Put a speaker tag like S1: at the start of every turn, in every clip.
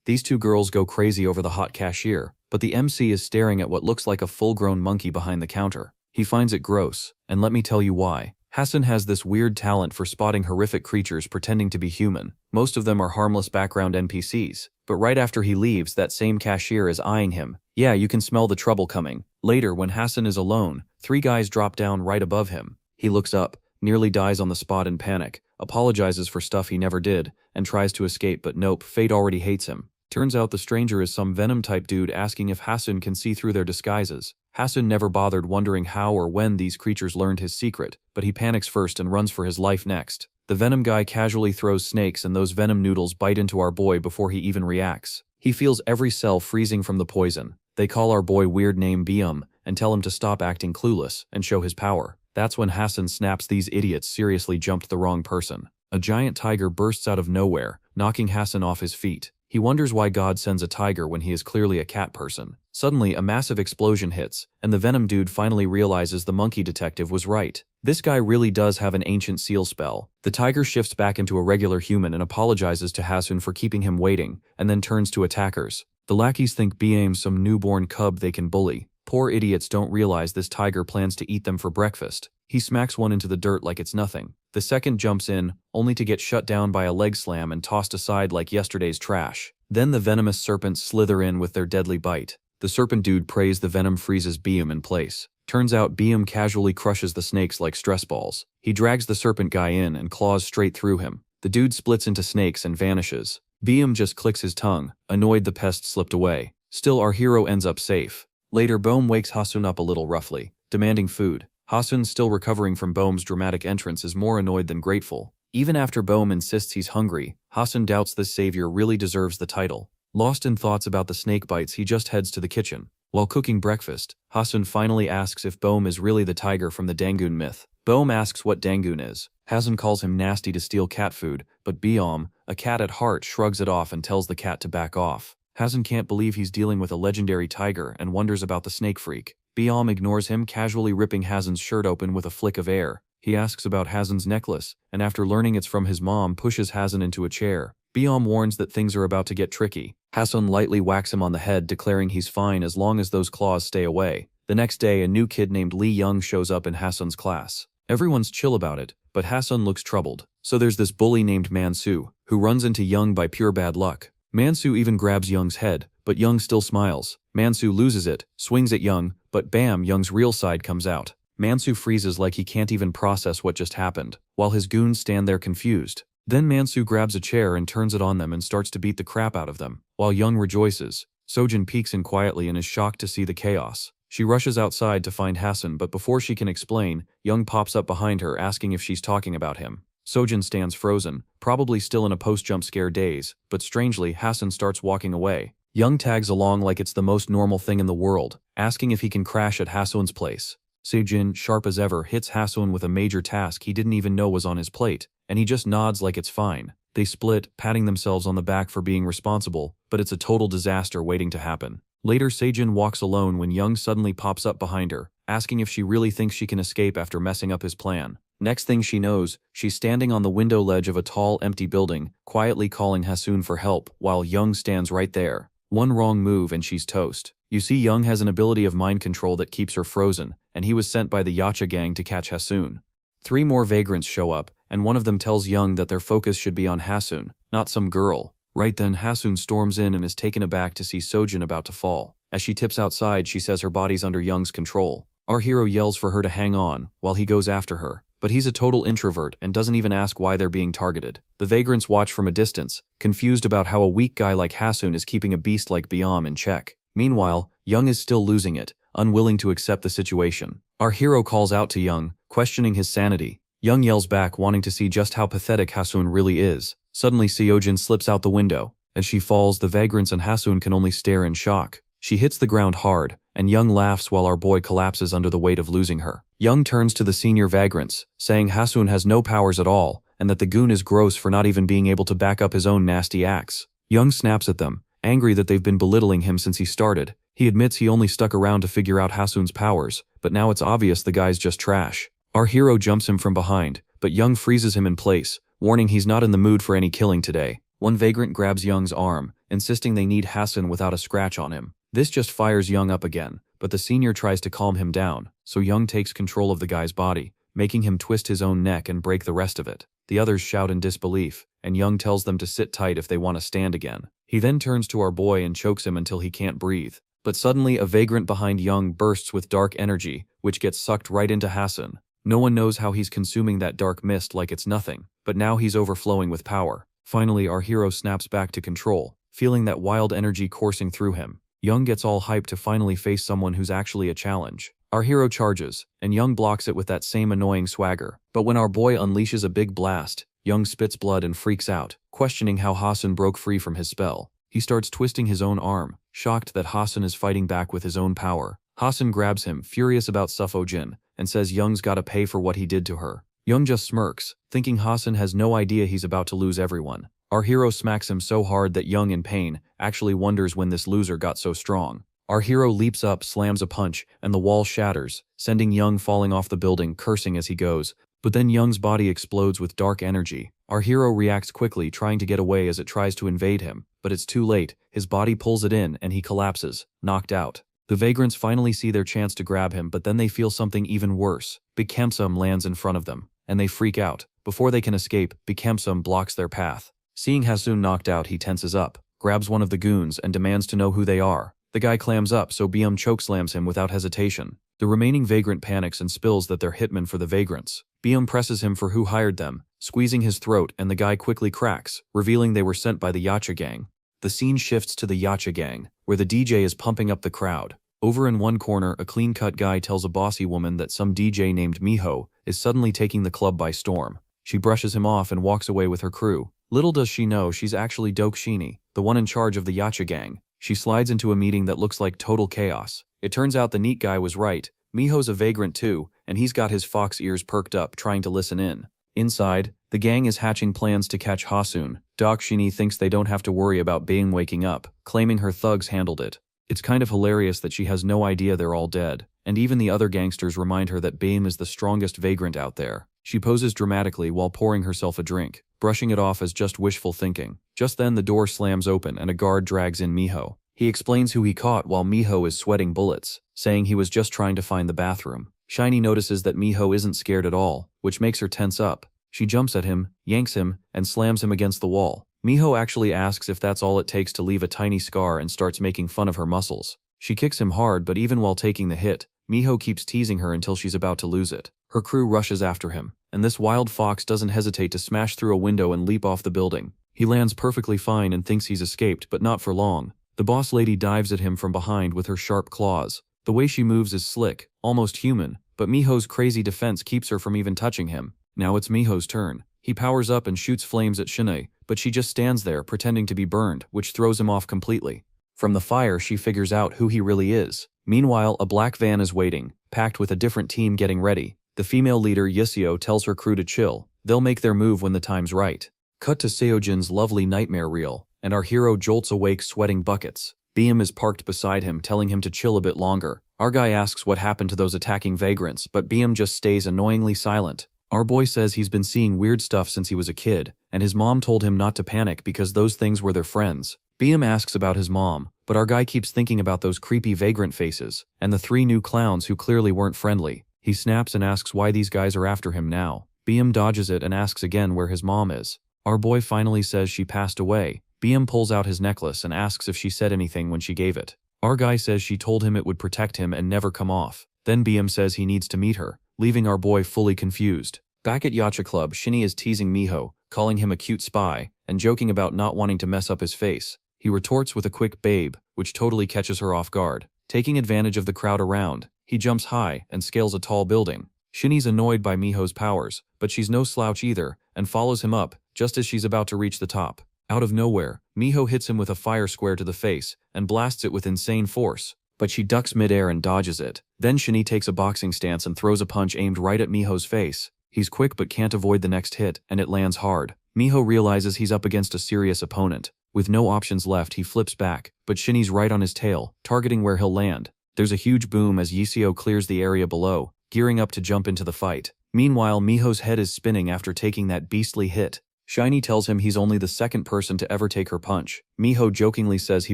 S1: These two girls go crazy over the hot cashier, but the MC is staring at what looks like a full-grown monkey behind the counter. He finds it gross, and let me tell you why. Hassan has this weird talent for spotting horrific creatures pretending to be human. Most of them are harmless background NPCs, but right after he leaves, that same cashier is eyeing him. Yeah, you can smell the trouble coming. Later, when Hassan is alone, 3 guys drop down right above him. He looks up, nearly dies on the spot in panic, apologizes for stuff he never did, and tries to escape, but nope, fate already hates him. Turns out the stranger is some Venom-type dude asking if Hassan can see through their disguises. Hassan never bothered wondering how or when these creatures learned his secret, but he panics first and runs for his life next. The Venom guy casually throws snakes and those Venom noodles bite into our boy before he even reacts. He feels every cell freezing from the poison. They call our boy weird name Bium and tell him to stop acting clueless and show his power. That's when Hassan snaps, these idiots seriously jumped the wrong person. A giant tiger bursts out of nowhere, knocking Hassan off his feet. He wonders why God sends a tiger when he is clearly a cat person. Suddenly, a massive explosion hits, and the Venom dude finally realizes the monkey detective was right. This guy really does have an ancient seal spell. The tiger shifts back into a regular human and apologizes to Hassan for keeping him waiting, and then turns to attackers. The lackeys think Biam's some newborn cub they can bully. Poor idiots don't realize this tiger plans to eat them for breakfast. He smacks one into the dirt like it's nothing. The second jumps in, only to get shut down by a leg slam and tossed aside like yesterday's trash. Then the venomous serpents slither in with their deadly bite. The serpent dude prays the venom freezes Biam in place. Turns out Biam casually crushes the snakes like stress balls. He drags the serpent guy in and claws straight through him. The dude splits into snakes and vanishes. Biam just clicks his tongue. Annoyed, the pest slipped away. Still, our hero ends up safe. Later, Bohm wakes Hassan up a little roughly, demanding food. Hassan, still recovering from Bohm's dramatic entrance, is more annoyed than grateful. Even after Bohm insists he's hungry, Hassan doubts this savior really deserves the title. Lost in thoughts about the snake bites, he just heads to the kitchen. While cooking breakfast, Hassan finally asks if Bohm is really the tiger from the Dangoon myth. Bohm asks what Dangoon is. Hassan calls him nasty to steal cat food, but Biam, a cat at heart, shrugs it off and tells the cat to back off. Hassan can't believe he's dealing with a legendary tiger and wonders about the snake freak. Biam ignores him, casually ripping Hassan's shirt open with a flick of air. He asks about Hassan's necklace, and after learning it's from his mom, pushes Hassan into a chair. Biam warns that things are about to get tricky. Hassan lightly whacks him on the head, declaring he's fine as long as those claws stay away. The next day, a new kid named Lee Young shows up in Hassan's class. Everyone's chill about it, but Hassan looks troubled. So there's this bully named Mansu, who runs into Young by pure bad luck. Mansu even grabs Young's head, but Young still smiles. Mansu loses it, swings at Young, but bam, Young's real side comes out. Mansu freezes like he can't even process what just happened, while his goons stand there confused. Then Mansu grabs a chair and turns it on them and starts to beat the crap out of them. While Young rejoices, Sojin peeks in quietly and is shocked to see the chaos. She rushes outside to find Hassan, but before she can explain, Young pops up behind her asking if she's talking about him. Sojin stands frozen, probably still in a post-jump scare daze, but strangely, Hassan starts walking away. Young tags along like it's the most normal thing in the world, asking if he can crash at Hassan's place. Sojin, sharp as ever, hits Hassan with a major task he didn't even know was on his plate, and he just nods like it's fine. They split, patting themselves on the back for being responsible, but it's a total disaster waiting to happen. Later, Sejin walks alone when Young suddenly pops up behind her, asking if she really thinks she can escape after messing up his plan. Next thing she knows, she's standing on the window ledge of a tall, empty building, quietly calling Hassan for help, while Young stands right there. One wrong move and she's toast. You see, Young has an ability of mind control that keeps her frozen, and he was sent by the Yacha gang to catch Hassan. 3 more vagrants show up, and one of them tells Young that their focus should be on Hassan, not some girl. Right then, Hassan storms in and is taken aback to see Sojin about to fall. As she tips outside, she says her body's under Young's control. Our hero yells for her to hang on, while he goes after her. But he's a total introvert and doesn't even ask why they're being targeted. The vagrants watch from a distance, confused about how a weak guy like Hassan is keeping a beast like Biam in check. Meanwhile, Young is still losing it, unwilling to accept the situation. Our hero calls out to Young, questioning his sanity. Young yells back, wanting to see just how pathetic Hassan really is. Suddenly, Sojin slips out the window. As she falls, the vagrants and Hassan can only stare in shock. She hits the ground hard, and Young laughs while our boy collapses under the weight of losing her. Young turns to the senior vagrants, saying Hassan has no powers at all, and that the goon is gross for not even being able to back up his own nasty acts. Young snaps at them, angry that they've been belittling him since he started. He admits he only stuck around to figure out Hassan's powers, but now it's obvious the guy's just trash. Our hero jumps him from behind, but Young freezes him in place, warning he's not in the mood for any killing today. One vagrant grabs Young's arm, insisting they need Hassan without a scratch on him. This just fires Young up again, but the senior tries to calm him down, so Young takes control of the guy's body, making him twist his own neck and break the rest of it. The others shout in disbelief, and Young tells them to sit tight if they want to stand again. He then turns to our boy and chokes him until he can't breathe. But suddenly a vagrant behind Young bursts with dark energy, which gets sucked right into Hassan. No one knows how he's consuming that dark mist like it's nothing, but now he's overflowing with power. Finally, our hero snaps back to control, feeling that wild energy coursing through him. Young gets all hyped to finally face someone who's actually a challenge. Our hero charges, and Young blocks it with that same annoying swagger. But when our boy unleashes a big blast, Young spits blood and freaks out, questioning how Hassan broke free from his spell. He starts twisting his own arm, shocked that Hassan is fighting back with his own power. Hassan grabs him, furious about Suffojin, and says Young's gotta pay for what he did to her. Young just smirks, thinking Hassan has no idea he's about to lose everyone. Our hero smacks him so hard that Young, in pain, actually wonders when this loser got so strong. Our hero leaps up, slams a punch, and the wall shatters, sending Young falling off the building, cursing as he goes. But then Young's body explodes with dark energy. Our hero reacts quickly, trying to get away as it tries to invade him, but it's too late. His body pulls it in and he collapses, knocked out. The vagrants finally see their chance to grab him, but then they feel something even worse. Bikemsum lands in front of them, and they freak out. Before they can escape, Bikemsum blocks their path. Seeing Haseon knocked out, he tenses up, grabs one of the goons, and demands to know who they are. The guy clams up, so Bium chokeslams him without hesitation. The remaining vagrant panics and spills that they're hitmen for the vagrants. Bium presses him for who hired them, squeezing his throat, and the guy quickly cracks, revealing they were sent by the Yacha gang. The scene shifts to the Yacha gang, where the DJ is pumping up the crowd. Over in one corner, a clean-cut guy tells a bossy woman that some DJ named Miho is suddenly taking the club by storm. She brushes him off and walks away with her crew. Little does she know she's actually Dokshini, the one in charge of the Yacha gang. She slides into a meeting that looks like total chaos. It turns out the neat guy was right. Miho's a vagrant too, and he's got his fox ears perked up trying to listen in. Inside, the gang is hatching plans to catch Haseon. Dokshini thinks they don't have to worry about Bing waking up, claiming her thugs handled it. It's kind of hilarious that she has no idea they're all dead, and even the other gangsters remind her that Bing is the strongest vagrant out there. She poses dramatically while pouring herself a drink, brushing it off as just wishful thinking. Just then the door slams open and a guard drags in Miho. He explains who he caught while Miho is sweating bullets, saying he was just trying to find the bathroom. Shiny notices that Miho isn't scared at all, which makes her tense up. She jumps at him, yanks him, and slams him against the wall. Miho actually asks if that's all it takes to leave a tiny scar and starts making fun of her muscles. She kicks him hard, but even while taking the hit, Miho keeps teasing her until she's about to lose it. Her crew rushes after him, and this wild fox doesn't hesitate to smash through a window and leap off the building. He lands perfectly fine and thinks he's escaped, but not for long. The boss lady dives at him from behind with her sharp claws. The way she moves is slick, almost human, but Miho's crazy defense keeps her from even touching him. Now it's Miho's turn. He powers up and shoots flames at Shine, but she just stands there pretending to be burned, which throws him off completely. From the fire, she figures out who he really is. Meanwhile, a black van is waiting, packed with a different team getting ready. The female leader, Yiseo, tells her crew to chill. They'll make their move when the time's right. Cut to Seojin's lovely nightmare reel, and our hero jolts awake sweating buckets. Bium is parked beside him, telling him to chill a bit longer. Our guy asks what happened to those attacking vagrants, but Bium just stays annoyingly silent. Our boy says he's been seeing weird stuff since he was a kid, and his mom told him not to panic because those things were their friends. Bium asks about his mom, but our guy keeps thinking about those creepy vagrant faces, and the 3 new clowns who clearly weren't friendly. He snaps and asks why these guys are after him now. Bium dodges it and asks again where his mom is. Our boy finally says she passed away. Bium pulls out his necklace and asks if she said anything when she gave it. Our guy says she told him it would protect him and never come off. Then Bium says he needs to meet her, leaving our boy fully confused. Back at Yacha Club, Shinny is teasing Miho, calling him a cute spy, and joking about not wanting to mess up his face. He retorts with a quick babe, which totally catches her off guard. Taking advantage of the crowd around, he jumps high and scales a tall building. Shinny's annoyed by Miho's powers, but she's no slouch either, and follows him up, just as she's about to reach the top. Out of nowhere, Miho hits him with a fire square to the face, and blasts it with insane force. But she ducks midair and dodges it. Then Shinny takes a boxing stance and throws a punch aimed right at Miho's face. He's quick but can't avoid the next hit, and it lands hard. Miho realizes he's up against a serious opponent. With no options left, he flips back, but Shinny's right on his tail, targeting where he'll land. There's a huge boom as Yiseo clears the area below, gearing up to jump into the fight. Meanwhile, Miho's head is spinning after taking that beastly hit. Shiny tells him he's only the second person to ever take her punch. Miho jokingly says he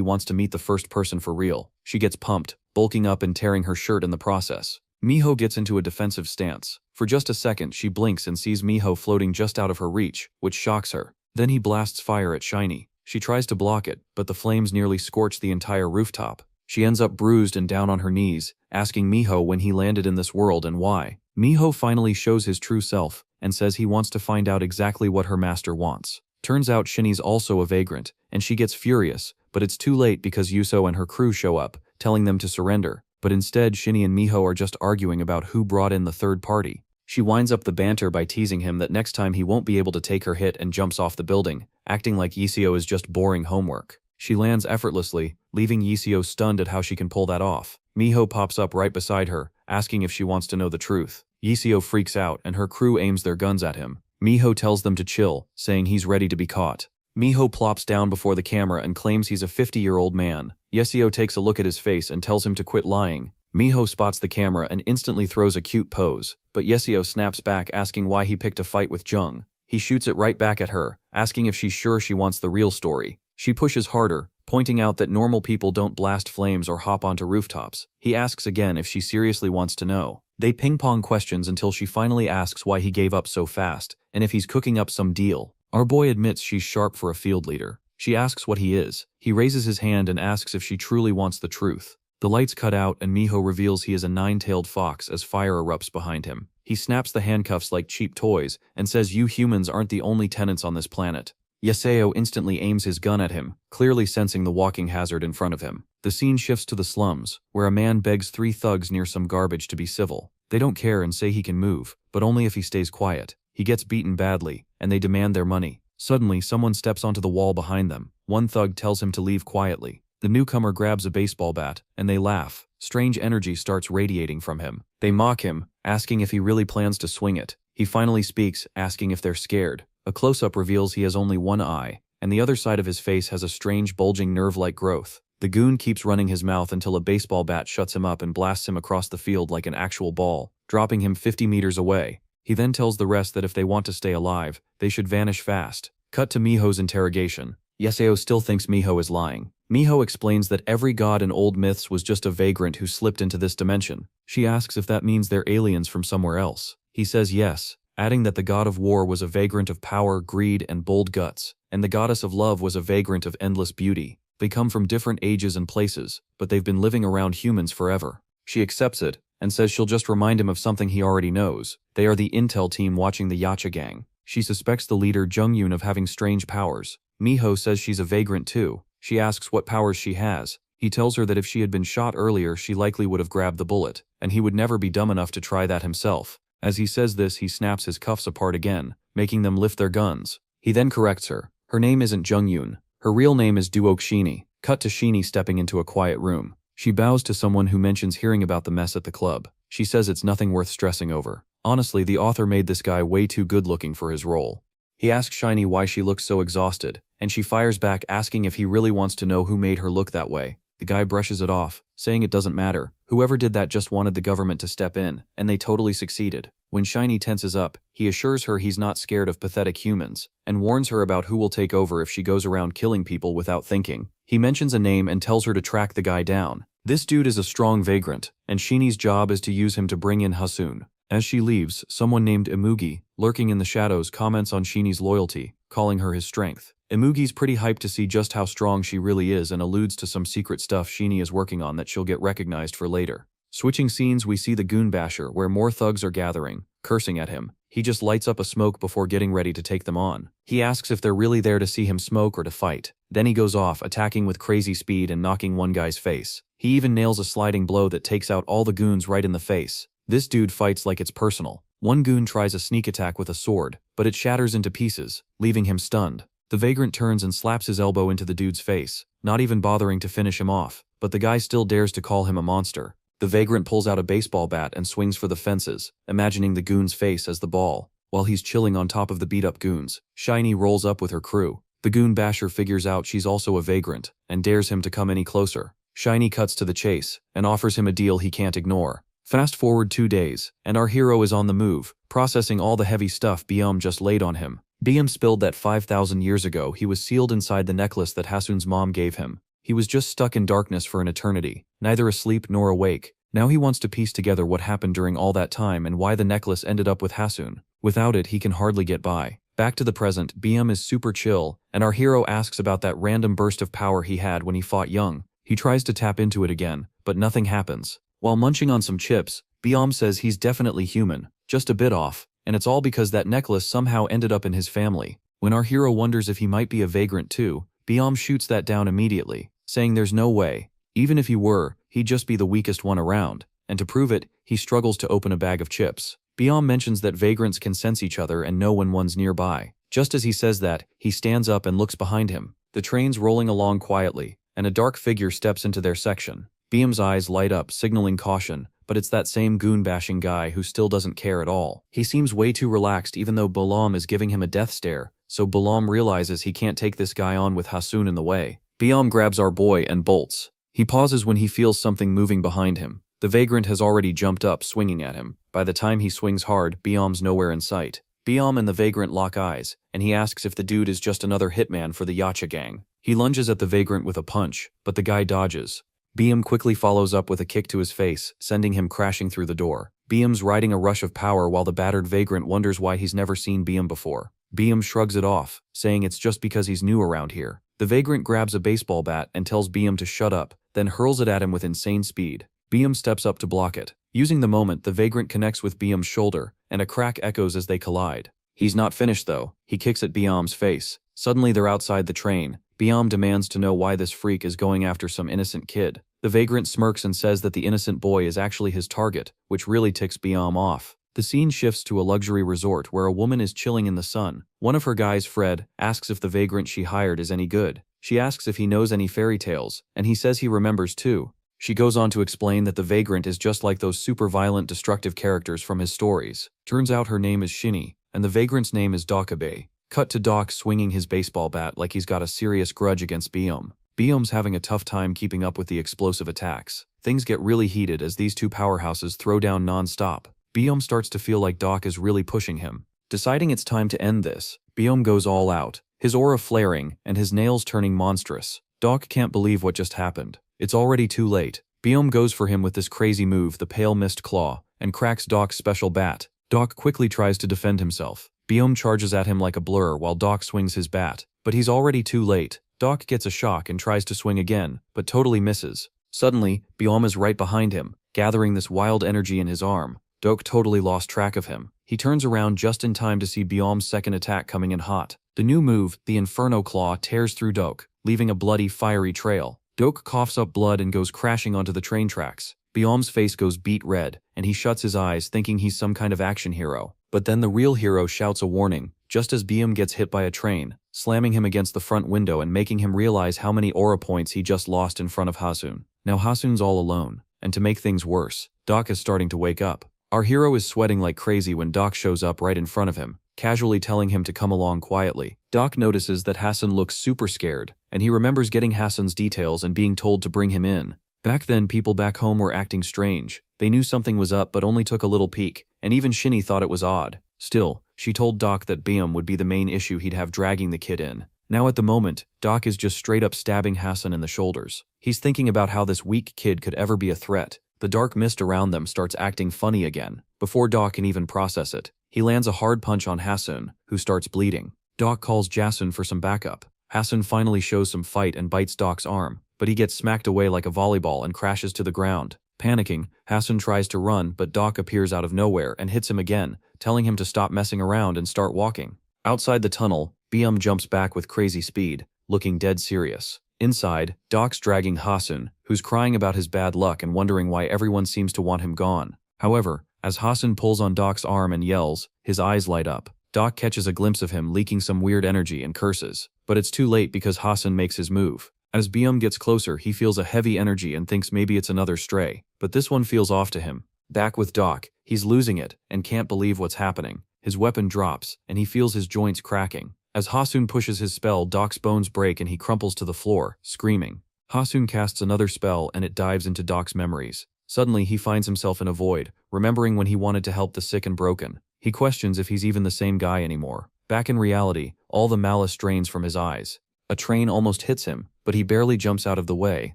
S1: wants to meet the first person for real. She gets pumped, bulking up and tearing her shirt in the process. Miho gets into a defensive stance. For just a second, she blinks and sees Miho floating just out of her reach, which shocks her. Then he blasts fire at Shiny. She tries to block it, but the flames nearly scorch the entire rooftop. She ends up bruised and down on her knees, asking Miho when he landed in this world and why. Miho finally shows his true self and says he wants to find out exactly what her master wants. Turns out Shinny's also a vagrant, and she gets furious, but it's too late because Yuso and her crew show up, telling them to surrender. But instead, Shinny and Miho are just arguing about who brought in the third party. She winds up the banter by teasing him that next time he won't be able to take her hit and jumps off the building, acting like Yiseo is just boring homework. She lands effortlessly, leaving Yiseo stunned at how she can pull that off. Miho pops up right beside her, asking if she wants to know the truth. Yiseo freaks out and her crew aims their guns at him. Miho tells them to chill, saying he's ready to be caught. Miho plops down before the camera and claims he's a 50-year-old man. Yiseo takes a look at his face and tells him to quit lying. Miho spots the camera and instantly throws a cute pose, but Yiseo snaps back asking why he picked a fight with Jung. He shoots it right back at her, asking if she's sure she wants the real story. She pushes harder, pointing out that normal people don't blast flames or hop onto rooftops. He asks again if she seriously wants to know. They ping-pong questions until she finally asks why he gave up so fast, and if he's cooking up some deal. Our boy admits she's sharp for a field leader. She asks what he is. He raises his hand and asks if she truly wants the truth. The lights cut out and Miho reveals he is a nine-tailed fox as fire erupts behind him. He snaps the handcuffs like cheap toys and says you humans aren't the only tenants on this planet. Yiseo instantly aims his gun at him, clearly sensing the walking hazard in front of him. The scene shifts to the slums, where a man begs 3 thugs near some garbage to be civil. They don't care and say he can move, but only if he stays quiet. He gets beaten badly, and they demand their money. Suddenly, someone steps onto the wall behind them. One thug tells him to leave quietly. The newcomer grabs a baseball bat, and they laugh. Strange energy starts radiating from him. They mock him, asking if he really plans to swing it. He finally speaks, asking if they're scared. A close-up reveals he has only one eye, and the other side of his face has a strange bulging nerve-like growth. The goon keeps running his mouth until a baseball bat shuts him up and blasts him across the field like an actual ball, dropping him 50 meters away. He then tells the rest that if they want to stay alive, they should vanish fast. Cut to Miho's interrogation. Yiseo still thinks Miho is lying. Miho explains that every god in old myths was just a vagrant who slipped into this dimension. She asks if that means they're aliens from somewhere else. He says yes, adding that the god of war was a vagrant of power, greed, and bold guts, and the goddess of love was a vagrant of endless beauty. They come from different ages and places, but they've been living around humans forever. She accepts it, and says she'll just remind him of something he already knows. They are the intel team watching the Yacha gang. She suspects the leader Jung-yoon of having strange powers. Miho says she's a vagrant too. She asks what powers she has. He tells her that if she had been shot earlier she likely would have grabbed the bullet, and he would never be dumb enough to try that himself. As he says this, he snaps his cuffs apart again, making them lift their guns. He then corrects her. Her name isn't Jung-yoon. Her real name is Duok Shini. Cut to Shini stepping into a quiet room. She bows to someone who mentions hearing about the mess at the club. She says it's nothing worth stressing over. Honestly, the author made this guy way too good-looking for his role. He asks Shiny why she looks so exhausted, and she fires back asking if he really wants to know who made her look that way. The guy brushes it off, saying it doesn't matter. Whoever did that just wanted the government to step in, and they totally succeeded. When Shiny tenses up, he assures her he's not scared of pathetic humans, and warns her about who will take over if she goes around killing people without thinking. He mentions a name and tells her to track the guy down. This dude is a strong vagrant, and Shiny's job is to use him to bring in Haseon. As she leaves, someone named Imugi, lurking in the shadows, comments on Shiny's loyalty, calling her his strength. Imugi's pretty hyped to see just how strong she really is and alludes to some secret stuff Shiny is working on that she'll get recognized for later. Switching scenes, we see the goon basher where more thugs are gathering, cursing at him. He just lights up a smoke before getting ready to take them on. He asks if they're really there to see him smoke or to fight. Then he goes off, attacking with crazy speed and knocking one guy's face. He even nails a sliding blow that takes out all the goons right in the face. This dude fights like it's personal. One goon tries a sneak attack with a sword, but it shatters into pieces, leaving him stunned. The vagrant turns and slaps his elbow into the dude's face, not even bothering to finish him off, but the guy still dares to call him a monster. The vagrant pulls out a baseball bat and swings for the fences, imagining the goon's face as the ball. While he's chilling on top of the beat-up goons, Shiny rolls up with her crew. The goon basher figures out she's also a vagrant, and dares him to come any closer. Shiny cuts to the chase, and offers him a deal he can't ignore. Fast forward 2 days, and our hero is on the move, processing all the heavy stuff Biom just laid on him. BM spilled that 5,000 years ago he was sealed inside the necklace that Haseon's mom gave him. He was just stuck in darkness for an eternity, neither asleep nor awake. Now he wants to piece together what happened during all that time and why the necklace ended up with Haseon. Without it, he can hardly get by. Back to the present, BM is super chill, and our hero asks about that random burst of power he had when he fought Young. He tries to tap into it again, but nothing happens. While munching on some chips, BM says he's definitely human, just a bit off, and it's all because that necklace somehow ended up in his family. When our hero wonders if he might be a vagrant too, BM shoots that down immediately, saying there's no way. Even if he were, he'd just be the weakest one around, and to prove it, he struggles to open a bag of chips. BM mentions that vagrants can sense each other and know when one's nearby. Just as he says that, he stands up and looks behind him. The train's rolling along quietly, and a dark figure steps into their section. BM's eyes light up, signaling caution, but it's that same goon-bashing guy who still doesn't care at all. He seems way too relaxed even though Balam is giving him a death stare, so Balam realizes he can't take this guy on with Haseon in the way. BM grabs our boy and bolts. He pauses when he feels something moving behind him. The vagrant has already jumped up, swinging at him. By the time he swings hard, BM's nowhere in sight. BM and the vagrant lock eyes, and he asks if the dude is just another hitman for the Yacha gang. He lunges at the vagrant with a punch, but the guy dodges. BM quickly follows up with a kick to his face, sending him crashing through the door. BM's riding a rush of power while the battered vagrant wonders why he's never seen BM before. BM shrugs it off, saying it's just because he's new around here. The vagrant grabs a baseball bat and tells BM to shut up, then hurls it at him with insane speed. BM steps up to block it. Using the moment, the vagrant connects with BM's shoulder, and a crack echoes as they collide. He's not finished though. He kicks at BM's face. Suddenly they're outside the train. BM demands to know why this freak is going after some innocent kid. The vagrant smirks and says that the innocent boy is actually his target, which really ticks BM off. The scene shifts to a luxury resort where a woman is chilling in the sun. One of her guys, Fred, asks if the vagrant she hired is any good. She asks if he knows any fairy tales, and he says he remembers too. She goes on to explain that the vagrant is just like those super violent, destructive characters from his stories. Turns out her name is Shinny, and the vagrant's name is Dakabe. Cut to Doc swinging his baseball bat like he's got a serious grudge against BM. BM's having a tough time keeping up with the explosive attacks. Things get really heated as these two powerhouses throw down non-stop. BM starts to feel like Doc is really pushing him. Deciding it's time to end this, BM goes all out, his aura flaring and his nails turning monstrous. Doc can't believe what just happened. It's already too late. BM goes for him with this crazy move, the Pale Mist Claw, and cracks Doc's special bat. Doc quickly tries to defend himself. BM charges at him like a blur while Doc swings his bat, but he's already too late. Doc gets a shock and tries to swing again, but totally misses. Suddenly, BM is right behind him, gathering this wild energy in his arm. Doc totally lost track of him. He turns around just in time to see BM's second attack coming in hot. The new move, the Inferno Claw, tears through Doc, leaving a bloody, fiery trail. Doc coughs up blood and goes crashing onto the train tracks. BM's face goes beet red, and he shuts his eyes thinking he's some kind of action hero. But then the real hero shouts a warning, just as BM gets hit by a train, slamming him against the front window and making him realize how many aura points he just lost in front of Haseon. Now Haseon's all alone, and to make things worse, Doc is starting to wake up. Our hero is sweating like crazy when Doc shows up right in front of him, casually telling him to come along quietly. Doc notices that Haseon looks super scared, and he remembers getting Haseon's details and being told to bring him in. Back then, people back home were acting strange. They knew something was up but only took a little peek, and even Shinny thought it was odd. Still, she told Doc that BM would be the main issue he'd have dragging the kid in. Now at the moment, Doc is just straight up stabbing Haseon in the shoulders. He's thinking about how this weak kid could ever be a threat. The dark mist around them starts acting funny again. Before Doc can even process it, he lands a hard punch on Haseon, who starts bleeding. Doc calls Jason for some backup. Haseon finally shows some fight and bites Doc's arm, but he gets smacked away like a volleyball and crashes to the ground. Panicking, Haseon tries to run, but Doc appears out of nowhere and hits him again, telling him to stop messing around and start walking. Outside the tunnel, BM jumps back with crazy speed, looking dead serious. Inside, Doc's dragging Haseon, who's crying about his bad luck and wondering why everyone seems to want him gone. However, as Haseon pulls on Doc's arm and yells, his eyes light up. Doc catches a glimpse of him leaking some weird energy and curses. But it's too late because Haseon makes his move. As BM gets closer, he feels a heavy energy and thinks maybe it's another stray, but this one feels off to him. Back with Doc, he's losing it and can't believe what's happening. His weapon drops, and he feels his joints cracking. As Haseon pushes his spell, Doc's bones break and he crumples to the floor, screaming. Haseon casts another spell and it dives into Doc's memories. Suddenly, he finds himself in a void, remembering when he wanted to help the sick and broken. He questions if he's even the same guy anymore. Back in reality, all the malice drains from his eyes. A train almost hits him, but he barely jumps out of the way.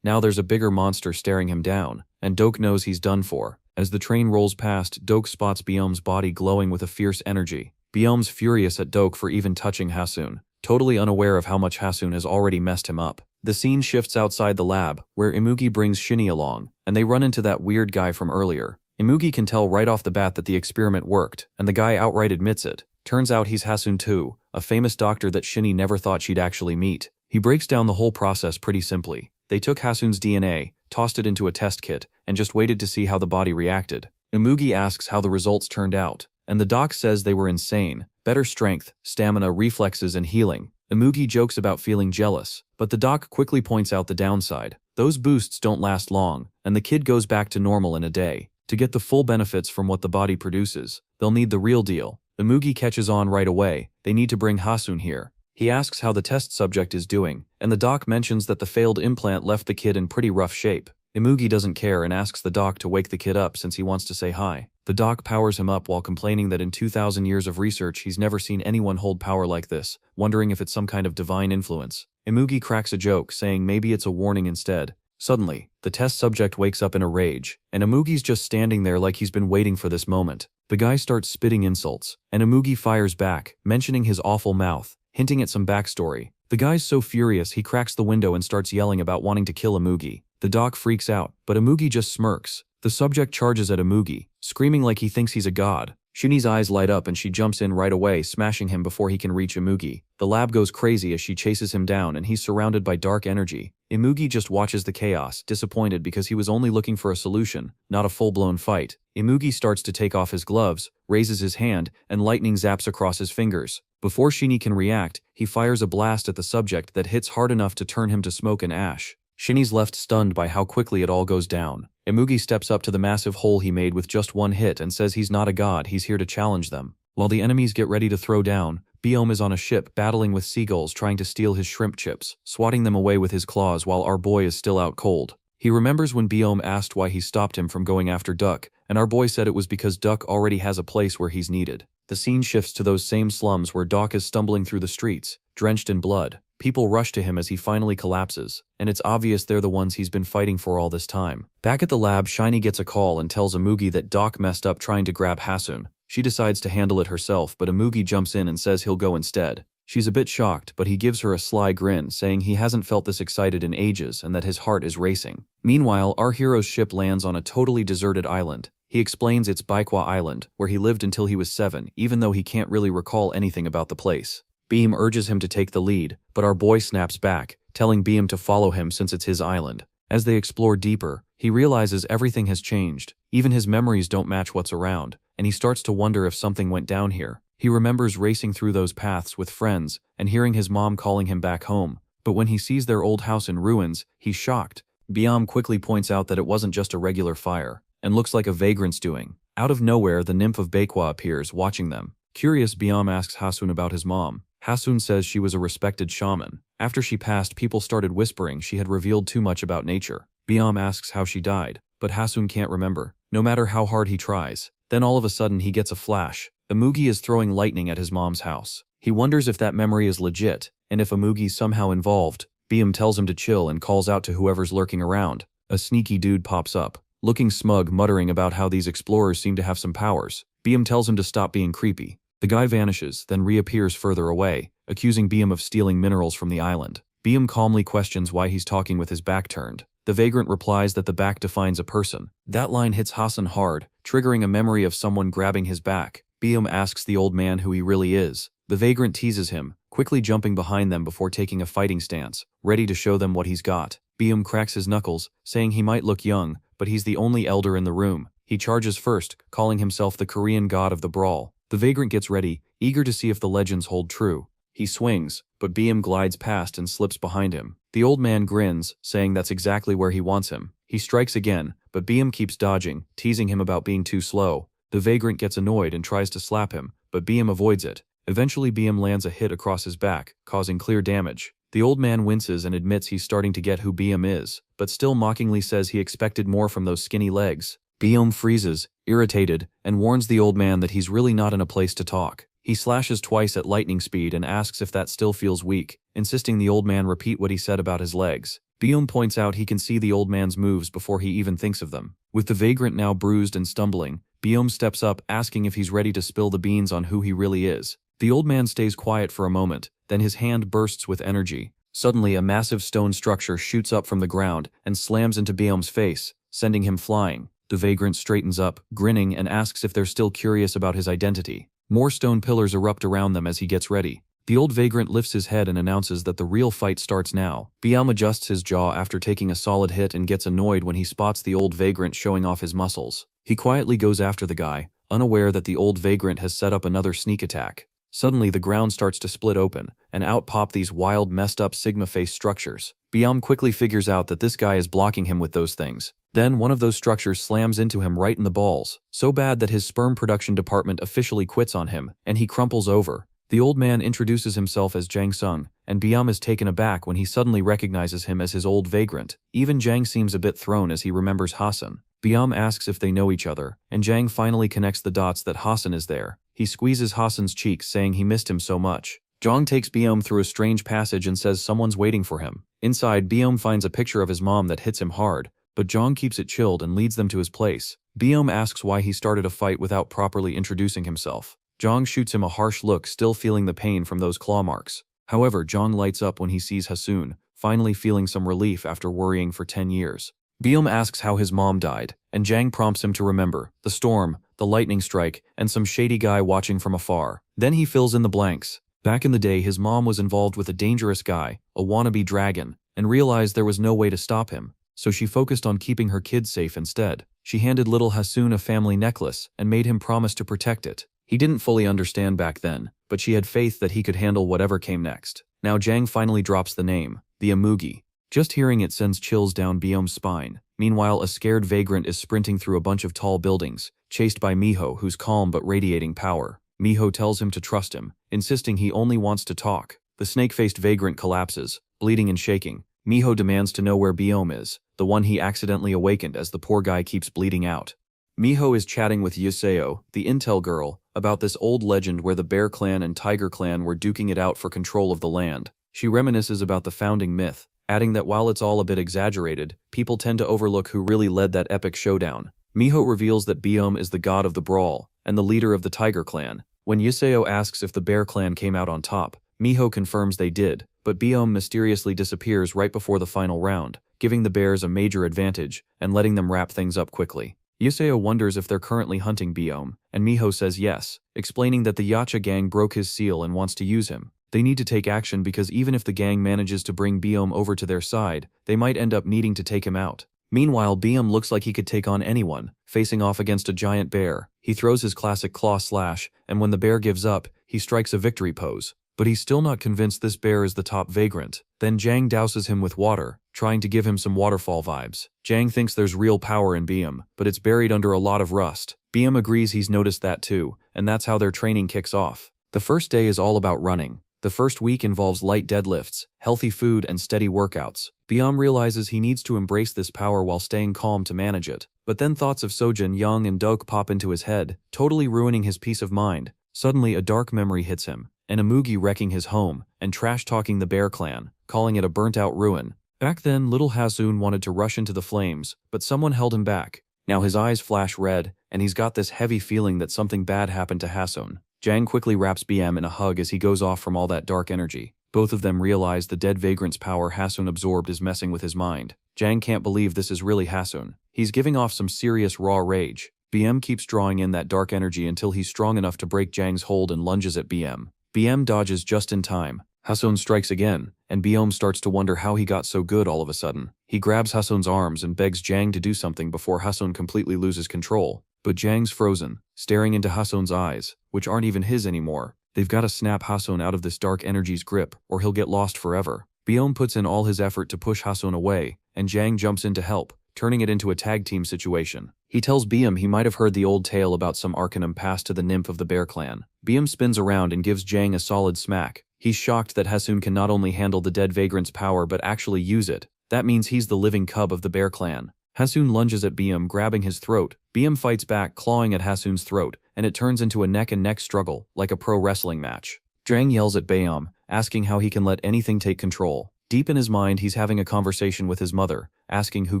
S1: Now there's a bigger monster staring him down, and Doke knows he's done for. As the train rolls past, Doke spots Byeom's body glowing with a fierce energy. Byeom's furious at Doke for even touching Haseon, totally unaware of how much Haseon has already messed him up. The scene shifts outside the lab, where Imugi brings Shinny along, and they run into that weird guy from earlier. Imugi can tell right off the bat that the experiment worked, and the guy outright admits it. Turns out he's Haseon too, a famous doctor that Shinny never thought she'd actually meet. He breaks down the whole process pretty simply. They took Haseon's DNA, tossed it into a test kit, and just waited to see how the body reacted. Imugi asks how the results turned out, and the doc says they were insane. Better strength, stamina, reflexes, and healing. Imugi jokes about feeling jealous, but the doc quickly points out the downside. Those boosts don't last long, and the kid goes back to normal in a day. To get the full benefits from what the body produces, they'll need the real deal. Imugi catches on right away. They need to bring Haseon here. He asks how the test subject is doing, and the doc mentions that the failed implant left the kid in pretty rough shape. Imugi doesn't care and asks the doc to wake the kid up since he wants to say hi. The doc powers him up while complaining that in 2,000 years of research he's never seen anyone hold power like this, wondering if it's some kind of divine influence. Imugi cracks a joke, saying maybe it's a warning instead. Suddenly, the test subject wakes up in a rage, and Imugi's just standing there like he's been waiting for this moment. The guy starts spitting insults, and Imugi fires back, mentioning his awful mouth, hinting at some backstory. The guy's so furious he cracks the window and starts yelling about wanting to kill Imugi. The doc freaks out, but Imugi just smirks. The subject charges at Imugi, screaming like he thinks he's a god. Shinny's eyes light up and she jumps in right away, smashing him before he can reach Imugi. The lab goes crazy as she chases him down and he's surrounded by dark energy. Imugi just watches the chaos, disappointed because he was only looking for a solution, not a full-blown fight. Imugi starts to take off his gloves, raises his hand, and lightning zaps across his fingers. Before Shinny can react, he fires a blast at the subject that hits hard enough to turn him to smoke and ash. Shinny's left stunned by how quickly it all goes down. Imugi steps up to the massive hole he made with just one hit and says he's not a god, he's here to challenge them. While the enemies get ready to throw down, Byeom is on a ship battling with seagulls trying to steal his shrimp chips, swatting them away with his claws while our boy is still out cold. He remembers when Byeom asked why he stopped him from going after Duck, and our boy said it was because Duck already has a place where he's needed. The scene shifts to those same slums where Duck is stumbling through the streets, drenched in blood. People rush to him as he finally collapses, and it's obvious they're the ones he's been fighting for all this time. Back at the lab, Shiny gets a call and tells Imugi that Doc messed up trying to grab Haseon. She decides to handle it herself, but Imugi jumps in and says he'll go instead. She's a bit shocked, but he gives her a sly grin, saying he hasn't felt this excited in ages and that his heart is racing. Meanwhile, our hero's ship lands on a totally deserted island. He explains it's Baikwa Island, where he lived until he was 7, even though he can't really recall anything about the place. Beam urges him to take the lead, but our boy snaps back, telling Beam to follow him since it's his island. As they explore deeper, he realizes everything has changed. Even his memories don't match what's around, and he starts to wonder if something went down here. He remembers racing through those paths with friends and hearing his mom calling him back home. But when he sees their old house in ruins, he's shocked. Beam quickly points out that it wasn't just a regular fire, and looks like a vagrant's doing. Out of nowhere, the nymph of Baikwa appears, watching them. Curious, Beam asks Haseon about his mom. Haseon says she was a respected shaman. After she passed, people started whispering she had revealed too much about nature. Beam asks how she died, but Haseon can't remember, no matter how hard he tries. Then all of a sudden he gets a flash. Imugi is throwing lightning at his mom's house. He wonders if that memory is legit, and if Imugi's somehow involved. Beam tells him to chill and calls out to whoever's lurking around. A sneaky dude pops up, looking smug, muttering about how these explorers seem to have some powers. Beam tells him to stop being creepy. The guy vanishes, then reappears further away, accusing Beam of stealing minerals from the island. Beam calmly questions why he's talking with his back turned. The vagrant replies that the back defines a person. That line hits Hassan hard, triggering a memory of someone grabbing his back. Beam asks the old man who he really is. The vagrant teases him, quickly jumping behind them before taking a fighting stance, ready to show them what he's got. Beam cracks his knuckles, saying he might look young, but he's the only elder in the room. He charges first, calling himself the Korean god of the brawl. The vagrant gets ready, eager to see if the legends hold true. He swings, but Beam glides past and slips behind him. The old man grins, saying that's exactly where he wants him. He strikes again, but Beam keeps dodging, teasing him about being too slow. The vagrant gets annoyed and tries to slap him, but Beam avoids it. Eventually Beam lands a hit across his back, causing clear damage. The old man winces and admits he's starting to get who Beam is, but still mockingly says he expected more from those skinny legs. Beam freezes, irritated, and warns the old man that he's really not in a place to talk. He slashes twice at lightning speed and asks if that still feels weak, insisting the old man repeat what he said about his legs. Byum points out he can see the old man's moves before he even thinks of them. With the vagrant now bruised and stumbling, Byum steps up asking if he's ready to spill the beans on who he really is. The old man stays quiet for a moment, then his hand bursts with energy. Suddenly a massive stone structure shoots up from the ground and slams into Byum's face, sending him flying. The vagrant straightens up, grinning, and asks if they're still curious about his identity. More stone pillars erupt around them as he gets ready. The old vagrant lifts his head and announces that the real fight starts now. Byum adjusts his jaw after taking a solid hit and gets annoyed when he spots the old vagrant showing off his muscles. He quietly goes after the guy, unaware that the old vagrant has set up another sneak attack. Suddenly the ground starts to split open, and out pop these wild, messed up sigma-face structures. Byum quickly figures out that this guy is blocking him with those things. Then one of those structures slams into him right in the balls, so bad that his sperm production department officially quits on him, and he crumples over. The old man introduces himself as Jang Sung, and Byum is taken aback when he suddenly recognizes him as his old vagrant. Even Jang seems a bit thrown as he remembers Hassan. Byum asks if they know each other, and Jang finally connects the dots that Hassan is there. He squeezes Hassan's cheeks, saying he missed him so much. Jang takes Byum through a strange passage and says someone's waiting for him. Inside, Byum finds a picture of his mom that hits him hard, but Jang keeps it chilled and leads them to his place. Byum asks why he started a fight without properly introducing himself. Jang shoots him a harsh look, still feeling the pain from those claw marks. However, Jang lights up when he sees Haseon, finally feeling some relief after worrying for 10 years. Byum asks how his mom died, and Jang prompts him to remember the storm, the lightning strike, and some shady guy watching from afar. Then he fills in the blanks. Back in the day, his mom was involved with a dangerous guy, a wannabe dragon, and realized there was no way to stop him, so she focused on keeping her kids safe instead. She handed little Haseon a family necklace and made him promise to protect it. He didn't fully understand back then, but she had faith that he could handle whatever came next. Now Jang finally drops the name, the Amugi. Just hearing it sends chills down Byum's spine. Meanwhile, a scared vagrant is sprinting through a bunch of tall buildings, chased by Miho, who's calm but radiating power. Miho tells him to trust him, insisting he only wants to talk. The snake-faced vagrant collapses, bleeding and shaking. Miho demands to know where Byum is, the one he accidentally awakened as the poor guy keeps bleeding out. Miho is chatting with Yuseo, the intel girl, about this old legend where the Bear Clan and Tiger Clan were duking it out for control of the land. She reminisces about the founding myth, adding that while it's all a bit exaggerated, people tend to overlook who really led that epic showdown. Miho reveals that Byum is the god of the brawl, and the leader of the Tiger Clan. When Yuseo asks if the Bear Clan came out on top, Miho confirms they did, but Byum mysteriously disappears right before the final round, giving the bears a major advantage and letting them wrap things up quickly. Yuseo wonders if they're currently hunting Byum, and Miho says yes, explaining that the Yacha gang broke his seal and wants to use him. They need to take action because even if the gang manages to bring Byum over to their side, they might end up needing to take him out. Meanwhile, Byum looks like he could take on anyone, facing off against a giant bear. He throws his classic claw slash, and when the bear gives up, he strikes a victory pose. But he's still not convinced this bear is the top vagrant. Then Jang douses him with water, trying to give him some waterfall vibes. Jang thinks there's real power in Byum, but it's buried under a lot of rust. Byum agrees he's noticed that too, and that's how their training kicks off. The first day is all about running. The first week involves light deadlifts, healthy food, and steady workouts. Byum realizes he needs to embrace this power while staying calm to manage it. But then thoughts of Sojin, Young, and Dok pop into his head, totally ruining his peace of mind. Suddenly, a dark memory hits him, an Amugi wrecking his home, and trash-talking the Bear Clan, calling it a burnt-out ruin. Back then, little Haseon wanted to rush into the flames, but someone held him back. Now his eyes flash red, and he's got this heavy feeling that something bad happened to Haseon. Jang quickly wraps Byum in a hug as he goes off from all that dark energy. Both of them realize the dead vagrant's power Haseon absorbed is messing with his mind. Jang can't believe this is really Haseon. He's giving off some serious raw rage. Byum keeps drawing in that dark energy until he's strong enough to break Jang's hold and lunges at Byum. Byum dodges just in time. Haseon strikes again, and Byum starts to wonder how he got so good all of a sudden. He grabs Haseon's arms and begs Jang to do something before Haseon completely loses control. But Jang's frozen, staring into Haseon's eyes, which aren't even his anymore. They've got to snap Haseon out of this dark energy's grip, or he'll get lost forever. Byum puts in all his effort to push Haseon away, and Jang jumps in to help, turning it into a tag team situation. He tells Byum he might have heard the old tale about some Arcanum passed to the nymph of the Bear Clan. Byum spins around and gives Jang a solid smack. He's shocked that Haseon can not only handle the dead vagrant's power but actually use it. That means he's the living cub of the Bear Clan. Haseon lunges at Byum, grabbing his throat. Byum fights back, clawing at Haseon's throat, and it turns into a neck-and-neck struggle, like a pro wrestling match. Jang yells at Bayam, asking how he can let anything take control. Deep in his mind, he's having a conversation with his mother, asking who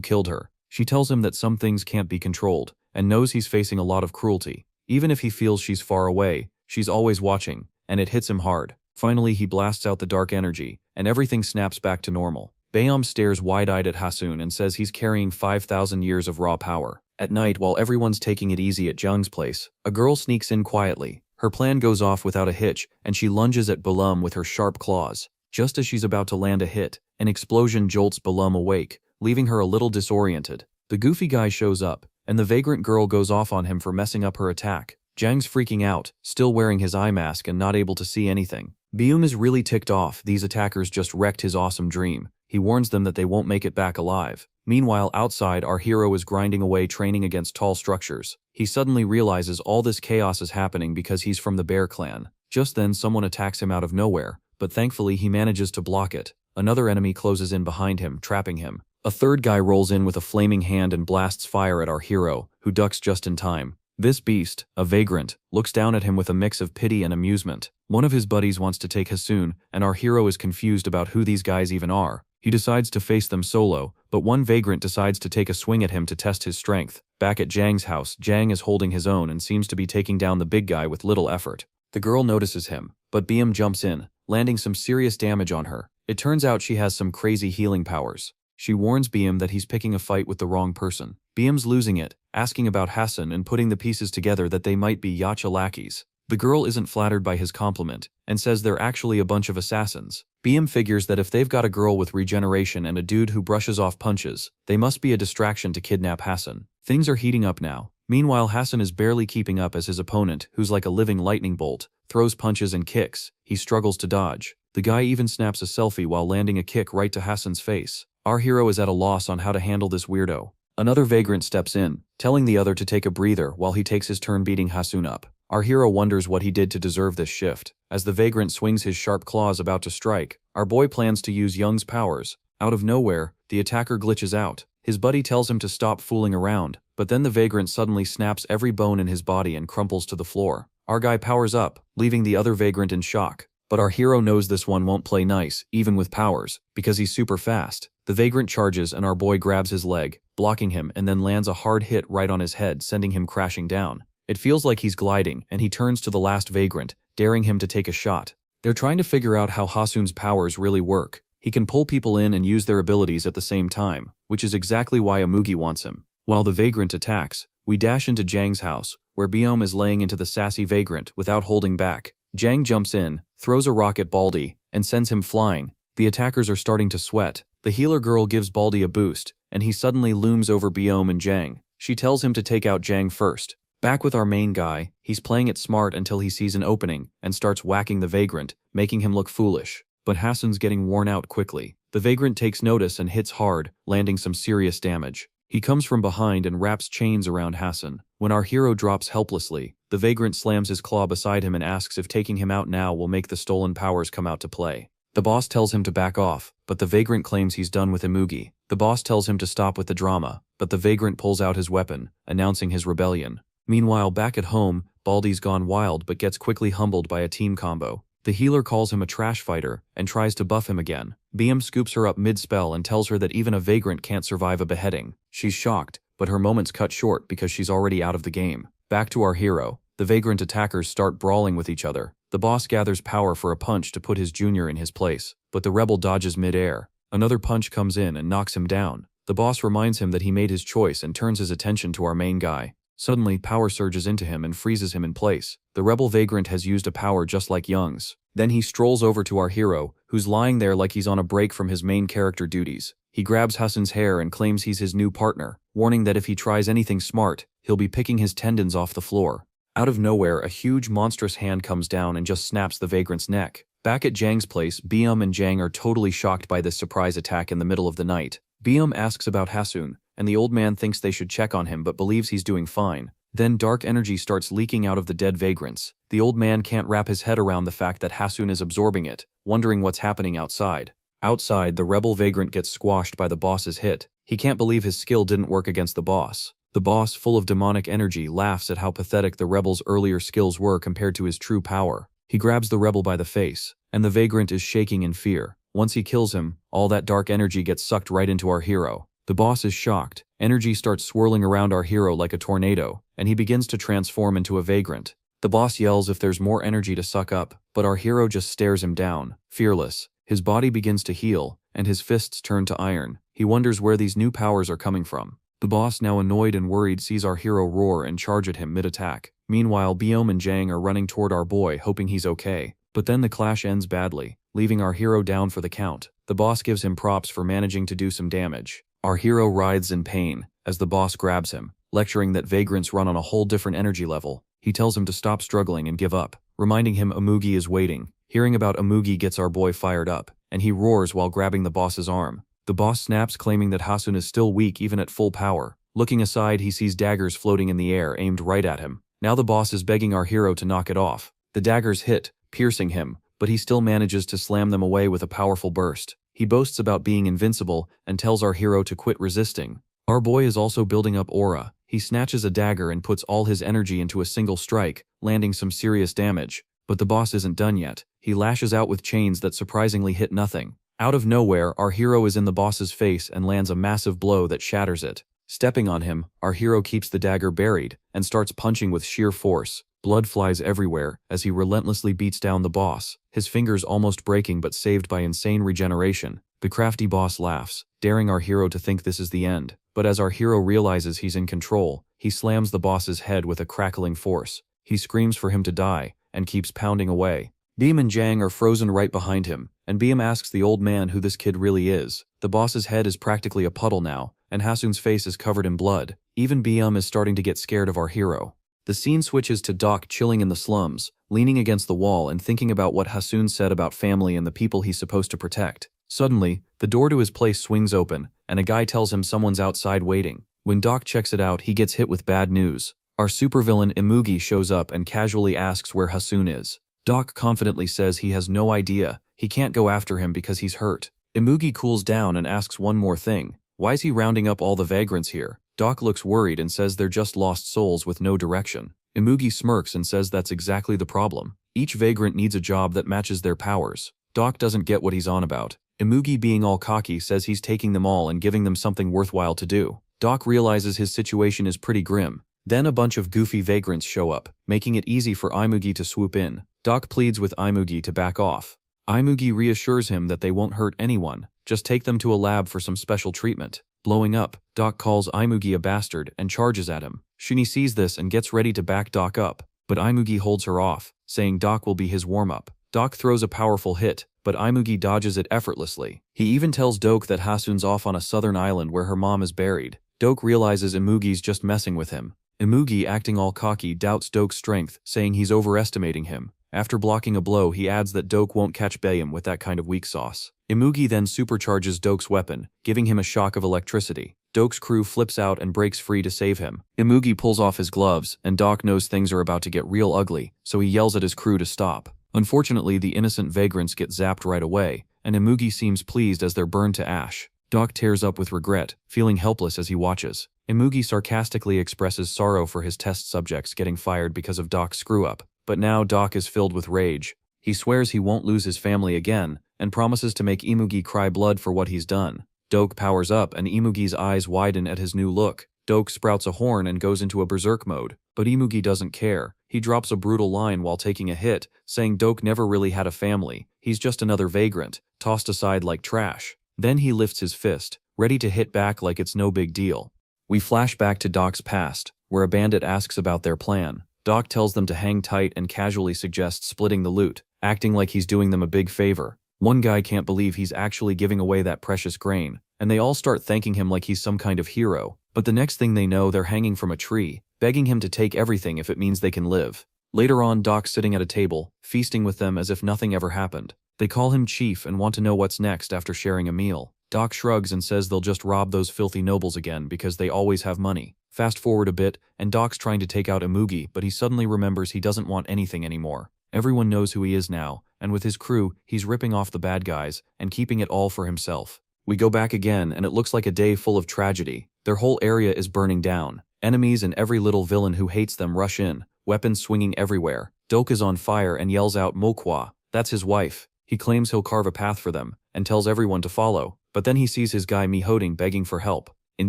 S1: killed her. She tells him that some things can't be controlled, and knows he's facing a lot of cruelty. Even if he feels she's far away, she's always watching, and it hits him hard. Finally, he blasts out the dark energy, and everything snaps back to normal. Bayam stares wide-eyed at Haseon and says he's carrying 5,000 years of raw power. At night, while everyone's taking it easy at Jung's place, a girl sneaks in quietly. Her plan goes off without a hitch, and she lunges at Balum with her sharp claws. Just as she's about to land a hit, an explosion jolts Balum awake, leaving her a little disoriented. The goofy guy shows up, and the vagrant girl goes off on him for messing up her attack. Jang's freaking out, still wearing his eye mask and not able to see anything. Byum is really ticked off. These attackers just wrecked his awesome dream. He warns them that they won't make it back alive. Meanwhile, outside, our hero is grinding away training against tall structures. He suddenly realizes all this chaos is happening because he's from the Bear clan. Just then, someone attacks him out of nowhere, but thankfully he manages to block it. Another enemy closes in behind him, trapping him. A third guy rolls in with a flaming hand and blasts fire at our hero, who ducks just in time. This beast, a vagrant, looks down at him with a mix of pity and amusement. One of his buddies wants to take Haseon, and our hero is confused about who these guys even are. He decides to face them solo, but one vagrant decides to take a swing at him to test his strength. Back at Jang's house, Jang is holding his own and seems to be taking down the big guy with little effort. The girl notices him, but Byum jumps in, landing some serious damage on her. It turns out she has some crazy healing powers. She warns Byum that he's picking a fight with the wrong person. Byum's losing it, asking about Hassan and putting the pieces together that they might be Yacha lackeys. The girl isn't flattered by his compliment, and says they're actually a bunch of assassins. Byum figures that if they've got a girl with regeneration and a dude who brushes off punches, they must be a distraction to kidnap Hassan. Things are heating up now. Meanwhile, Hassan is barely keeping up as his opponent, who's like a living lightning bolt, throws punches and kicks. He struggles to dodge. The guy even snaps a selfie while landing a kick right to Hassan's face. Our hero is at a loss on how to handle this weirdo. Another vagrant steps in, telling the other to take a breather while he takes his turn beating Haseon up. Our hero wonders what he did to deserve this shift. As the vagrant swings his sharp claws about to strike, our boy plans to use Young's powers. Out of nowhere, the attacker glitches out. His buddy tells him to stop fooling around, but then the vagrant suddenly snaps every bone in his body and crumples to the floor. Our guy powers up, leaving the other vagrant in shock. But our hero knows this one won't play nice, even with powers, because he's super fast. The vagrant charges and our boy grabs his leg, blocking him, and then lands a hard hit right on his head, sending him crashing down. It feels like he's gliding, and he turns to the last vagrant, daring him to take a shot. They're trying to figure out how Haseon's powers really work. He can pull people in and use their abilities at the same time, which is exactly why Amugi wants him. While the vagrant attacks, we dash into Jang's house, where Byum is laying into the sassy vagrant without holding back. Jang jumps in, throws a rock at Baldy, and sends him flying. The attackers are starting to sweat. The healer girl gives Baldy a boost, and he suddenly looms over Byum and Jang. She tells him to take out Jang first. Back with our main guy, he's playing it smart until he sees an opening and starts whacking the vagrant, making him look foolish. But Hassan's getting worn out quickly. The vagrant takes notice and hits hard, landing some serious damage. He comes from behind and wraps chains around Hassan. When our hero drops helplessly, the vagrant slams his claw beside him and asks if taking him out now will make the stolen powers come out to play. The boss tells him to back off, but the vagrant claims he's done with Imugi. The boss tells him to stop with the drama, but the vagrant pulls out his weapon, announcing his rebellion. Meanwhile, back at home, Baldy's gone wild but gets quickly humbled by a team combo. The healer calls him a trash fighter and tries to buff him again. Byum scoops her up mid-spell and tells her that even a vagrant can't survive a beheading. She's shocked, but her moment's cut short because she's already out of the game. Back to our hero. The vagrant attackers start brawling with each other. The boss gathers power for a punch to put his junior in his place, but the rebel dodges mid-air. Another punch comes in and knocks him down. The boss reminds him that he made his choice and turns his attention to our main guy. Suddenly, power surges into him and freezes him in place. The rebel vagrant has used a power just like Young's. Then he strolls over to our hero, who's lying there like he's on a break from his main character duties. He grabs Hassan's hair and claims he's his new partner, warning that if he tries anything smart, he'll be picking his tendons off the floor. Out of nowhere, a huge monstrous hand comes down and just snaps the vagrant's neck. Back at Jang's place, Byum and Jang are totally shocked by this surprise attack in the middle of the night. Byum asks about Haseon, and the old man thinks they should check on him but believes he's doing fine. Then dark energy starts leaking out of the dead vagrants. The old man can't wrap his head around the fact that Haseon is absorbing it, wondering what's happening outside. Outside, the rebel vagrant gets squashed by the boss's hit. He can't believe his skill didn't work against the boss. The boss, full of demonic energy, laughs at how pathetic the rebel's earlier skills were compared to his true power. He grabs the rebel by the face, and the vagrant is shaking in fear. Once he kills him, all that dark energy gets sucked right into our hero. The boss is shocked. Energy starts swirling around our hero like a tornado, and he begins to transform into a vagrant. The boss yells if there's more energy to suck up, but our hero just stares him down, fearless. His body begins to heal, and his fists turn to iron. He wonders where these new powers are coming from. The boss, now annoyed and worried, sees our hero roar and charge at him mid-attack. Meanwhile, Biome and Jang are running toward our boy, hoping he's okay. But then the clash ends badly, leaving our hero down for the count. The boss gives him props for managing to do some damage. Our hero writhes in pain as the boss grabs him, lecturing that vagrants run on a whole different energy level. He tells him to stop struggling and give up, reminding him Amugi is waiting. Hearing about Amugi gets our boy fired up, and he roars while grabbing the boss's arm. The boss snaps, claiming that Haseon is still weak even at full power. Looking aside, he sees daggers floating in the air aimed right at him. Now the boss is begging our hero to knock it off. The daggers hit, piercing him, but he still manages to slam them away with a powerful burst. He boasts about being invincible and tells our hero to quit resisting. Our boy is also building up aura. He snatches a dagger and puts all his energy into a single strike, landing some serious damage. But the boss isn't done yet. He lashes out with chains that surprisingly hit nothing. Out of nowhere, our hero is in the boss's face and lands a massive blow that shatters it. Stepping on him, our hero keeps the dagger buried and starts punching with sheer force. Blood flies everywhere as he relentlessly beats down the boss, his fingers almost breaking but saved by insane regeneration. The crafty boss laughs, daring our hero to think this is the end. But as our hero realizes he's in control, he slams the boss's head with a crackling force. He screams for him to die and keeps pounding away. Biome and Jang are frozen right behind him, and Biome asks the old man who this kid really is. The boss's head is practically a puddle now, and Haseon's face is covered in blood. Even Biome is starting to get scared of our hero. The scene switches to Doc chilling in the slums, leaning against the wall and thinking about what Haseon said about family and the people he's supposed to protect. Suddenly, the door to his place swings open, and a guy tells him someone's outside waiting. When Doc checks it out, he gets hit with bad news. Our supervillain Imugi shows up and casually asks where Haseon is. Doc confidently says he has no idea. He can't go after him because he's hurt. Imugi cools down and asks one more thing. Why is he rounding up all the vagrants here? Doc looks worried and says they're just lost souls with no direction. Imugi smirks and says that's exactly the problem. Each vagrant needs a job that matches their powers. Doc doesn't get what he's on about. Imugi, being all cocky, says he's taking them all and giving them something worthwhile to do. Doc realizes his situation is pretty grim. Then a bunch of goofy vagrants show up, making it easy for Imugi to swoop in. Doc pleads with Imugi to back off. Imugi reassures him that they won't hurt anyone, just take them to a lab for some special treatment. Blowing up, Doc calls Imugi a bastard and charges at him. Shuni sees this and gets ready to back Doc up, but Imugi holds her off, saying Doc will be his warm-up. Doc throws a powerful hit, but Imugi dodges it effortlessly. He even tells Doc that Haseon's off on a southern island where her mom is buried. Doc realizes Imugi's just messing with him. Imugi, acting all cocky, doubts Doc's strength, saying he's overestimating him. After blocking a blow, he adds that Doc won't catch Biome with that kind of weak sauce. Imugi then supercharges Doc's weapon, giving him a shock of electricity. Doc's crew flips out and breaks free to save him. Imugi pulls off his gloves, and Doc knows things are about to get real ugly, so he yells at his crew to stop. Unfortunately, the innocent vagrants get zapped right away, and Imugi seems pleased as they're burned to ash. Doc tears up with regret, feeling helpless as he watches. Imugi sarcastically expresses sorrow for his test subjects getting fired because of Doc's screw-up. But now Doc is filled with rage. He swears he won't lose his family again, and promises to make Imugi cry blood for what he's done. Doc powers up and Imugi's eyes widen at his new look. Doc sprouts a horn and goes into a berserk mode, but Imugi doesn't care. He drops a brutal line while taking a hit, saying Doc never really had a family. He's just another vagrant, tossed aside like trash. Then he lifts his fist, ready to hit back like it's no big deal. We flash back to Doc's past, where a bandit asks about their plan. Doc tells them to hang tight and casually suggests splitting the loot, acting like he's doing them a big favor. One guy can't believe he's actually giving away that precious grain, and they all start thanking him like he's some kind of hero. But the next thing they know, they're hanging from a tree, begging him to take everything if it means they can live. Later on, Doc's sitting at a table, feasting with them as if nothing ever happened. They call him Chief and want to know what's next after sharing a meal. Doc shrugs and says they'll just rob those filthy nobles again because they always have money. Fast forward a bit, and Doc's trying to take out Imugi, but he suddenly remembers he doesn't want anything anymore. Everyone knows who he is now, and with his crew, he's ripping off the bad guys and keeping it all for himself. We go back again, and it looks like a day full of tragedy. Their whole area is burning down. Enemies and every little villain who hates them rush in, weapons swinging everywhere. Dok is on fire and yells out Mokwa, that's his wife. He claims he'll carve a path for them, and tells everyone to follow, but then he sees his guy Mihoding begging for help. In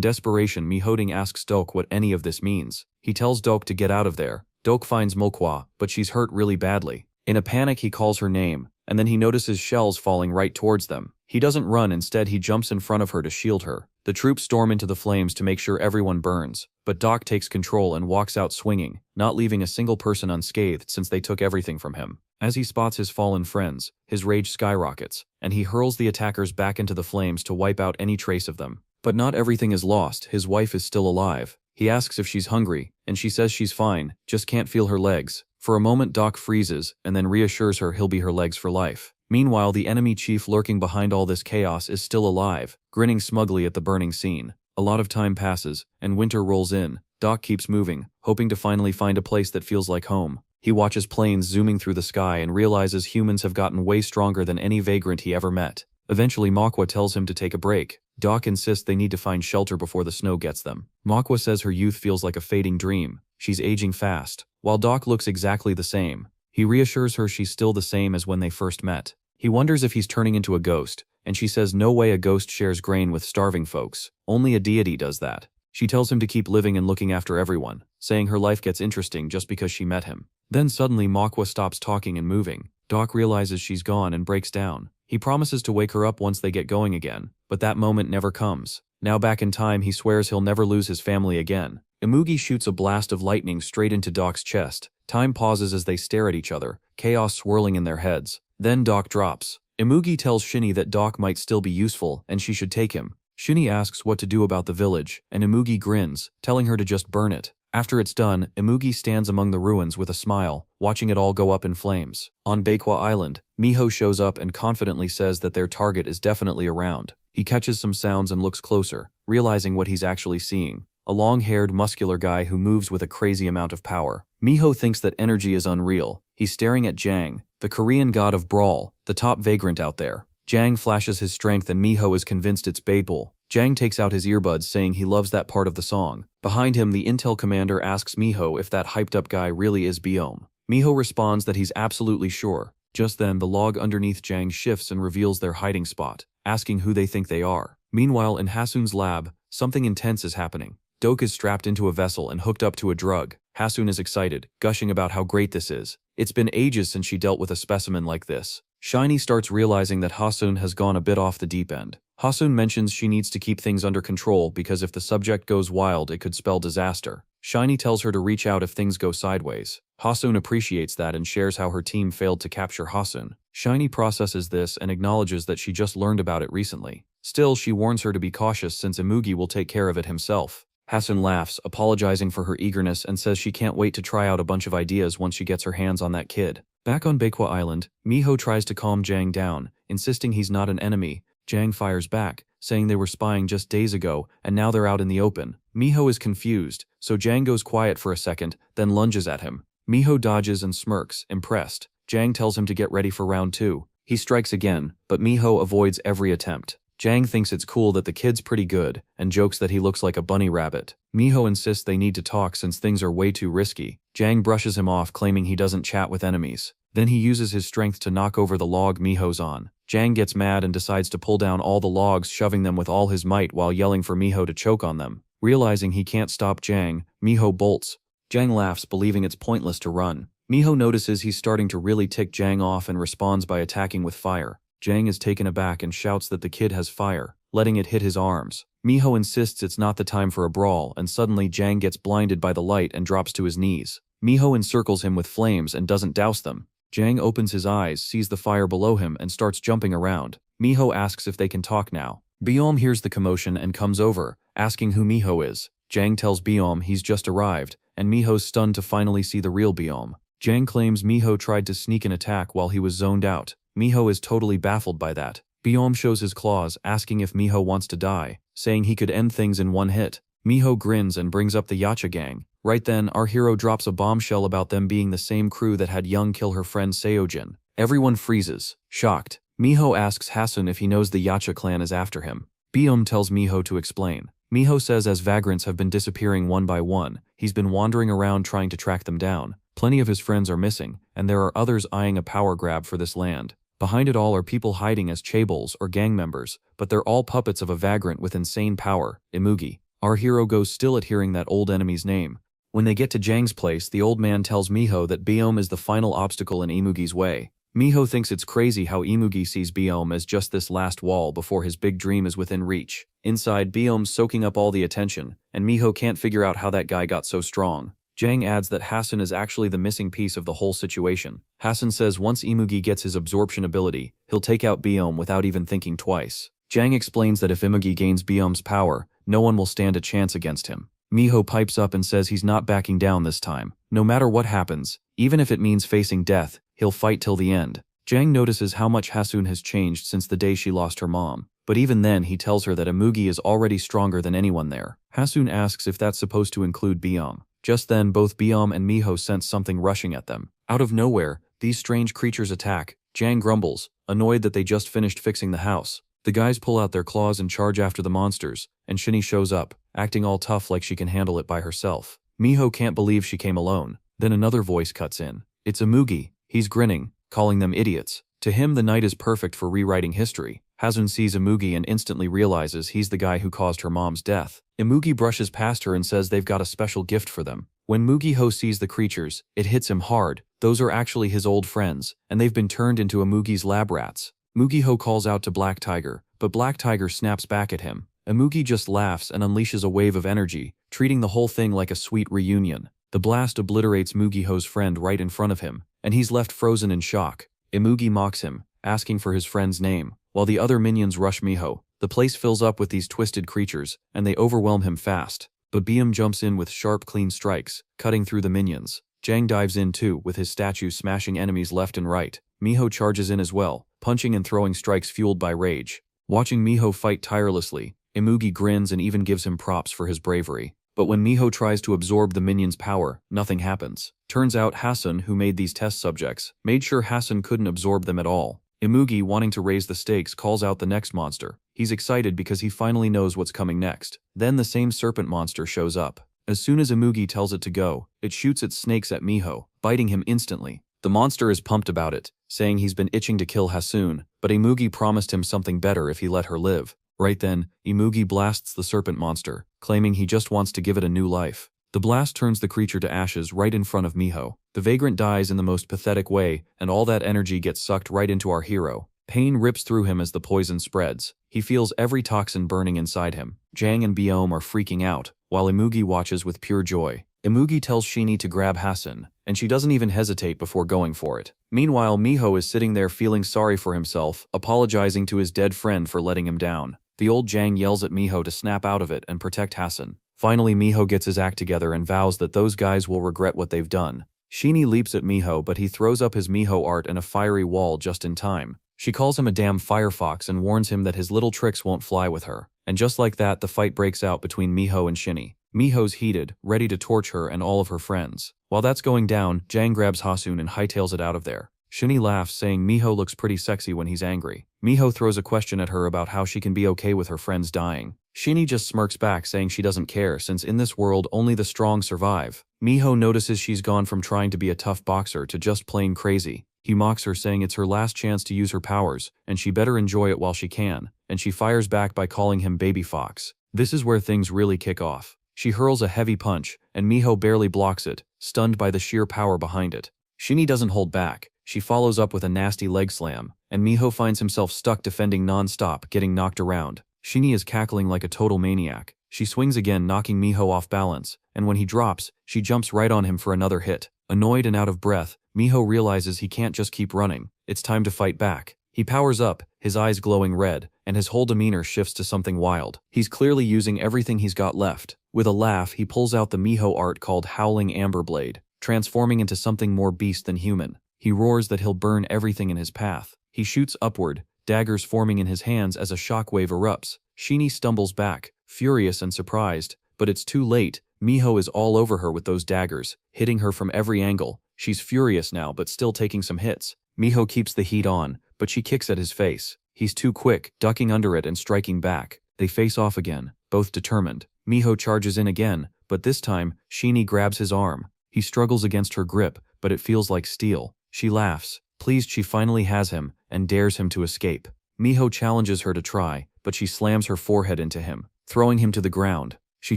S1: desperation, Mihoding asks Dok what any of this means. He tells Dok to get out of there. Dok finds Mokwa, but she's hurt really badly. In a panic, he calls her name, and then he notices shells falling right towards them. He doesn't run, instead he jumps in front of her to shield her. The troops storm into the flames to make sure everyone burns, but Dok takes control and walks out swinging, not leaving a single person unscathed since they took everything from him. As he spots his fallen friends, his rage skyrockets, and he hurls the attackers back into the flames to wipe out any trace of them. But not everything is lost, his wife is still alive. He asks if she's hungry, and she says she's fine, just can't feel her legs. For a moment Dok freezes, and then reassures her he'll be her legs for life. Meanwhile, the enemy chief lurking behind all this chaos is still alive, grinning smugly at the burning scene. A lot of time passes, and winter rolls in. Dok keeps moving, hoping to finally find a place that feels like home. He watches planes zooming through the sky and realizes humans have gotten way stronger than any vagrant he ever met. Eventually Mokwa tells him to take a break. Dok insists they need to find shelter before the snow gets them. Mokwa says her youth feels like a fading dream. She's aging fast, while Dok looks exactly the same. He reassures her she's still the same as when they first met. He wonders if he's turning into a ghost, and she says no way a ghost shares grain with starving folks. Only a deity does that. She tells him to keep living and looking after everyone, saying her life gets interesting just because she met him. Then suddenly Mokwa stops talking and moving. Dok realizes she's gone and breaks down. He promises to wake her up once they get going again, but that moment never comes. Now back in time, he swears he'll never lose his family again. Imugi shoots a blast of lightning straight into Dok's chest. Time pauses as they stare at each other, chaos swirling in their heads. Then Dok drops. Imugi tells Shinny that Dok might still be useful and she should take him. Shinny asks what to do about the village, and Imugi grins, telling her to just burn it. After it's done, Imugi stands among the ruins with a smile, watching it all go up in flames. On Baekwa Island, Miho shows up and confidently says that their target is definitely around. He catches some sounds and looks closer, realizing what he's actually seeing. A long-haired, muscular guy who moves with a crazy amount of power. Miho thinks that energy is unreal. He's staring at Jang, the Korean god of brawl, the top vagrant out there. Jang flashes his strength and Miho is convinced it's Baebul. Jang takes out his earbuds saying he loves that part of the song. Behind him, the intel commander asks Miho if that hyped-up guy really is Biome. Miho responds that he's absolutely sure. Just then, the log underneath Jang shifts and reveals their hiding spot, asking who they think they are. Meanwhile, in Haseon's lab, something intense is happening. Dok is strapped into a vessel and hooked up to a drug. Haseon is excited, gushing about how great this is. It's been ages since she dealt with a specimen like this. Shiny starts realizing that Haseon has gone a bit off the deep end. Haseon mentions she needs to keep things under control because if the subject goes wild, it could spell disaster. Shiny tells her to reach out if things go sideways. Haseon appreciates that and shares how her team failed to capture Haseon. Shiny processes this and acknowledges that she just learned about it recently. Still, she warns her to be cautious since Imugi will take care of it himself. Haseon laughs, apologizing for her eagerness, and says she can't wait to try out a bunch of ideas once she gets her hands on that kid. Back on Baekwa Island, Miho tries to calm Jang down, insisting he's not an enemy. Jang fires back, saying they were spying just days ago, and now they're out in the open. Miho is confused, so Jang goes quiet for a second, then lunges at him. Miho dodges and smirks, impressed. Jang tells him to get ready for round 2. He strikes again, but Miho avoids every attempt. Jang thinks it's cool that the kid's pretty good, and jokes that he looks like a bunny rabbit. Miho insists they need to talk since things are way too risky. Jang brushes him off, claiming he doesn't chat with enemies. Then he uses his strength to knock over the log Miho's on. Jang gets mad and decides to pull down all the logs, shoving them with all his might while yelling for Miho to choke on them. Realizing he can't stop Jang, Miho bolts. Jang laughs, believing it's pointless to run. Miho notices he's starting to really tick Jang off and responds by attacking with fire. Jang is taken aback and shouts that the kid has fire, letting it hit his arms. Miho insists it's not the time for a brawl, and suddenly Jang gets blinded by the light and drops to his knees. Miho encircles him with flames and doesn't douse them. Jang opens his eyes, sees the fire below him, and starts jumping around. Miho asks if they can talk now. Biome hears the commotion and comes over, asking who Miho is. Jang tells Biome he's just arrived, and Miho's stunned to finally see the real Biome. Jang claims Miho tried to sneak an attack while he was zoned out. Miho is totally baffled by that. Biome shows his claws, asking if Miho wants to die, saying he could end things in one hit. Miho grins and brings up the Yacha gang. Right then, our hero drops a bombshell about them being the same crew that had Young kill her friend Seojin. Everyone freezes, shocked. Miho asks Hassan if he knows the Yacha clan is after him. Biome tells Miho to explain. Miho says as vagrants have been disappearing one by one, he's been wandering around trying to track them down. Plenty of his friends are missing, and there are others eyeing a power grab for this land. Behind it all are people hiding as chaebols or gang members, but they're all puppets of a vagrant with insane power, Imugi. Our hero goes still at hearing that old enemy's name. When they get to Jang's place, the old man tells Miho that Biome is the final obstacle in Imugi's way. Miho thinks it's crazy how Imugi sees Biome as just this last wall before his big dream is within reach. Inside, Biome's soaking up all the attention, and Miho can't figure out how that guy got so strong. Jang adds that Hassan is actually the missing piece of the whole situation. Hassan says once Imugi gets his absorption ability, he'll take out Biome without even thinking twice. Jang explains that if Imugi gains Biome's power, no one will stand a chance against him. Miho pipes up and says he's not backing down this time. No matter what happens, even if it means facing death, he'll fight till the end. Jang notices how much Haseon has changed since the day she lost her mom. But even then he tells her that Imugi is already stronger than anyone there. Haseon asks if that's supposed to include Biome. Just then both Biome and Miho sense something rushing at them. Out of nowhere, these strange creatures attack. Jang grumbles, annoyed that they just finished fixing the house. The guys pull out their claws and charge after the monsters, and Shinny shows up, acting all tough like she can handle it by herself. Miho can't believe she came alone. Then another voice cuts in. It's Imugi. He's grinning, calling them idiots. To him the night is perfect for rewriting history. Haseon sees Imugi and instantly realizes he's the guy who caused her mom's death. Imugi brushes past her and says they've got a special gift for them. When Mugiho sees the creatures, it hits him hard. Those are actually his old friends, and they've been turned into Imugi's lab rats. Mugiho calls out to Black Tiger, but Black Tiger snaps back at him. Imugi just laughs and unleashes a wave of energy, treating the whole thing like a sweet reunion. The blast obliterates Mugiho's friend right in front of him, and he's left frozen in shock. Imugi mocks him, asking for his friend's name. While the other minions rush Miho, the place fills up with these twisted creatures, and they overwhelm him fast. But Biome jumps in with sharp, clean strikes, cutting through the minions. Jang dives in too, with his statue smashing enemies left and right. Miho charges in as well, punching and throwing strikes fueled by rage. Watching Miho fight tirelessly, Imugi grins and even gives him props for his bravery. But when Miho tries to absorb the minions' power, nothing happens. Turns out Hassan, who made these test subjects, made sure Hassan couldn't absorb them at all. Imugi, wanting to raise the stakes, calls out the next monster. He's excited because he finally knows what's coming next. Then the same serpent monster shows up. As soon as Imugi tells it to go, it shoots its snakes at Miho, biting him instantly. The monster is pumped about it, saying he's been itching to kill Haseon, but Imugi promised him something better if he let her live. Right then, Imugi blasts the serpent monster, claiming he just wants to give it a new life. The blast turns the creature to ashes right in front of Miho. The vagrant dies in the most pathetic way, and all that energy gets sucked right into our hero. Pain rips through him as the poison spreads. He feels every toxin burning inside him. Jang and Biome are freaking out, while Imugi watches with pure joy. Imugi tells Shinny to grab Hassan, and she doesn't even hesitate before going for it. Meanwhile, Miho is sitting there feeling sorry for himself, apologizing to his dead friend for letting him down. The old Jang yells at Miho to snap out of it and protect Hassan. Finally, Miho gets his act together and vows that those guys will regret what they've done. Shinny leaps at Miho, but he throws up his Miho art in a fiery wall just in time. She calls him a damn firefox and warns him that his little tricks won't fly with her. And just like that, the fight breaks out between Miho and Shinny. Miho's heated, ready to torch her and all of her friends. While that's going down, Jang grabs Haseon and hightails it out of there. Shinny laughs, saying Miho looks pretty sexy when he's angry. Miho throws a question at her about how she can be okay with her friends dying. Shinny just smirks back, saying she doesn't care since in this world only the strong survive. Miho notices she's gone from trying to be a tough boxer to just plain crazy. He mocks her, saying it's her last chance to use her powers, and she better enjoy it while she can, and she fires back by calling him Baby Fox. This is where things really kick off. She hurls a heavy punch, and Miho barely blocks it, stunned by the sheer power behind it. Shinny doesn't hold back. She follows up with a nasty leg slam, and Miho finds himself stuck defending non-stop, getting knocked around. Shinny is cackling like a total maniac. She swings again, knocking Miho off balance, and when he drops, she jumps right on him for another hit. Annoyed and out of breath, Miho realizes he can't just keep running. It's time to fight back. He powers up, his eyes glowing red, and his whole demeanor shifts to something wild. He's clearly using everything he's got left. With a laugh, he pulls out the Miho art called Howling Amber Blade, transforming into something more beast than human. He roars that he'll burn everything in his path. He shoots upward, daggers forming in his hands as a shockwave erupts. Shinny stumbles back, furious and surprised, but it's too late. Miho is all over her with those daggers, hitting her from every angle. She's furious now, but still taking some hits. Miho keeps the heat on, but she kicks at his face. He's too quick, ducking under it and striking back. They face off again, both determined. Miho charges in again, but this time, Shinee grabs his arm. He struggles against her grip, but it feels like steel. She laughs, pleased she finally has him, and dares him to escape. Miho challenges her to try, but she slams her forehead into him, throwing him to the ground. She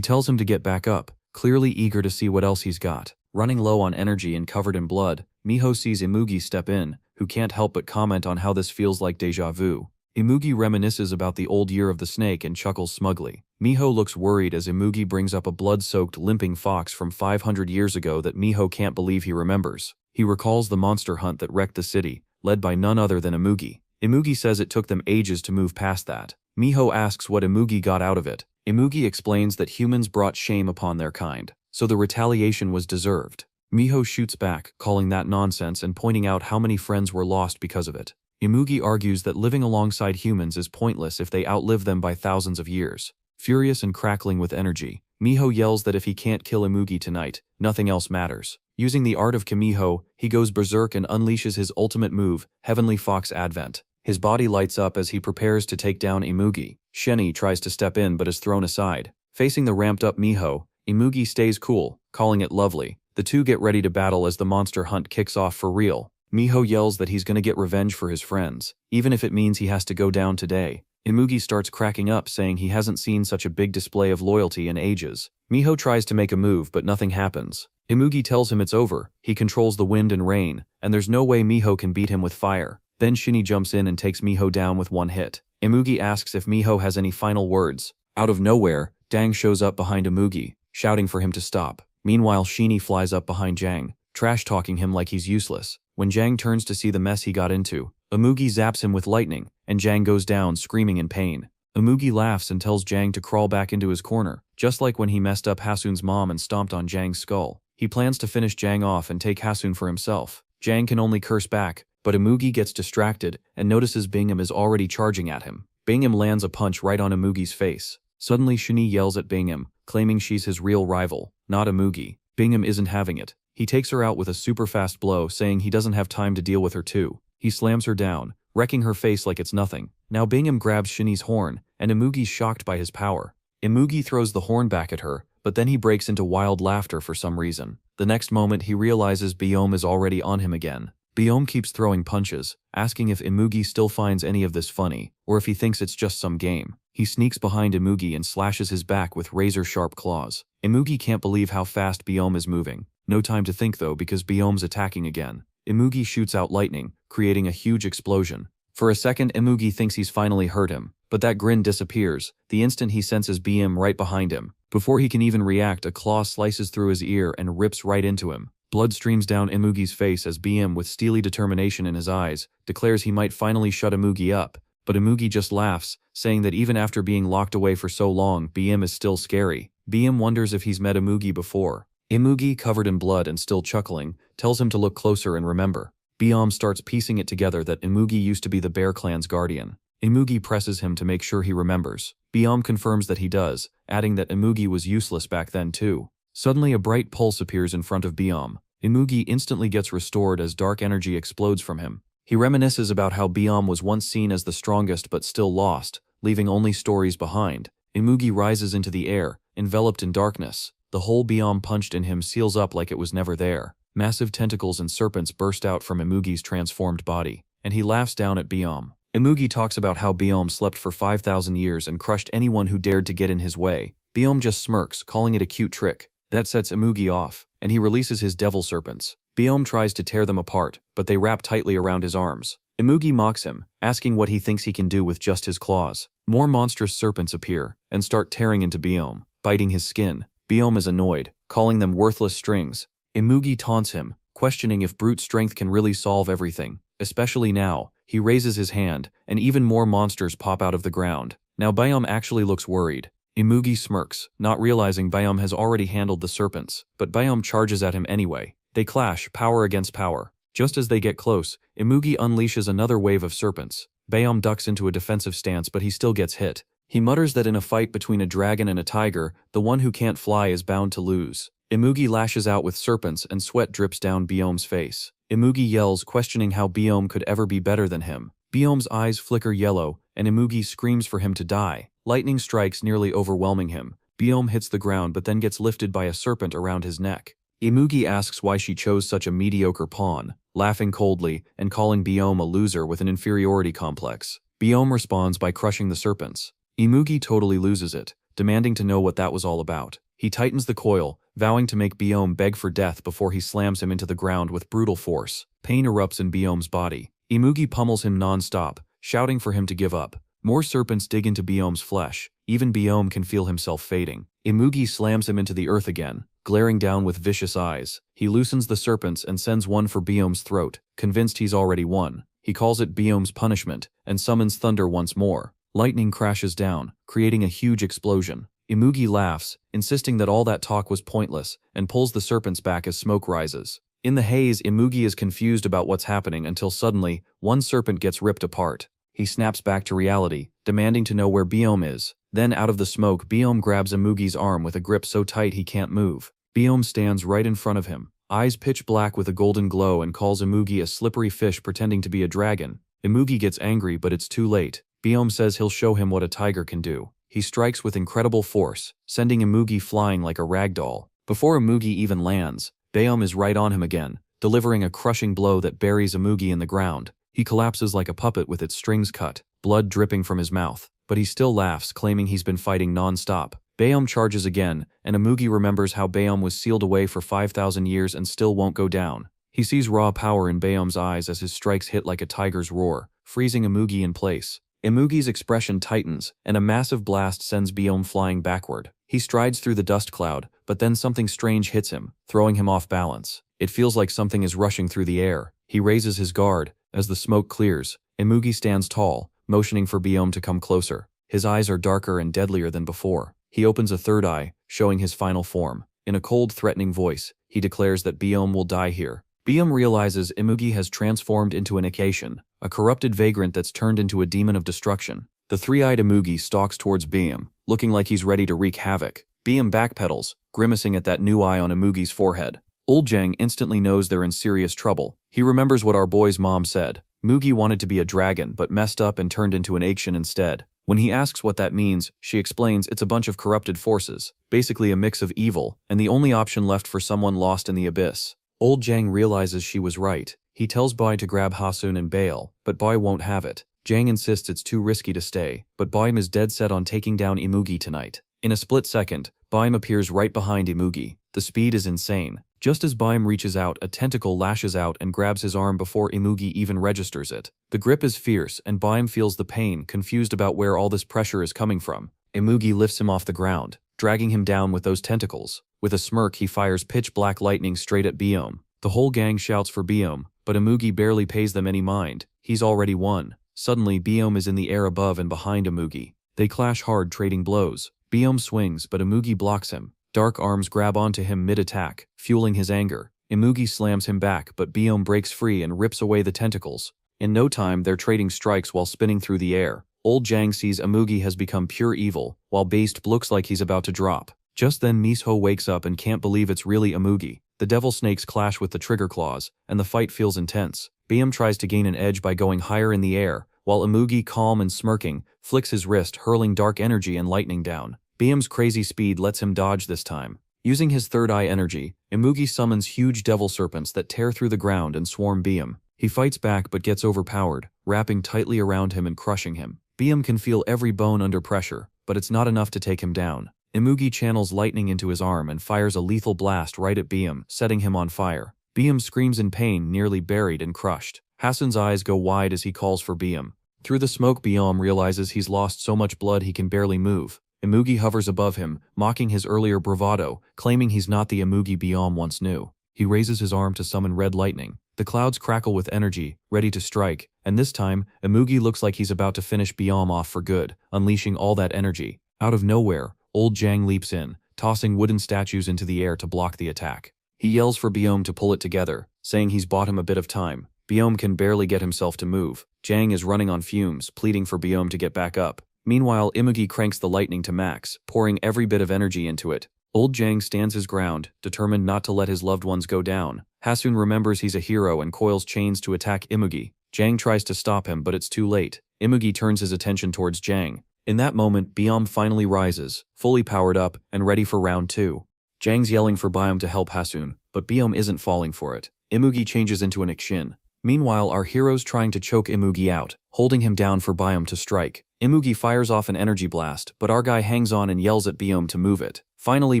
S1: tells him to get back up, clearly eager to see what else he's got. Running low on energy and covered in blood, Miho sees Imugi step in, who can't help but comment on how this feels like déjà vu. Imugi reminisces about the old year of the snake and chuckles smugly. Miho looks worried as Imugi brings up a blood-soaked limping fox from 500 years ago that Miho can't believe he remembers. He recalls the monster hunt that wrecked the city, led by none other than Imugi. Imugi says it took them ages to move past that. Miho asks what Imugi got out of it. Imugi explains that humans brought shame upon their kind, so the retaliation was deserved. Miho shoots back, calling that nonsense and pointing out how many friends were lost because of it. Imugi argues that living alongside humans is pointless if they outlive them by thousands of years. Furious and crackling with energy, Miho yells that if he can't kill Imugi tonight, nothing else matters. Using the art of Kamiho, he goes berserk and unleashes his ultimate move, Heavenly Fox Advent. His body lights up as he prepares to take down Imugi. Shinee tries to step in but is thrown aside. Facing the ramped-up Miho, Imugi stays cool, calling it lovely. The two get ready to battle as the monster hunt kicks off for real. Miho yells that he's gonna get revenge for his friends, even if it means he has to go down today. Imugi starts cracking up, saying he hasn't seen such a big display of loyalty in ages. Miho tries to make a move, but nothing happens. Imugi tells him it's over, he controls the wind and rain, and there's no way Miho can beat him with fire. Then Shinee jumps in and takes Miho down with one hit. Imugi asks if Miho has any final words. Out of nowhere, Dang shows up behind Imugi, shouting for him to stop. Meanwhile, Shinee flies up behind Jang, trash-talking him like he's useless. When Jang turns to see the mess he got into, Imugi zaps him with lightning, and Jang goes down screaming in pain. Imugi laughs and tells Jang to crawl back into his corner, just like when he messed up Haseon's mom and stomped on Jang's skull. He plans to finish Jang off and take Haseon for himself. Jang can only curse back, but Imugi gets distracted and notices Bingham is already charging at him. Bingham lands a punch right on Imugi's face. Suddenly Shinee yells at Bingham, claiming she's his real rival, not Imugi. Bingham isn't having it. He takes her out with a super fast blow, saying he doesn't have time to deal with her too. He slams her down, wrecking her face like it's nothing. Now Bingham grabs Shinee's horn, and Imugi's shocked by his power. Imugi throws the horn back at her, but then he breaks into wild laughter for some reason. The next moment he realizes Biome is already on him again. Biome keeps throwing punches, asking if Imugi still finds any of this funny, or if he thinks it's just some game. He sneaks behind Imugi and slashes his back with razor-sharp claws. Imugi can't believe how fast Biome is moving. No time to think though, because Biome's attacking again. Imugi shoots out lightning, creating a huge explosion. For a second, Imugi thinks he's finally hurt him, but that grin disappears the instant he senses Biome right behind him. Before he can even react, a claw slices through his ear and rips right into him. Blood streams down Imugi's face as Biome, with steely determination in his eyes, declares he might finally shut Imugi up. But Imugi just laughs, saying that even after being locked away for so long, Biome is still scary. Biome wonders if he's met Imugi before. Imugi, covered in blood and still chuckling, tells him to look closer and remember. Biome starts piecing it together that Imugi used to be the Bear Clan's guardian. Imugi presses him to make sure he remembers. Biome confirms that he does, adding that Imugi was useless back then too. Suddenly a bright pulse appears in front of Biome. Imugi instantly gets restored as dark energy explodes from him. He reminisces about how Biome was once seen as the strongest but still lost, leaving only stories behind. Imugi rises into the air, enveloped in darkness. The hole Biome punched in him seals up like it was never there. Massive tentacles and serpents burst out from Imugi's transformed body, and he laughs down at Biome. Imugi talks about how Biome slept for 5,000 years and crushed anyone who dared to get in his way. Biome just smirks, calling it a cute trick. That sets Imugi off, and he releases his devil serpents. Biome tries to tear them apart, but they wrap tightly around his arms. Imugi mocks him, asking what he thinks he can do with just his claws. More monstrous serpents appear, and start tearing into Biome, biting his skin. Biome is annoyed, calling them worthless strings. Imugi taunts him, questioning if brute strength can really solve everything, especially now. He raises his hand, and even more monsters pop out of the ground. Now Biome actually looks worried. Imugi smirks, not realizing Biome has already handled the serpents, but Biome charges at him anyway. They clash, power against power. Just as they get close, Imugi unleashes another wave of serpents. Biome ducks into a defensive stance, but he still gets hit. He mutters that in a fight between a dragon and a tiger, the one who can't fly is bound to lose. Imugi lashes out with serpents and sweat drips down Biome's face. Imugi yells, questioning how Biome could ever be better than him. Biome's eyes flicker yellow, and Imugi screams for him to die. Lightning strikes, nearly overwhelming him. Biome hits the ground but then gets lifted by a serpent around his neck. Imugi asks why she chose such a mediocre pawn, laughing coldly and calling Biome a loser with an inferiority complex. Biome responds by crushing the serpents. Imugi totally loses it, demanding to know what that was all about. He tightens the coil, vowing to make Biome beg for death before he slams him into the ground with brutal force. Pain erupts in Biome's body. Imugi pummels him non-stop, shouting for him to give up. More serpents dig into Biome's flesh. Even Biome can feel himself fading. Imugi slams him into the earth again, glaring down with vicious eyes. He loosens the serpents and sends one for Biome's throat, convinced he's already won. He calls it Biome's punishment, and summons thunder once more. Lightning crashes down, creating a huge explosion. Imugi laughs, insisting that all that talk was pointless, and pulls the serpents back as smoke rises. In the haze, Imugi is confused about what's happening until suddenly, one serpent gets ripped apart. He snaps back to reality, demanding to know where Biome is. Then out of the smoke, Biome grabs Imugi's arm with a grip so tight he can't move. Biome stands right in front of him, eyes pitch black with a golden glow, and calls Imugi a slippery fish pretending to be a dragon. Imugi gets angry, but it's too late. Biome says he'll show him what a tiger can do. He strikes with incredible force, sending Imugi flying like a rag doll. Before Imugi even lands, Biome is right on him again, delivering a crushing blow that buries Imugi in the ground. He collapses like a puppet with its strings cut, blood dripping from his mouth, but he still laughs, claiming he's been fighting non-stop. Biome charges again, and Imugi remembers how Biome was sealed away for 5,000 years and still won't go down. He sees raw power in Biome's eyes as his strikes hit like a tiger's roar, freezing Imugi in place. Imugi's expression tightens, and a massive blast sends Biome flying backward. He strides through the dust cloud, but then something strange hits him, throwing him off balance. It feels like something is rushing through the air. He raises his guard. As the smoke clears, Imugi stands tall, motioning for Biome to come closer. His eyes are darker and deadlier than before. He opens a third eye, showing his final form. In a cold, threatening voice, he declares that Biome will die here. Biome realizes Imugi has transformed into anication, a corrupted vagrant that's turned into a demon of destruction. The three-eyed Imugi stalks towards Biome, looking like he's ready to wreak havoc. Biome backpedals, grimacing at that new eye on Imugi's forehead. Old Jang instantly knows they're in serious trouble. He remembers what our boy's mom said. Mugi wanted to be a dragon but messed up and turned into an Action instead. When he asks what that means, she explains it's a bunch of corrupted forces, basically a mix of evil, and the only option left for someone lost in the abyss. Old Jang realizes she was right. He tells Bai to grab Haseon and bail, but Bai won't have it. Jang insists it's too risky to stay, but Baim is dead set on taking down Imugi tonight. In a split second, Baim appears right behind Imugi. The speed is insane. Just as Baim reaches out, a tentacle lashes out and grabs his arm before Imugi even registers it. The grip is fierce, and Baim feels the pain, confused about where all this pressure is coming from. Imugi lifts him off the ground, dragging him down with those tentacles. With a smirk, he fires pitch-black lightning straight at Biome. The whole gang shouts for Biome, but Imugi barely pays them any mind. He's already won. Suddenly, Biome is in the air above and behind Imugi. They clash hard, trading blows. Biome swings, but Imugi blocks him. Dark arms grab onto him mid-attack, fueling his anger. Imugi slams him back, but Biome breaks free and rips away the tentacles. In no time, they're trading strikes while spinning through the air. Old Jang sees Imugi has become pure evil, while Based looks like he's about to drop. Just then Misho wakes up and can't believe it's really Imugi. The devil snakes clash with the trigger claws, and the fight feels intense. Biome tries to gain an edge by going higher in the air, while Imugi, calm and smirking, flicks his wrist, hurling dark energy and lightning down. Biome's crazy speed lets him dodge this time. Using his third eye energy, Imugi summons huge devil serpents that tear through the ground and swarm Biome. He fights back but gets overpowered, wrapping tightly around him and crushing him. Biome can feel every bone under pressure, but it's not enough to take him down. Imugi channels lightning into his arm and fires a lethal blast right at Biome, setting him on fire. Biome screams in pain, nearly buried and crushed. Hassan's eyes go wide as he calls for Biome. Through the smoke, Biome realizes he's lost so much blood he can barely move. Imugi hovers above him, mocking his earlier bravado, claiming he's not the Imugi Biome once knew. He raises his arm to summon red lightning. The clouds crackle with energy, ready to strike, and this time, Imugi looks like he's about to finish Biome off for good, unleashing all that energy. Out of nowhere, Old Jang leaps in, tossing wooden statues into the air to block the attack. He yells for Biome to pull it together, saying he's bought him a bit of time. Biome can barely get himself to move. Jang is running on fumes, pleading for Biome to get back up. Meanwhile, Imugi cranks the lightning to max, pouring every bit of energy into it. Old Jang stands his ground, determined not to let his loved ones go down. Haseon remembers he's a hero and coils chains to attack Imugi. Jang tries to stop him, but it's too late. Imugi turns his attention towards Jang. In that moment, Byom finally rises, fully powered up and ready for round 2. Jang's yelling for Byom to help Haseon, but Byom isn't falling for it. Imugi changes into an Ikshin. Meanwhile, our hero's trying to choke Imugi out, holding him down for Byom to strike. Imugi fires off an energy blast, but our guy hangs on and yells at Byom to move it. Finally,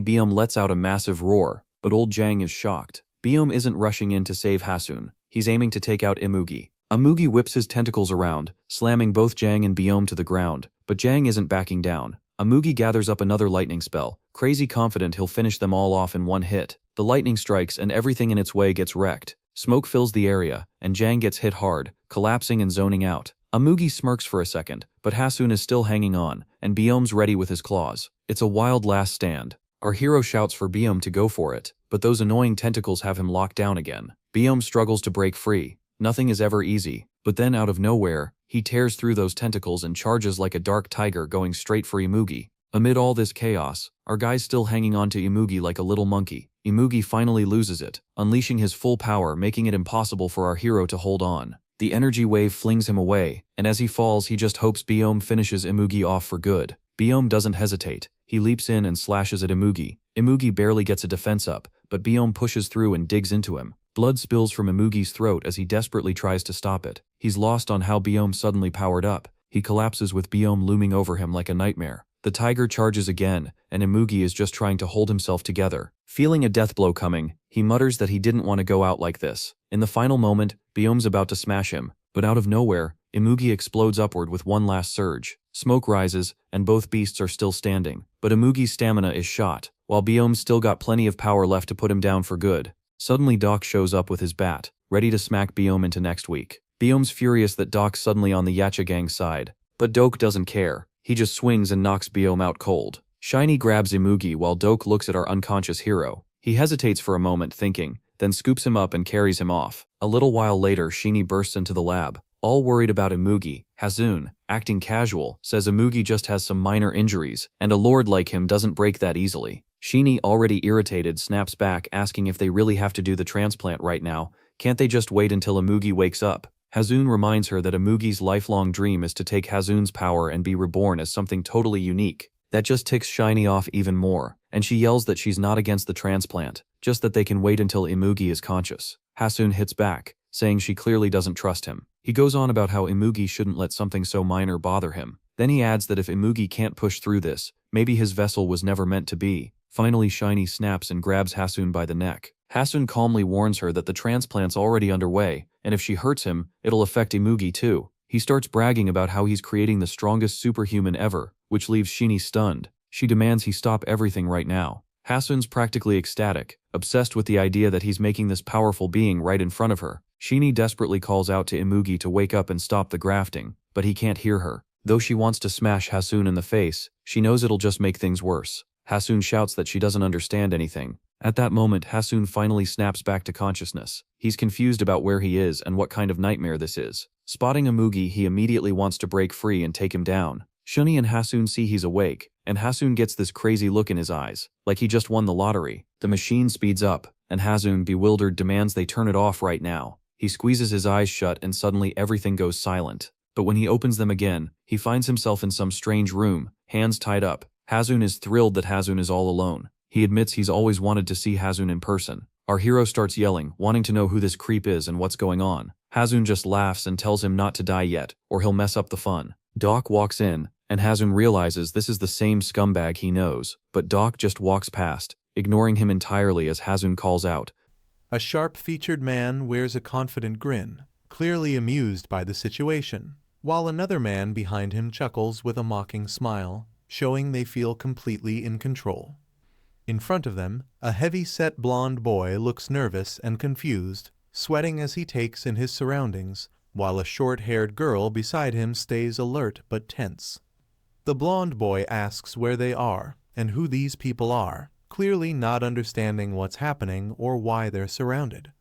S1: Byom lets out a massive roar, but old Jang is shocked. Byom isn't rushing in to save Haseon. He's aiming to take out Imugi. Imugi whips his tentacles around, slamming both Jang and Byom to the ground, but Jang isn't backing down. Imugi gathers up another lightning spell, crazy confident he'll finish them all off in one hit. The lightning strikes and everything in its way gets wrecked. Smoke fills the area, and Jang gets hit hard, collapsing and zoning out. Imugi smirks for a second, but Haseon is still hanging on, and Byom's ready with his claws. It's a wild last stand. Our hero shouts for Byom to go for it, but those annoying tentacles have him locked down again. Byom struggles to break free. Nothing is ever easy, but then out of nowhere, he tears through those tentacles and charges like a dark tiger going straight for Imugi. Amid all this chaos, our guy's still hanging on to Imugi like a little monkey. Imugi finally loses it, unleashing his full power, making it impossible for our hero to hold on. The energy wave flings him away, and as he falls he just hopes Byom finishes Imugi off for good. Byom doesn't hesitate. He leaps in and slashes at Imugi. Imugi barely gets a defense up, but Byom pushes through and digs into him. Blood spills from Imugi's throat as he desperately tries to stop it. He's lost on how Byom suddenly powered up. He collapses with Byom looming over him like a nightmare. The tiger charges again, and Imugi is just trying to hold himself together. Feeling a death blow coming, he mutters that he didn't want to go out like this. In the final moment, Byom's about to smash him, but out of nowhere, Imugi explodes upward with one last surge. Smoke rises, and both beasts are still standing, but Imugi's stamina is shot, while Byom's still got plenty of power left to put him down for good. Suddenly Doc shows up with his bat, ready to smack Byom into next week. Byom's furious that Doc's suddenly on the Yacha gang's side, but Doc doesn't care. He just swings and knocks Byom out cold. Shiny grabs Imugi while Doc looks at our unconscious hero. He hesitates for a moment thinking, then scoops him up and carries him off. A little while later, Shiny bursts into the lab. All worried about Imugi, Haseon, acting casual, says Imugi just has some minor injuries, and a lord like him doesn't break that easily. Shiny, already irritated, snaps back asking if they really have to do the transplant right now. Can't they just wait until Imugi wakes up? Haseon reminds her that Imugi's lifelong dream is to take Haseon's power and be reborn as something totally unique. That just ticks Shiny off even more, and she yells that she's not against the transplant, just that they can wait until Imugi is conscious. Haseon hits back, saying she clearly doesn't trust him. He goes on about how Imugi shouldn't let something so minor bother him. Then he adds that if Imugi can't push through this, maybe his vessel was never meant to be. Finally, Shiny snaps and grabs Haseon by the neck. Haseon calmly warns her that the transplant's already underway, and if she hurts him, it'll affect Imugi too. He starts bragging about how he's creating the strongest superhuman ever, which leaves Shiny stunned. She demands he stop everything right now. Haseon's practically ecstatic, obsessed with the idea that he's making this powerful being right in front of her. Shiny desperately calls out to Imugi to wake up and stop the grafting, but he can't hear her. Though she wants to smash Haseon in the face, she knows it'll just make things worse. Haseon shouts that she doesn't understand anything. At that moment, Haseon finally snaps back to consciousness. He's confused about where he is and what kind of nightmare this is. Spotting Imugi, he immediately wants to break free and take him down. Shuni and Haseon see he's awake, and Haseon gets this crazy look in his eyes, like he just won the lottery. The machine speeds up, and Haseon, bewildered, demands they turn it off right now. He squeezes his eyes shut and suddenly everything goes silent. But when he opens them again, he finds himself in some strange room, hands tied up. Haseon is thrilled that Haseon is all alone. He admits he's always wanted to see Haseon in person. Our hero starts yelling, wanting to know who this creep is and what's going on. Haseon just laughs and tells him not to die yet, or he'll mess up the fun. Doc walks in, and Haseon realizes this is the same scumbag he knows, but Doc just walks past, ignoring him entirely as Haseon calls out.
S2: A sharp-featured man wears a confident grin, clearly amused by the situation, while another man behind him chuckles with a mocking smile, showing they feel completely in control. In front of them, a heavy-set blonde boy looks nervous and confused, sweating as he takes in his surroundings, while a short-haired girl beside him stays alert but tense. The blonde boy asks where they are and who these people are, clearly not understanding what's happening or why they're surrounded.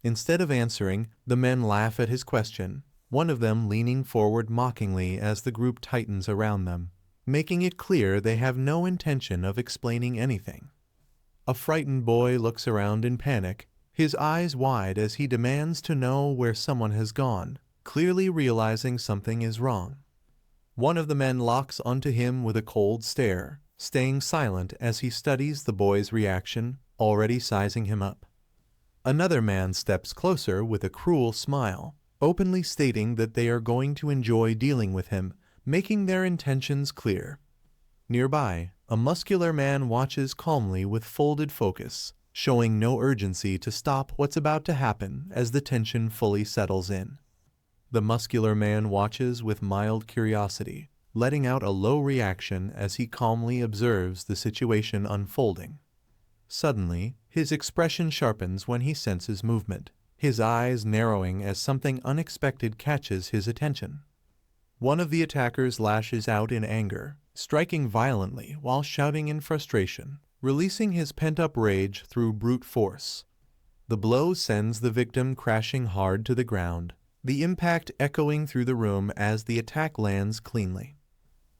S2: Instead of answering, the men laugh at his question, one of them leaning forward mockingly as the group tightens around them, making it clear they have no intention of explaining anything. A frightened boy looks around in panic, his eyes wide as he demands to know where someone has gone, clearly realizing something is wrong. One of the men locks onto him with a cold stare, staying silent as he studies the boy's reaction, already sizing him up. Another man steps closer with a cruel smile, openly stating that they are going to enjoy dealing with him, making their intentions clear. Nearby, a muscular man watches calmly with folded focus, showing no urgency to stop what's about to happen as the tension fully settles in. The muscular man watches with mild curiosity, letting out a low reaction as he calmly observes the situation unfolding. Suddenly, his expression sharpens when he senses movement, his eyes narrowing as something unexpected catches his attention. One of the attackers lashes out in anger, striking violently while shouting in frustration, releasing his pent-up rage through brute force. The blow sends the victim crashing hard to the ground, the impact echoing through the room as the attack lands cleanly.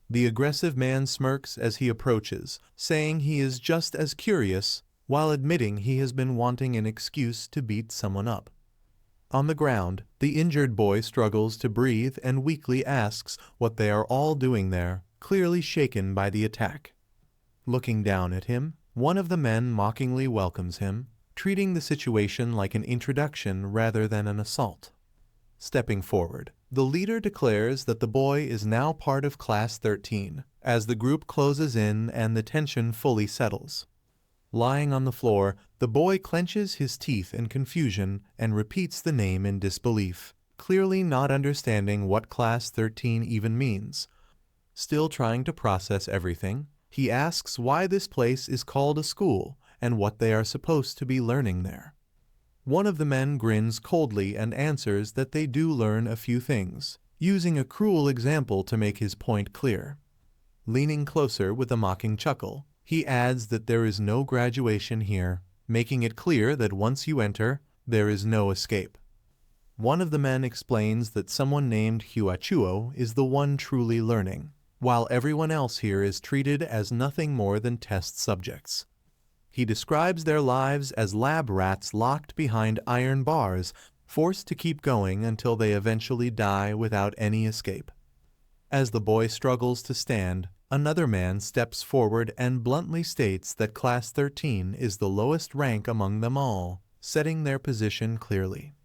S2: The aggressive man smirks as he approaches, saying he is just as curious, while admitting he has been wanting an excuse to beat someone up. On the ground, the injured boy struggles to breathe and weakly asks what they are all doing there, clearly shaken by the attack. Looking down at him, one of the men mockingly welcomes him, treating the situation like an introduction rather than an assault. Stepping forward, the leader declares that the boy is now part of Class 13, as the group closes in and the tension fully settles. Lying on the floor, the boy clenches his teeth in confusion and repeats the name in disbelief, clearly not understanding what Class 13 even means. Still trying to process everything, he asks why this place is called a school and what they are supposed to be learning there. One of the men grins coldly and answers that they do learn a few things, using a cruel example to make his point clear. Leaning closer with a mocking chuckle, he adds that there is no graduation here, making it clear that once you enter, there is no escape. One of the men explains that someone named Huachuo is the one truly learning, while everyone else here is treated as nothing more than test subjects. He describes their lives as lab rats locked behind iron bars, forced to keep going until they eventually die without any escape. As the boy struggles to stand, another man steps forward and bluntly states that Class 13 is the lowest rank among them all, setting their position clearly.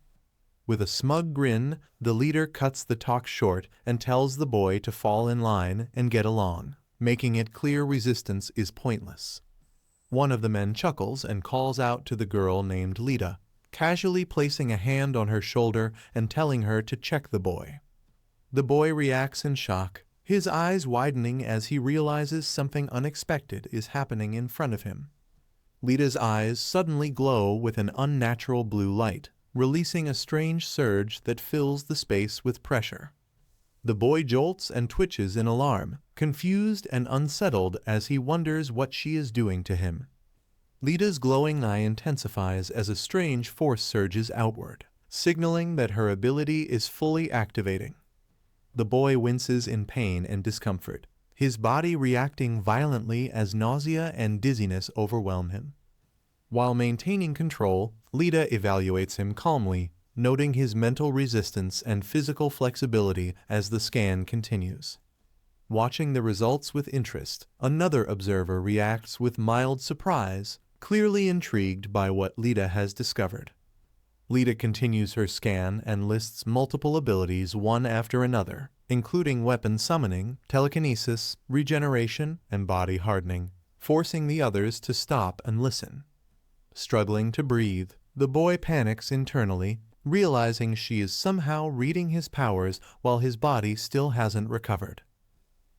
S2: With a smug grin, the leader cuts the talk short and tells the boy to fall in line and get along, making it clear resistance is pointless. One of the men chuckles and calls out to the girl named Lita, casually placing a hand on her shoulder and telling her to check the boy. The boy reacts in shock, his eyes widening as he realizes something unexpected is happening in front of him. Lita's eyes suddenly glow with an unnatural blue light, releasing a strange surge that fills the space with pressure. The boy jolts and twitches in alarm, confused and unsettled as he wonders what she is doing to him. Lita's glowing eye intensifies as a strange force surges outward, signaling that her ability is fully activating. The boy winces in pain and discomfort, his body reacting violently as nausea and dizziness overwhelm him. While maintaining control, Lita evaluates him calmly, noting his mental resistance and physical flexibility as the scan continues. Watching the results with interest, another observer reacts with mild surprise, clearly intrigued by what Lita has discovered. Lita continues her scan and lists multiple abilities one after another, including weapon summoning, telekinesis, regeneration, and body hardening, forcing the others to stop and listen. Struggling to breathe, the boy panics internally, realizing she is somehow reading his powers while his body still hasn't recovered.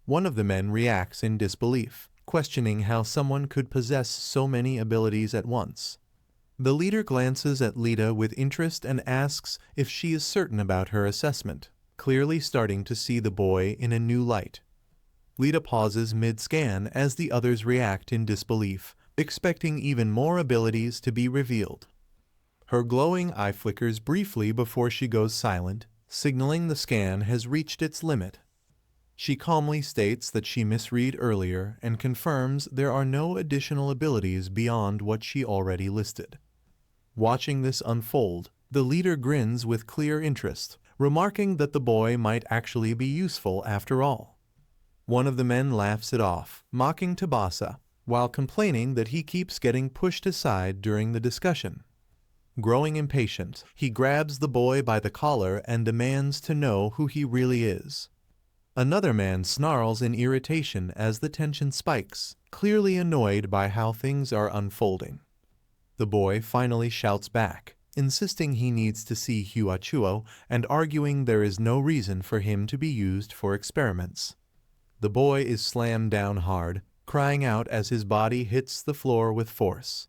S2: One of the men reacts in disbelief, questioning how someone could possess so many abilities at once. The leader glances at Lita with interest and asks if she is certain about her assessment, clearly starting to see the boy in a new light. Lita pauses mid-scan as the others react in disbelief, expecting even more abilities to be revealed. Her glowing eye flickers briefly before she goes silent, signaling the scan has reached its limit. She calmly states that she misread earlier and confirms there are no additional abilities beyond what she already listed. Watching this unfold, the leader grins with clear interest, remarking that the boy might actually be useful after all. One of the men laughs it off, mocking Tabasa, while complaining that he keeps getting pushed aside during the discussion. Growing impatient, he grabs the boy by the collar and demands to know who he really is. Another man snarls in irritation as the tension spikes, clearly annoyed by how things are unfolding. The boy finally shouts back, insisting he needs to see Huachuo and arguing there is no reason for him to be used for experiments. The boy is slammed down hard, crying out as his body hits the floor with force.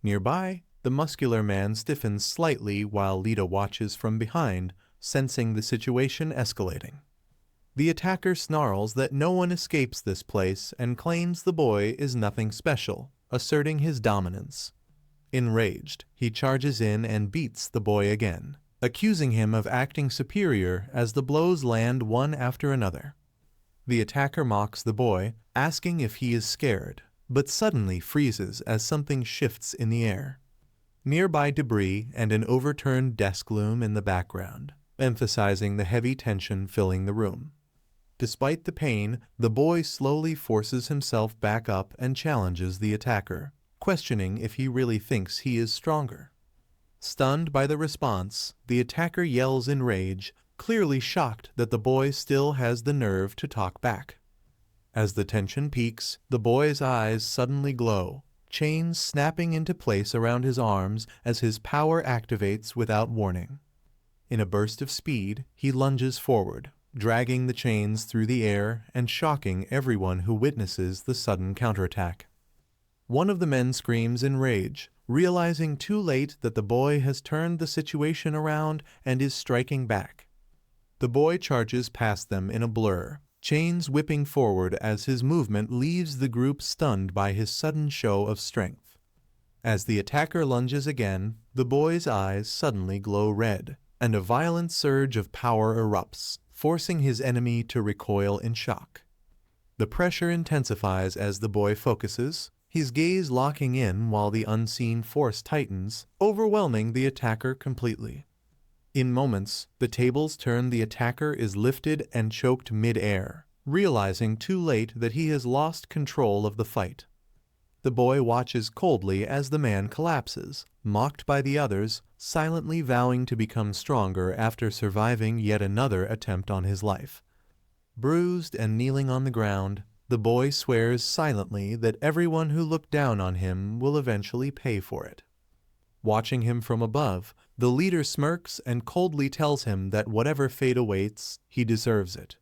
S2: Nearby, the muscular man stiffens slightly while Lita watches from behind, sensing the situation escalating. The attacker snarls that no one escapes this place and claims the boy is nothing special, asserting his dominance. Enraged, he charges in and beats the boy again, accusing him of acting superior as the blows land one after another. The attacker mocks the boy, asking if he is scared, but suddenly freezes as something shifts in the air. Nearby debris and an overturned desk loom in the background, emphasizing the heavy tension filling the room. Despite the pain, the boy slowly forces himself back up and challenges the attacker, questioning if he really thinks he is stronger. Stunned by the response, the attacker yells in rage, clearly shocked that the boy still has the nerve to talk back. As the tension peaks, the boy's eyes suddenly glow, chains snapping into place around his arms as his power activates without warning. In a burst of speed, he lunges forward, dragging the chains through the air and shocking everyone who witnesses the sudden counterattack. One of the men screams in rage, realizing too late that the boy has turned the situation around and is striking back. The boy charges past them in a blur, chains whipping forward as his movement leaves the group stunned by his sudden show of strength. As the attacker lunges again, the boy's eyes suddenly glow red, and a violent surge of power erupts, forcing his enemy to recoil in shock. The pressure intensifies as the boy focuses, his gaze locking in while the unseen force tightens, overwhelming the attacker completely. In moments, the tables turn, the attacker is lifted and choked mid-air, realizing too late that he has lost control of the fight. The boy watches coldly as the man collapses, mocked by the others, silently vowing to become stronger after surviving yet another attempt on his life. Bruised and kneeling on the ground, the boy swears silently that everyone who looked down on him will eventually pay for it. Watching him from above, the leader smirks and coldly tells him that whatever fate awaits, he deserves it.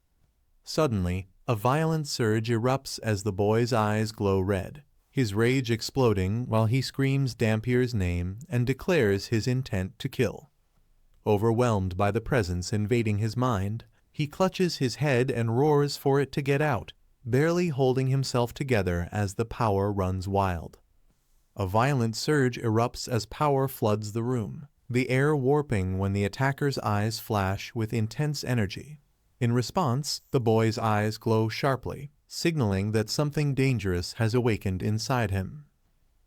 S2: Suddenly, a violent surge erupts as the boy's eyes glow red, his rage exploding while he screams Dampier's name and declares his intent to kill. Overwhelmed by the presence invading his mind, he clutches his head and roars for it to get out, barely holding himself together as the power runs wild. A violent surge erupts as power floods the room, the air warping when the attacker's eyes flash with intense energy. In response, the boy's eyes glow sharply, signaling that something dangerous has awakened inside him.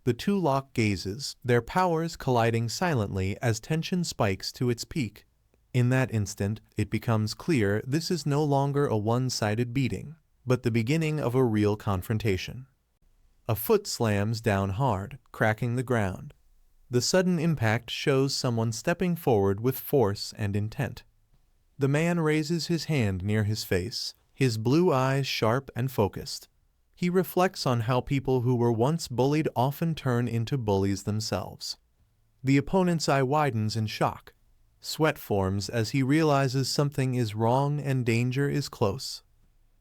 S2: The two lock gazes, their powers colliding silently as tension spikes to its peak. In that instant, it becomes clear this is no longer a one-sided beating, but the beginning of a real confrontation. A foot slams down hard, cracking the ground. The sudden impact shows someone stepping forward with force and intent. The man raises his hand near his face, his blue eyes sharp and focused. He reflects on how people who were once bullied often turn into bullies themselves. The opponent's eye widens in shock. Sweat forms as he realizes something is wrong and danger is close.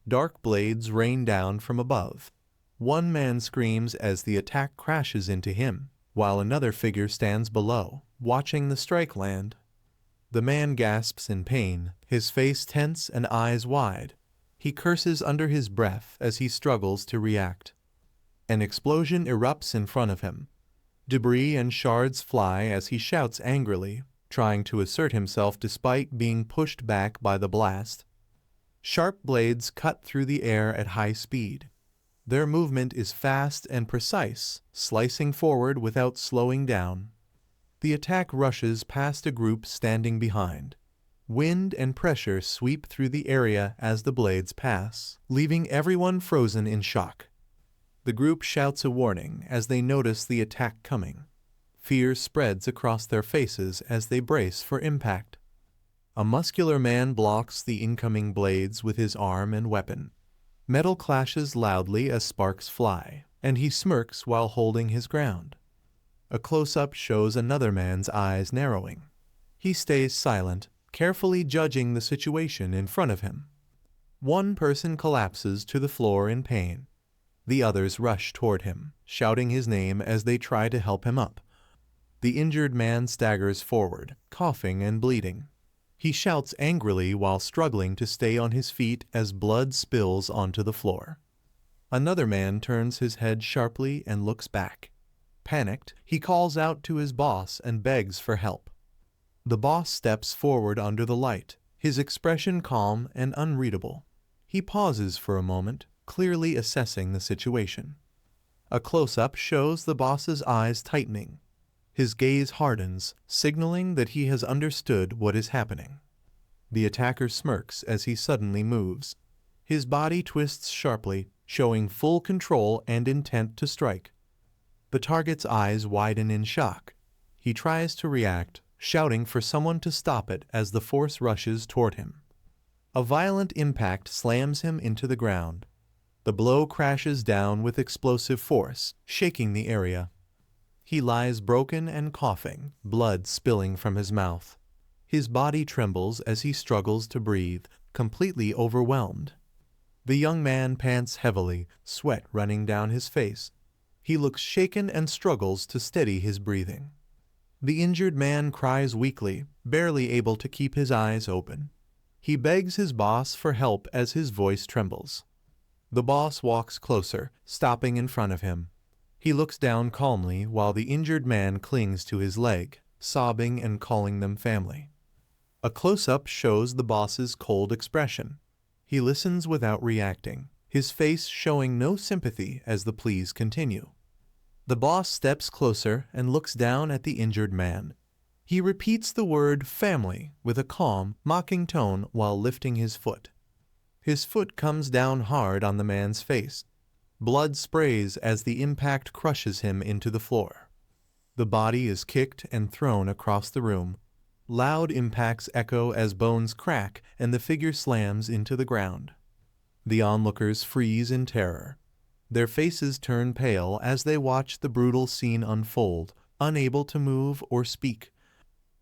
S2: Dark blades rain down from above. One man screams as the attack crashes into him, while another figure stands below, watching the strike land. The man gasps in pain, his face tense and eyes wide. He curses under his breath as he struggles to react. An explosion erupts in front of him. Debris and shards fly as he shouts angrily, trying to assert himself despite being pushed back by the blast. Sharp blades cut through the air at high speed. Their movement is fast and precise, slicing forward without slowing down. The attack rushes past a group standing behind. Wind and pressure sweep through the area as the blades pass, leaving everyone frozen in shock. The group shouts a warning as they notice the attack coming. Fear spreads across their faces as they brace for impact. A muscular man blocks the incoming blades with his arm and weapon. Metal clashes loudly as sparks fly, and he smirks while holding his ground. A close-up shows another man's eyes narrowing. He stays silent, carefully judging the situation in front of him. One person collapses to the floor in pain. The others rush toward him, shouting his name as they try to help him up. The injured man staggers forward, coughing and bleeding. He shouts angrily while struggling to stay on his feet as blood spills onto the floor. Another man turns his head sharply and looks back. Panicked, he calls out to his boss and begs for help. The boss steps forward under the light, his expression calm and unreadable. He pauses for a moment, clearly assessing the situation. A close-up shows the boss's eyes tightening. His gaze hardens, signaling that he has understood what is happening. The attacker smirks as he suddenly moves. His body twists sharply, showing full control and intent to strike. The target's eyes widen in shock. He tries to react, shouting for someone to stop it as the force rushes toward him. A violent impact slams him into the ground. The blow crashes down with explosive force, shaking the area. He lies broken and coughing, blood spilling from his mouth. His body trembles as he struggles to breathe, completely overwhelmed. The young man pants heavily, sweat running down his face. He looks shaken and struggles to steady his breathing. The injured man cries weakly, barely able to keep his eyes open. He begs his boss for help as his voice trembles. The boss walks closer, stopping in front of him. He looks down calmly while the injured man clings to his leg, sobbing and calling them family. A close-up shows the boss's cold expression. He listens without reacting, his face showing no sympathy as the pleas continue. The boss steps closer and looks down at the injured man. He repeats the word family with a calm, mocking tone while lifting his foot. His foot comes down hard on the man's face. Blood sprays as the impact crushes him into the floor. The body is kicked and thrown across the room. Loud impacts echo as bones crack and the figure slams into the ground. The onlookers freeze in terror. Their faces turn pale as they watch the brutal scene unfold, unable to move or speak.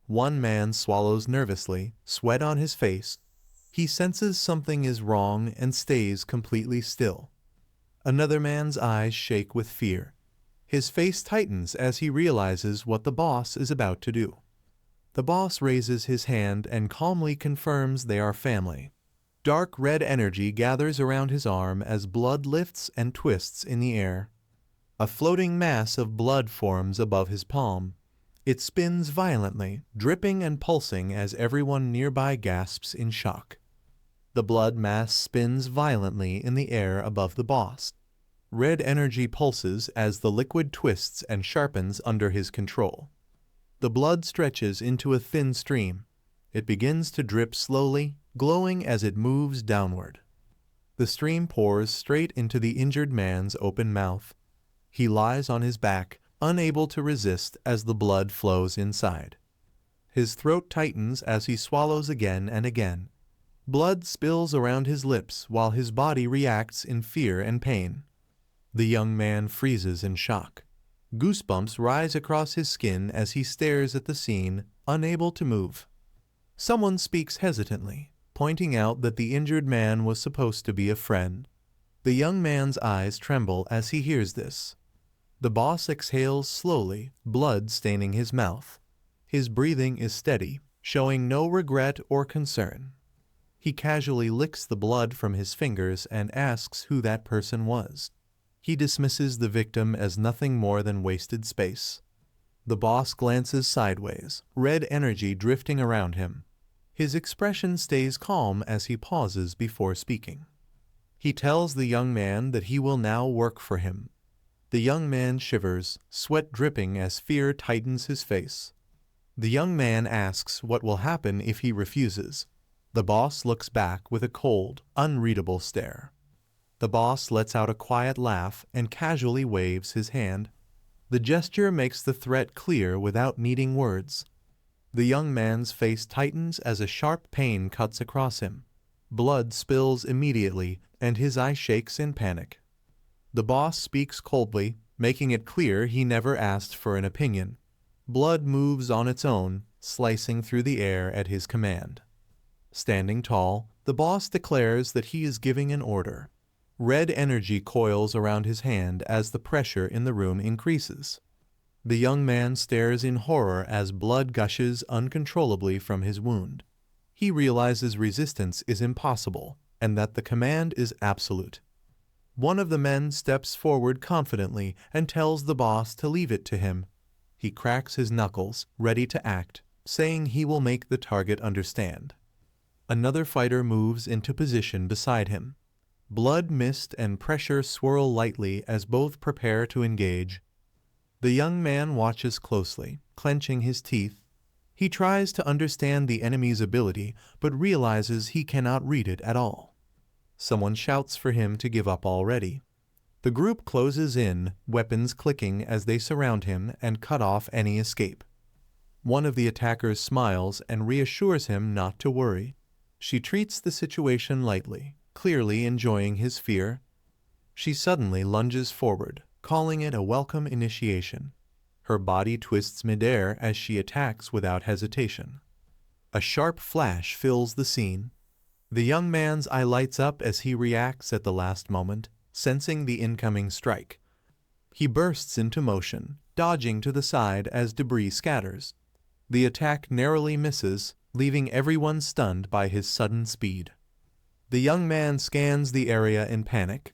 S2: One man swallows nervously, sweat on his face. He senses something is wrong and stays completely still. Another man's eyes shake with fear. His face tightens as he realizes what the boss is about to do. The boss raises his hand and calmly confirms they are family. Dark red energy gathers around his arm as blood lifts and twists in the air. A floating mass of blood forms above his palm. It spins violently, dripping and pulsing as everyone nearby gasps in shock. The blood mass spins violently in the air above the boss. Red energy pulses as the liquid twists and sharpens under his control. The blood stretches into a thin stream. It begins to drip slowly, glowing as it moves downward. The stream pours straight into the injured man's open mouth. He lies on his back, unable to resist as the blood flows inside. His throat tightens as he swallows again and again. Blood spills around his lips while his body reacts in fear and pain. The young man freezes in shock. Goosebumps rise across his skin as he stares at the scene, unable to move. Someone speaks hesitantly, pointing out that the injured man was supposed to be a friend. The young man's eyes tremble as he hears this. The boss exhales slowly, blood staining his mouth. His breathing is steady, showing no regret or concern. He casually licks the blood from his fingers and asks who that person was. He dismisses the victim as nothing more than wasted space. The boss glances sideways, red energy drifting around him. His expression stays calm as he pauses before speaking. He tells the young man that he will now work for him. The young man shivers, sweat dripping as fear tightens his face. The young man asks what will happen if he refuses. The boss looks back with a cold, unreadable stare. The boss lets out a quiet laugh and casually waves his hand. The gesture makes the threat clear without needing words. The young man's face tightens as a sharp pain cuts across him. Blood spills immediately, and his eye shakes in panic. The boss speaks coldly, making it clear he never asked for an opinion. Blood moves on its own, slicing through the air at his command. Standing tall, the boss declares that he is giving an order. Red energy coils around his hand as the pressure in the room increases. The young man stares in horror as blood gushes uncontrollably from his wound. He realizes resistance is impossible, and that the command is absolute. One of the men steps forward confidently and tells the boss to leave it to him. He cracks his knuckles, ready to act, saying he will make the target understand. Another fighter moves into position beside him. Blood, mist, and pressure swirl lightly as both prepare to engage. The young man watches closely, clenching his teeth. He tries to understand the enemy's ability, but realizes he cannot read it at all. Someone shouts for him to give up already. The group closes in, weapons clicking as they surround him and cut off any escape. One of the attackers smiles and reassures him not to worry. She treats the situation lightly, clearly enjoying his fear. She suddenly lunges forward, calling it a welcome initiation. Her body twists midair as she attacks without hesitation. A sharp flash fills the scene. The young man's eye lights up as he reacts at the last moment, sensing the incoming strike. He bursts into motion, dodging to the side as debris scatters. The attack narrowly misses, leaving everyone stunned by his sudden speed. The young man scans the area in panic.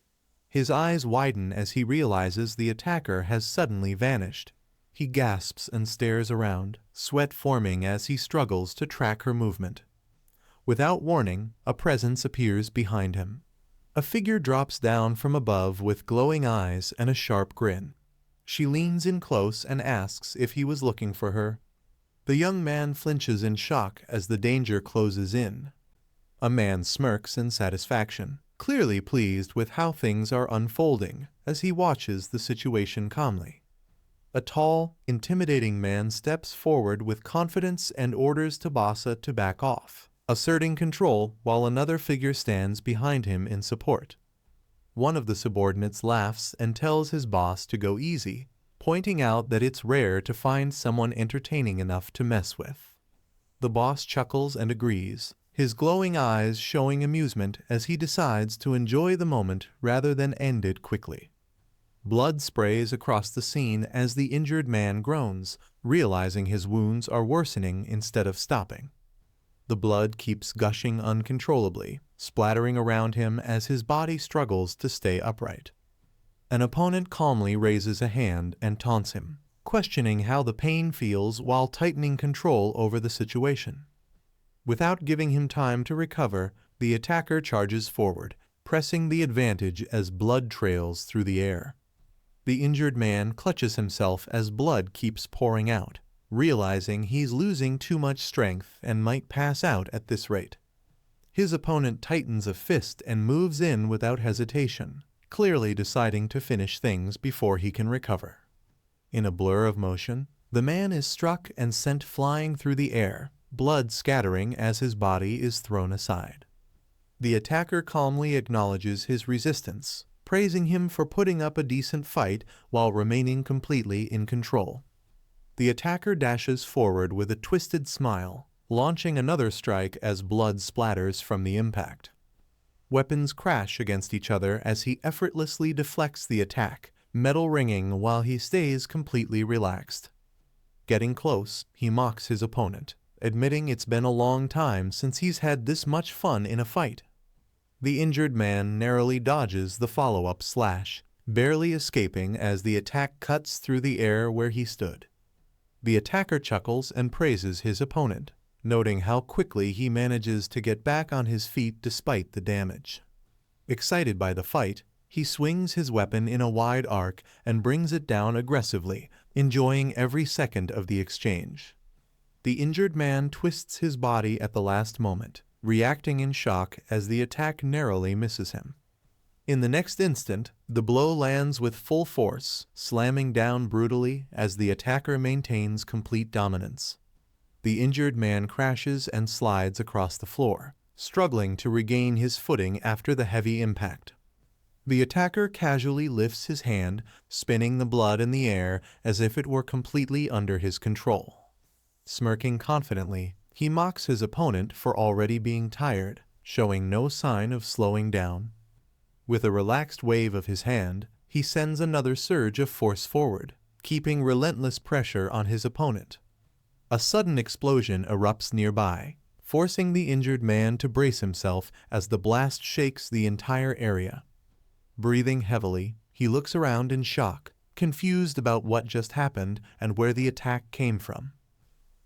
S2: His eyes widen as he realizes the attacker has suddenly vanished. He gasps and stares around, sweat forming as he struggles to track her movement. Without warning, a presence appears behind him. A figure drops down from above with glowing eyes and a sharp grin. She leans in close and asks if he was looking for her. The young man flinches in shock as the danger closes in. A man smirks in satisfaction, clearly pleased with how things are unfolding as he watches the situation calmly. A tall, intimidating man steps forward with confidence and orders Tabasa to back off, asserting control while another figure stands behind him in support. One of the subordinates laughs and tells his boss to go easy, pointing out that it's rare to find someone entertaining enough to mess with. The boss chuckles and agrees, his glowing eyes showing amusement as he decides to enjoy the moment rather than end it quickly. Blood sprays across the scene as the injured man groans, realizing his wounds are worsening instead of stopping. The blood keeps gushing uncontrollably, splattering around him as his body struggles to stay upright. An opponent calmly raises a hand and taunts him, questioning how the pain feels while tightening control over the situation. Without giving him time to recover, the attacker charges forward, pressing the advantage as blood trails through the air. The injured man clutches himself as blood keeps pouring out, realizing he's losing too much strength and might pass out at this rate. His opponent tightens a fist and moves in without hesitation, clearly deciding to finish things before he can recover. In a blur of motion, the man is struck and sent flying through the air, blood scattering as his body is thrown aside. The attacker calmly acknowledges his resistance, praising him for putting up a decent fight while remaining completely in control. The attacker dashes forward with a twisted smile, launching another strike as blood splatters from the impact. Weapons crash against each other as he effortlessly deflects the attack, metal ringing while he stays completely relaxed. Getting close, he mocks his opponent, admitting it's been a long time since he's had this much fun in a fight. The injured man narrowly dodges the follow-up slash, barely escaping as the attack cuts through the air where he stood. The attacker chuckles and praises his opponent, noting how quickly he manages to get back on his feet despite the damage. Excited by the fight, he swings his weapon in a wide arc and brings it down aggressively, enjoying every second of the exchange. The injured man twists his body at the last moment, reacting in shock as the attack narrowly misses him. In the next instant, the blow lands with full force, slamming down brutally as the attacker maintains complete dominance. The injured man crashes and slides across the floor, struggling to regain his footing after the heavy impact. The attacker casually lifts his hand, spinning the blood in the air as if it were completely under his control. Smirking confidently, he mocks his opponent for already being tired, showing no sign of slowing down. With a relaxed wave of his hand, he sends another surge of force forward, keeping relentless pressure on his opponent. A sudden explosion erupts nearby, forcing the injured man to brace himself as the blast shakes the entire area. Breathing heavily, he looks around in shock, confused about what just happened and where the attack came from.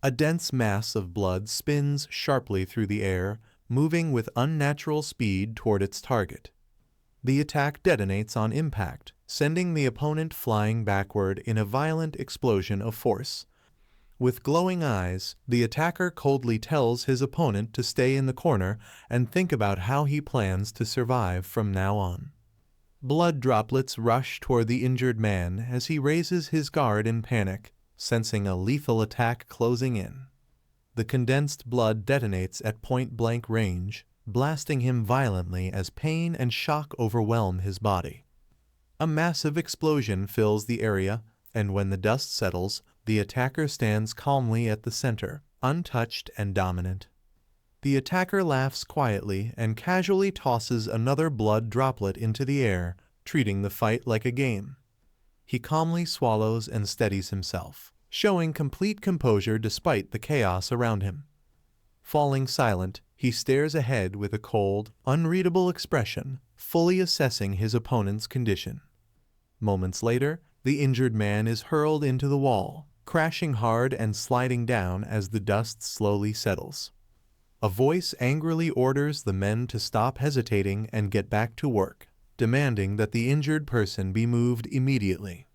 S2: A dense mass of blood spins sharply through the air, moving with unnatural speed toward its target. The attack detonates on impact, sending the opponent flying backward in a violent explosion of force. With glowing eyes, the attacker coldly tells his opponent to stay in the corner and think about how he plans to survive from now on. Blood droplets rush toward the injured man as he raises his guard in panic, sensing a lethal attack closing in. The condensed blood detonates at point-blank range, blasting him violently as pain and shock overwhelm his body. A massive explosion fills the area, and when the dust settles, the attacker stands calmly at the center, untouched and dominant. The attacker laughs quietly and casually tosses another blood droplet into the air, treating the fight like a game. He calmly swallows and steadies himself, showing complete composure despite the chaos around him. Falling silent, he stares ahead with a cold, unreadable expression, fully assessing his opponent's condition. Moments later, the injured man is hurled into the wall, crashing hard and sliding down as the dust slowly settles. A voice angrily orders the men to stop hesitating and get back to work, demanding that the injured person be moved immediately.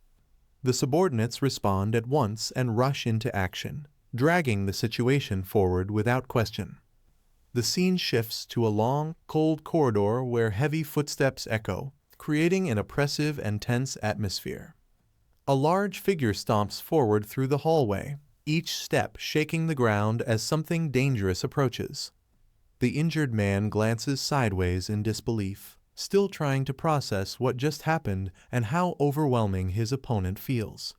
S2: The subordinates respond at once and rush into action, dragging the situation forward without question. The scene shifts to a long, cold corridor where heavy footsteps echo, creating an oppressive and tense atmosphere. A large figure stomps forward through the hallway, each step shaking the ground as something dangerous approaches. The injured man glances sideways in disbelief, still trying to process what just happened and how overwhelming his opponent feels.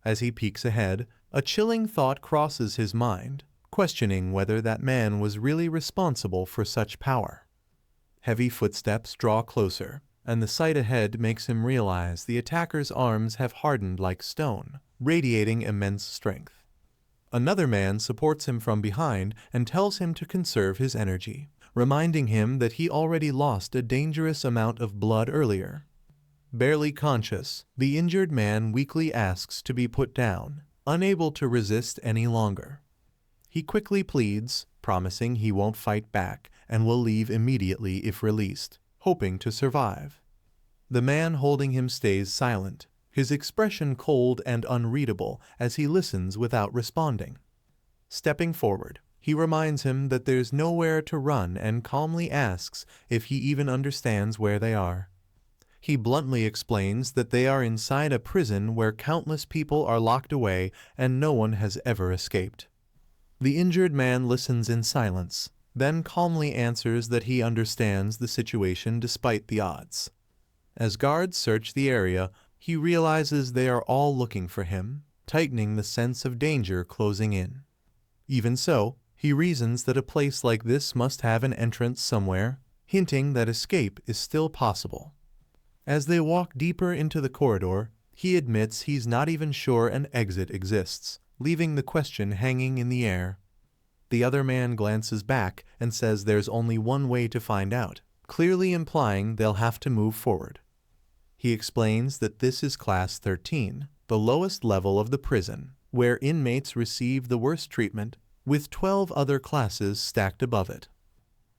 S2: As he peeks ahead, a chilling thought crosses his mind, questioning whether that man was really responsible for such power. Heavy footsteps draw closer, and the sight ahead makes him realize the attacker's arms have hardened like stone, radiating immense strength. Another man supports him from behind and tells him to conserve his energy, reminding him that he already lost a dangerous amount of blood earlier. Barely conscious, the injured man weakly asks to be put down, unable to resist any longer. He quickly pleads, promising he won't fight back and will leave immediately if released, hoping to survive. The man holding him stays silent, his expression cold and unreadable as he listens without responding. Stepping forward, he reminds him that there's nowhere to run and calmly asks if he even understands where they are. He bluntly explains that they are inside a prison where countless people are locked away and no one has ever escaped. The injured man listens in silence, then calmly answers that he understands the situation despite the odds. As guards search the area, he realizes they are all looking for him, tightening the sense of danger closing in. Even so, he reasons that a place like this must have an entrance somewhere, hinting that escape is still possible. As they walk deeper into the corridor, he admits he's not even sure an exit exists, leaving the question hanging in the air. The other man glances back and says there's only one way to find out, clearly implying they'll have to move forward. He explains that this is Class 13, the lowest level of the prison, where inmates receive the worst treatment, with 12 other classes stacked above it.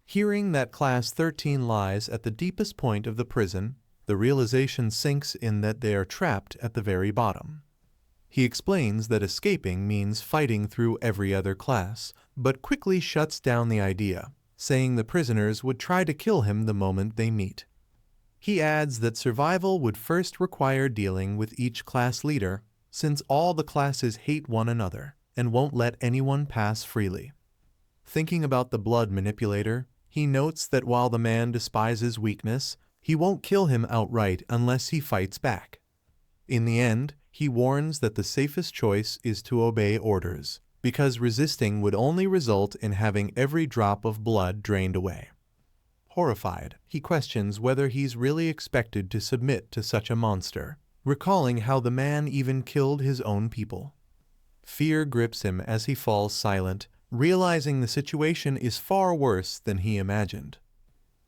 S2: Hearing that Class 13 lies at the deepest point of the prison, the realization sinks in that they are trapped at the very bottom. He explains that escaping means fighting through every other class, but quickly shuts down the idea, saying the prisoners would try to kill him the moment they meet. He adds that survival would first require dealing with each class leader, since all the classes hate one another and won't let anyone pass freely. Thinking about the blood manipulator, he notes that while the man despises weakness, he won't kill him outright unless he fights back. In the end, he warns that the safest choice is to obey orders, because resisting would only result in having every drop of blood drained away. Horrified, he questions whether he's really expected to submit to such a monster, recalling how the man even killed his own people. Fear grips him as he falls silent, realizing the situation is far worse than he imagined.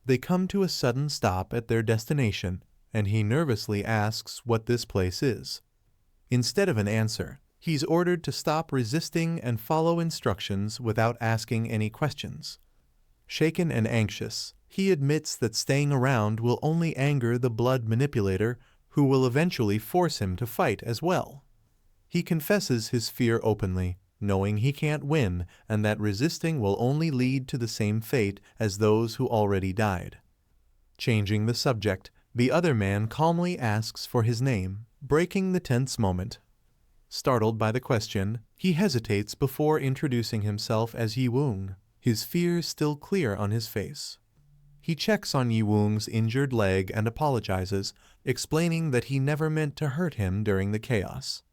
S2: They come to a sudden stop at their destination, and he nervously asks what this place is. Instead of an answer, he's ordered to stop resisting and follow instructions without asking any questions. Shaken and anxious, he admits that staying around will only anger the blood manipulator, who will eventually force him to fight as well. He confesses his fear openly, knowing he can't win and that resisting will only lead to the same fate as those who already died. Changing the subject, the other man calmly asks for his name, breaking the tense moment. Startled by the question, he hesitates before introducing himself as Yi-Woong, his fears still clear on his face. He checks on Yi-Woong's injured leg and apologizes, explaining that he never meant to hurt him during the chaos.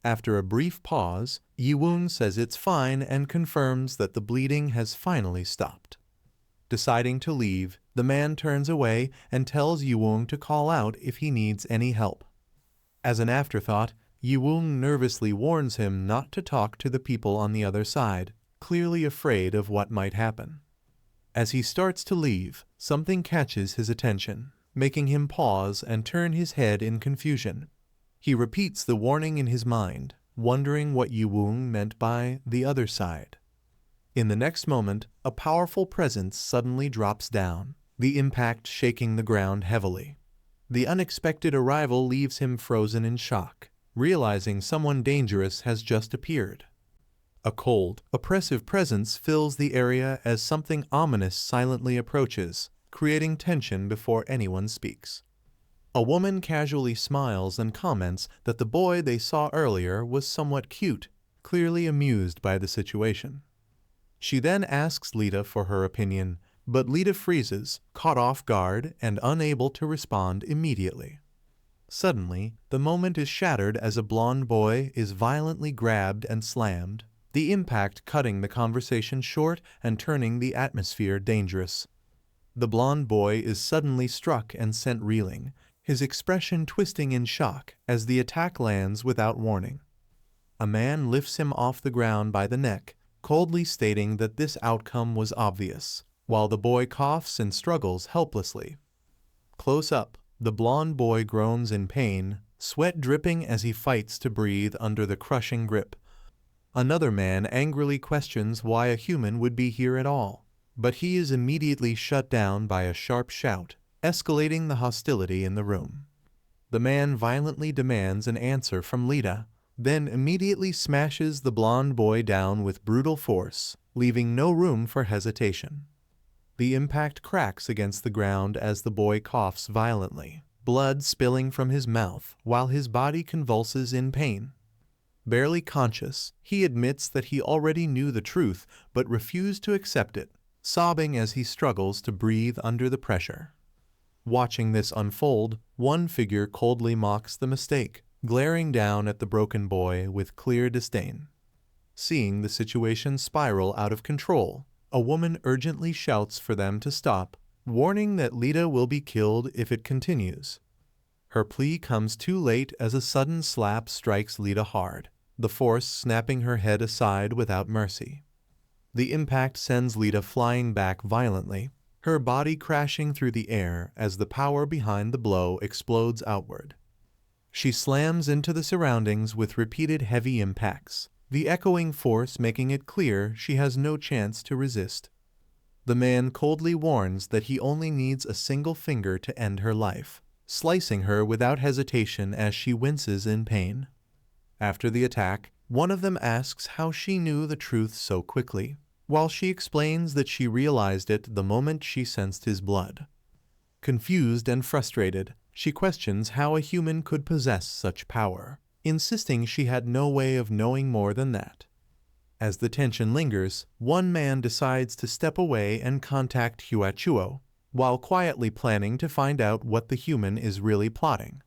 S2: After a brief pause, Yi-Woong says it's fine and confirms that the bleeding has finally stopped. Deciding to leave, the man turns away and tells Yi-Woong to call out if he needs any help. As an afterthought, Yi-Woong nervously warns him not to talk to the people on the other side, clearly afraid of what might happen. As he starts to leave, something catches his attention, making him pause and turn his head in confusion. He repeats the warning in his mind, wondering what Yi-Woong meant by the other side. In the next moment, a powerful presence suddenly drops down, the impact shaking the ground heavily. The unexpected arrival leaves him frozen in shock, realizing someone dangerous has just appeared. A cold, oppressive presence fills the area as something ominous silently approaches, creating tension before anyone speaks. A woman casually smiles and comments that the boy they saw earlier was somewhat cute, clearly amused by the situation. She then asks Lita for her opinion, but Lita freezes, caught off guard and unable to respond immediately. Suddenly, the moment is shattered as a blonde boy is violently grabbed and slammed, the impact cutting the conversation short and turning the atmosphere dangerous. The blonde boy is suddenly struck and sent reeling, his expression twisting in shock as the attack lands without warning. A man lifts him off the ground by the neck, coldly stating that this outcome was obvious, while the boy coughs and struggles helplessly. Close up, the blonde boy groans in pain, sweat dripping as he fights to breathe under the crushing grip. Another man angrily questions why a human would be here at all, but he is immediately shut down by a sharp shout, escalating the hostility in the room. The man violently demands an answer from Lita, then immediately smashes the blonde boy down with brutal force, leaving no room for hesitation. The impact cracks against the ground as the boy coughs violently, blood spilling from his mouth while his body convulses in pain. Barely conscious, he admits that he already knew the truth but refused to accept it, sobbing as he struggles to breathe under the pressure. Watching this unfold, one figure coldly mocks the mistake, glaring down at the broken boy with clear disdain. Seeing the situation spiral out of control, a woman urgently shouts for them to stop, warning that Lita will be killed if it continues. Her plea comes too late as a sudden slap strikes Lita hard, the force snapping her head aside without mercy. The impact sends Lita flying back violently, her body crashing through the air as the power behind the blow explodes outward. She slams into the surroundings with repeated heavy impacts, the echoing force making it clear she has no chance to resist. The man coldly warns that he only needs a single finger to end her life, slicing her without hesitation as she winces in pain. After the attack, one of them asks how she knew the truth so quickly, while she explains that she realized it the moment she sensed his blood. Confused and frustrated, she questions how a human could possess such power, insisting she had no way of knowing more than that. As the tension lingers, one man decides to step away and contact Huachuo, while quietly planning to find out what the human is really plotting.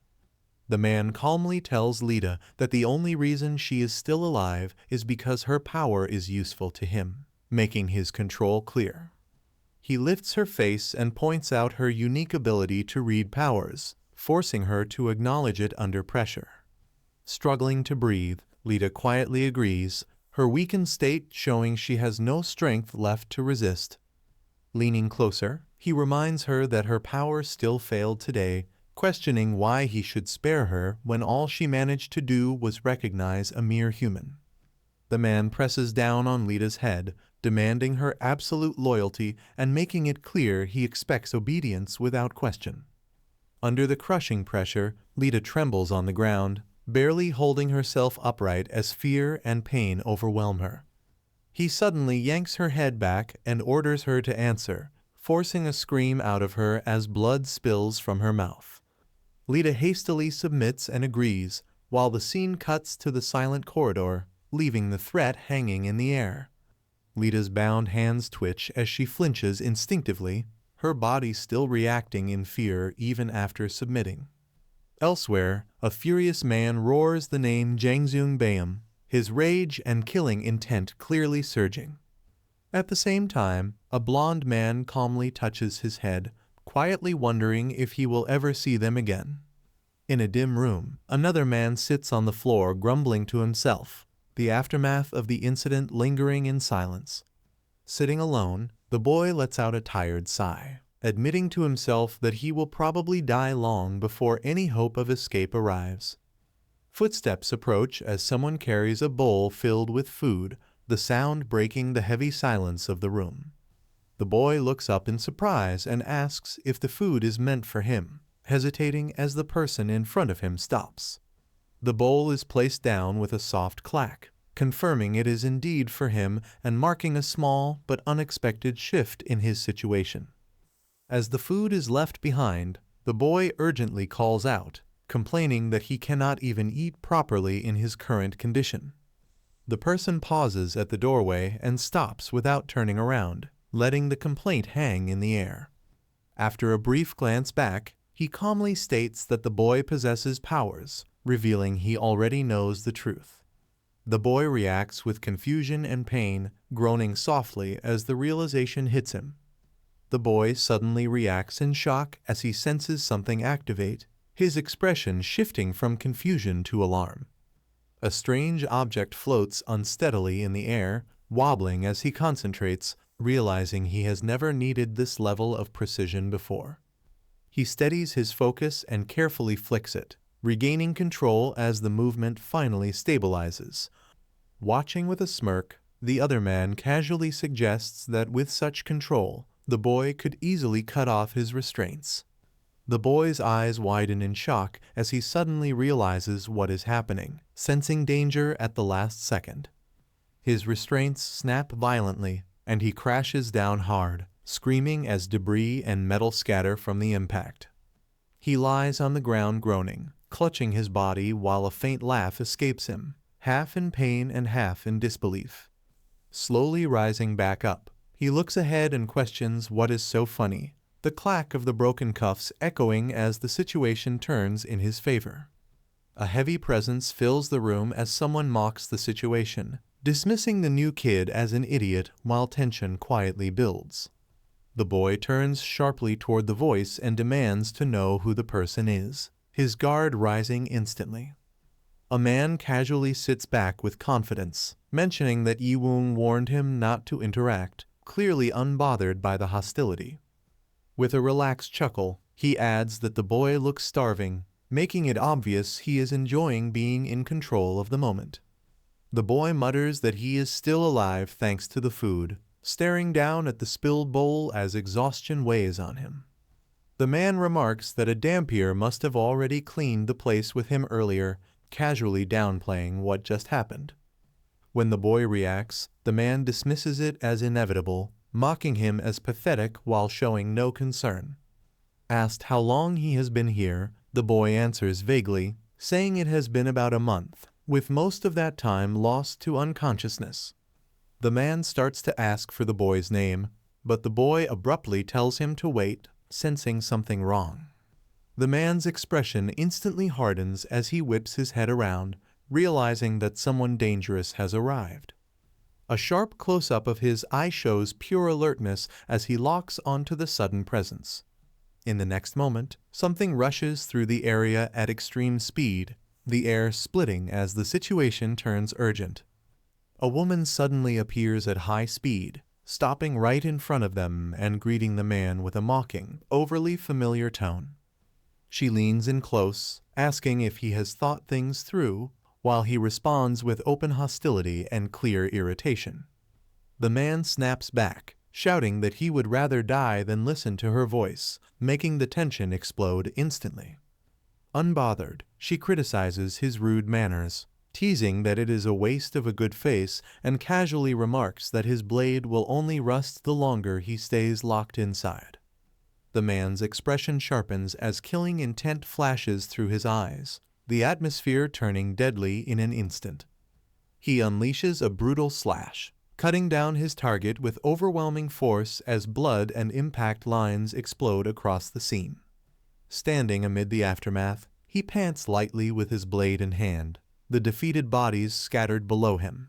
S2: The man calmly tells Lita that the only reason she is still alive is because her power is useful to him, making his control clear. He lifts her face and points out her unique ability to read powers, forcing her to acknowledge it under pressure. Struggling to breathe, Lita quietly agrees, her weakened state showing she has no strength left to resist. Leaning closer, he reminds her that her power still failed today, questioning why he should spare her when all she managed to do was recognize a mere human. The man presses down on Lita's head, demanding her absolute loyalty and making it clear he expects obedience without question. Under the crushing pressure, Lita trembles on the ground, barely holding herself upright as fear and pain overwhelm her. He suddenly yanks her head back and orders her to answer, forcing a scream out of her as blood spills from her mouth. Lita hastily submits and agrees, while the scene cuts to the silent corridor, leaving the threat hanging in the air. Lita's bound hands twitch as she flinches instinctively, her body still reacting in fear even after submitting. Elsewhere, a furious man roars the name Jangzung Bayam, his rage and killing intent clearly surging. At the same time, a blond man calmly touches his head, quietly wondering if he will ever see them again. In a dim room, another man sits on the floor grumbling to himself, the aftermath of the incident lingering in silence. Sitting alone, the boy lets out a tired sigh, admitting to himself that he will probably die long before any hope of escape arrives. Footsteps approach as someone carries a bowl filled with food, the sound breaking the heavy silence of the room. The boy looks up in surprise and asks if the food is meant for him, hesitating as the person in front of him stops. The bowl is placed down with a soft clack, confirming it is indeed for him and marking a small but unexpected shift in his situation. As the food is left behind, the boy urgently calls out, complaining that he cannot even eat properly in his current condition. The person pauses at the doorway and stops without turning around, letting the complaint hang in the air. After a brief glance back, he calmly states that the boy possesses powers, revealing he already knows the truth. The boy reacts with confusion and pain, groaning softly as the realization hits him. The boy suddenly reacts in shock as he senses something activate, his expression shifting from confusion to alarm. A strange object floats unsteadily in the air, wobbling as he concentrates, realizing he has never needed this level of precision before. He steadies his focus and carefully flicks it, regaining control as the movement finally stabilizes. Watching with a smirk, the other man casually suggests that with such control, the boy could easily cut off his restraints. The boy's eyes widen in shock as he suddenly realizes what is happening, sensing danger at the last second. His restraints snap violently, and he crashes down hard, screaming as debris and metal scatter from the impact. He lies on the ground groaning, clutching his body while a faint laugh escapes him, half in pain and half in disbelief. Slowly rising back up, he looks ahead and questions what is so funny, the clack of the broken cuffs echoing as the situation turns in his favor. A heavy presence fills the room as someone mocks the situation, dismissing the new kid as an idiot while tension quietly builds. The boy turns sharply toward the voice and demands to know who the person is, his guard rising instantly. A man casually sits back with confidence, mentioning that Yiwung warned him not to interact, clearly unbothered by the hostility. With a relaxed chuckle, he adds that the boy looks starving, making it obvious he is enjoying being in control of the moment. The boy mutters that he is still alive thanks to the food, staring down at the spilled bowl as exhaustion weighs on him. The man remarks that a dampier must have already cleaned the place with him earlier, casually downplaying what just happened. When the boy reacts, the man dismisses it as inevitable, mocking him as pathetic while showing no concern. Asked how long he has been here, the boy answers vaguely, saying it has been about a month, with most of that time lost to unconsciousness. The man starts to ask for the boy's name, but the boy abruptly tells him to wait, sensing something wrong. The man's expression instantly hardens as he whips his head around, realizing that someone dangerous has arrived. A sharp close-up of his eye shows pure alertness as he locks onto the sudden presence. In the next moment, something rushes through the area at extreme speed, the air splitting as the situation turns urgent. A woman suddenly appears at high speed, stopping right in front of them and greeting the man with a mocking, overly familiar tone. She leans in close, asking if he has thought things through, while he responds with open hostility and clear irritation. The man snaps back, shouting that he would rather die than listen to her voice, making the tension explode instantly. Unbothered, she criticizes his rude manners, teasing that it is a waste of a good face, and casually remarks that his blade will only rust the longer he stays locked inside. The man's expression sharpens as killing intent flashes through his eyes, the atmosphere turning deadly in an instant. He unleashes a brutal slash, cutting down his target with overwhelming force as blood and impact lines explode across the scene. Standing amid the aftermath, he pants lightly with his blade in hand, the defeated bodies scattered below him.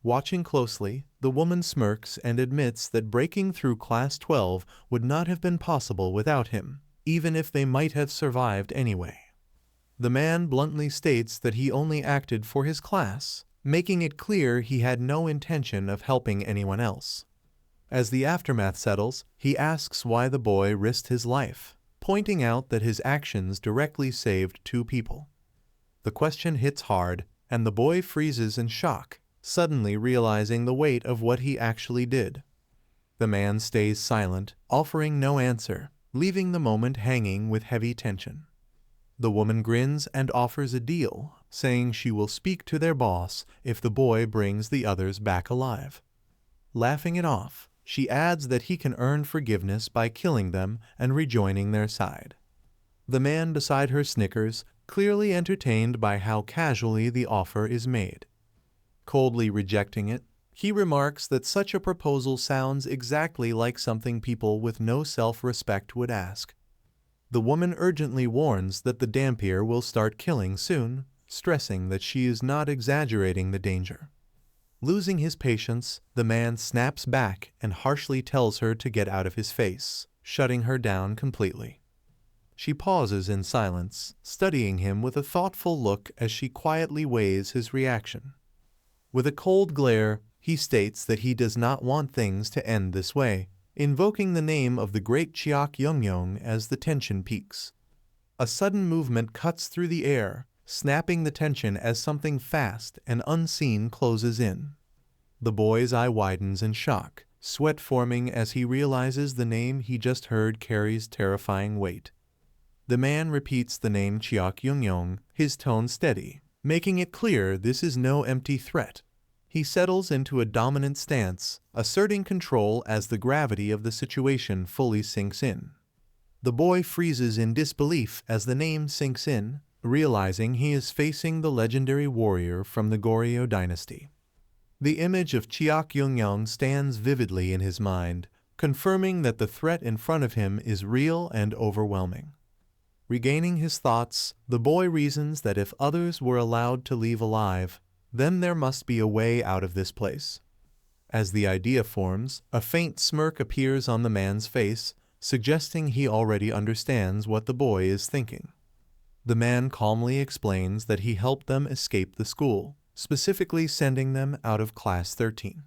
S2: Watching closely, the woman smirks and admits that breaking through Class 12 would not have been possible without him, even if they might have survived anyway. The man bluntly states that he only acted for his class, making it clear he had no intention of helping anyone else. As the aftermath settles, he asks why the boy risked his life, pointing out that his actions directly saved 2 people. The question hits hard, and the boy freezes in shock, suddenly realizing the weight of what he actually did. The man stays silent, offering no answer, leaving the moment hanging with heavy tension. The woman grins and offers a deal, saying she will speak to their boss if the boy brings the others back alive. Laughing it off, she adds that he can earn forgiveness by killing them and rejoining their side. The man beside her snickers, clearly entertained by how casually the offer is made. Coldly rejecting it, he remarks that such a proposal sounds exactly like something people with no self-respect would ask. The woman urgently warns that the Dampier will start killing soon, stressing that she is not exaggerating the danger. Losing his patience, the man snaps back and harshly tells her to get out of his face, shutting her down completely. She pauses in silence, studying him with a thoughtful look as she quietly weighs his reaction. With a cold glare, he states that he does not want things to end this way, invoking the name of the great Chiak Yongyong as the tension peaks. A sudden movement cuts through the air, snapping the tension as something fast and unseen closes in. The boy's eye widens in shock, sweat forming as he realizes the name he just heard carries terrifying weight. The man repeats the name Chiak Yongyong, his tone steady, making it clear this is no empty threat. He settles into a dominant stance, asserting control as the gravity of the situation fully sinks in. The boy freezes in disbelief as the name sinks in, realizing he is facing the legendary warrior from the Goryeo dynasty. The image of Chiak Yongyong stands vividly in his mind, confirming that the threat in front of him is real and overwhelming. Regaining his thoughts, the boy reasons that if others were allowed to leave alive, then there must be a way out of this place. As the idea forms, a faint smirk appears on the man's face, suggesting he already understands what the boy is thinking. The man calmly explains that he helped them escape the school, specifically sending them out of Class 13.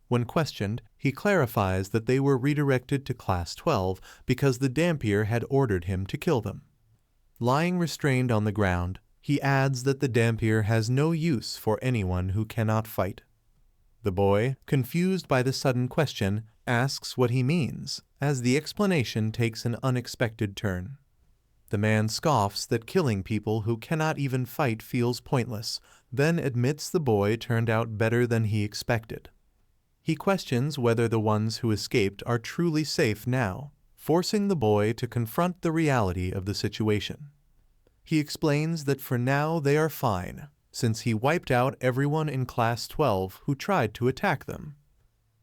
S2: When questioned, he clarifies that they were redirected to Class 12 because the Dampier had ordered him to kill them. Lying restrained on the ground, he adds that the Dampier has no use for anyone who cannot fight. The boy, confused by the sudden question, asks what he means, as the explanation takes an unexpected turn. The man scoffs that killing people who cannot even fight feels pointless, then admits the boy turned out better than he expected. He questions whether the ones who escaped are truly safe now, forcing the boy to confront the reality of the situation. He explains that for now they are fine, since he wiped out everyone in Class 12 who tried to attack them.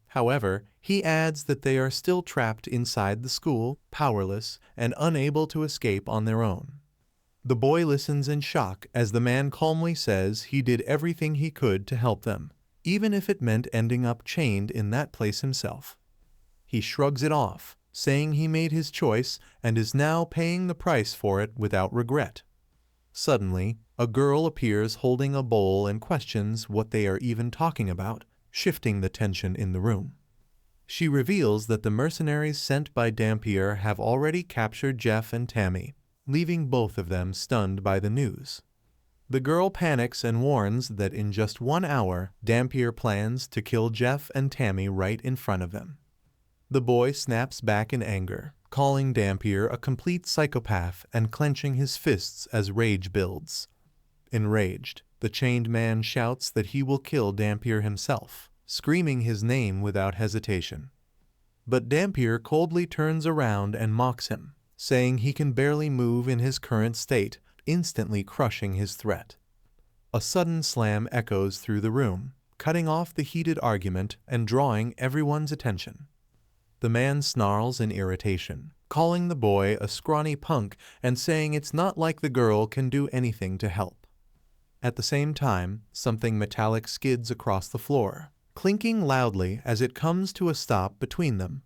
S2: However, he adds that they are still trapped inside the school, powerless, and unable to escape on their own. The boy listens in shock as the man calmly says he did everything he could to help them, even if it meant ending up chained in that place himself. He shrugs it off, saying he made his choice and is now paying the price for it without regret. Suddenly, a girl appears holding a bowl and questions what they are even talking about, shifting the tension in the room. She reveals that the mercenaries sent by Dampier have already captured Jeff and Tammy, leaving both of them stunned by the news. The girl panics and warns that in just 1 hour, Dampier plans to kill Jeff and Tammy right in front of them. The boy snaps back in anger, calling Dampier a complete psychopath and clenching his fists as rage builds. Enraged, the chained man shouts that he will kill Dampier himself, screaming his name without hesitation. But Dampier coldly turns around and mocks him, saying he can barely move in his current state, instantly crushing his threat. A sudden slam echoes through the room, cutting off the heated argument and drawing everyone's attention. The man snarls in irritation, calling the boy a scrawny punk and saying it's not like the girl can do anything to help. At the same time, something metallic skids across the floor, clinking loudly as it comes to a stop between them.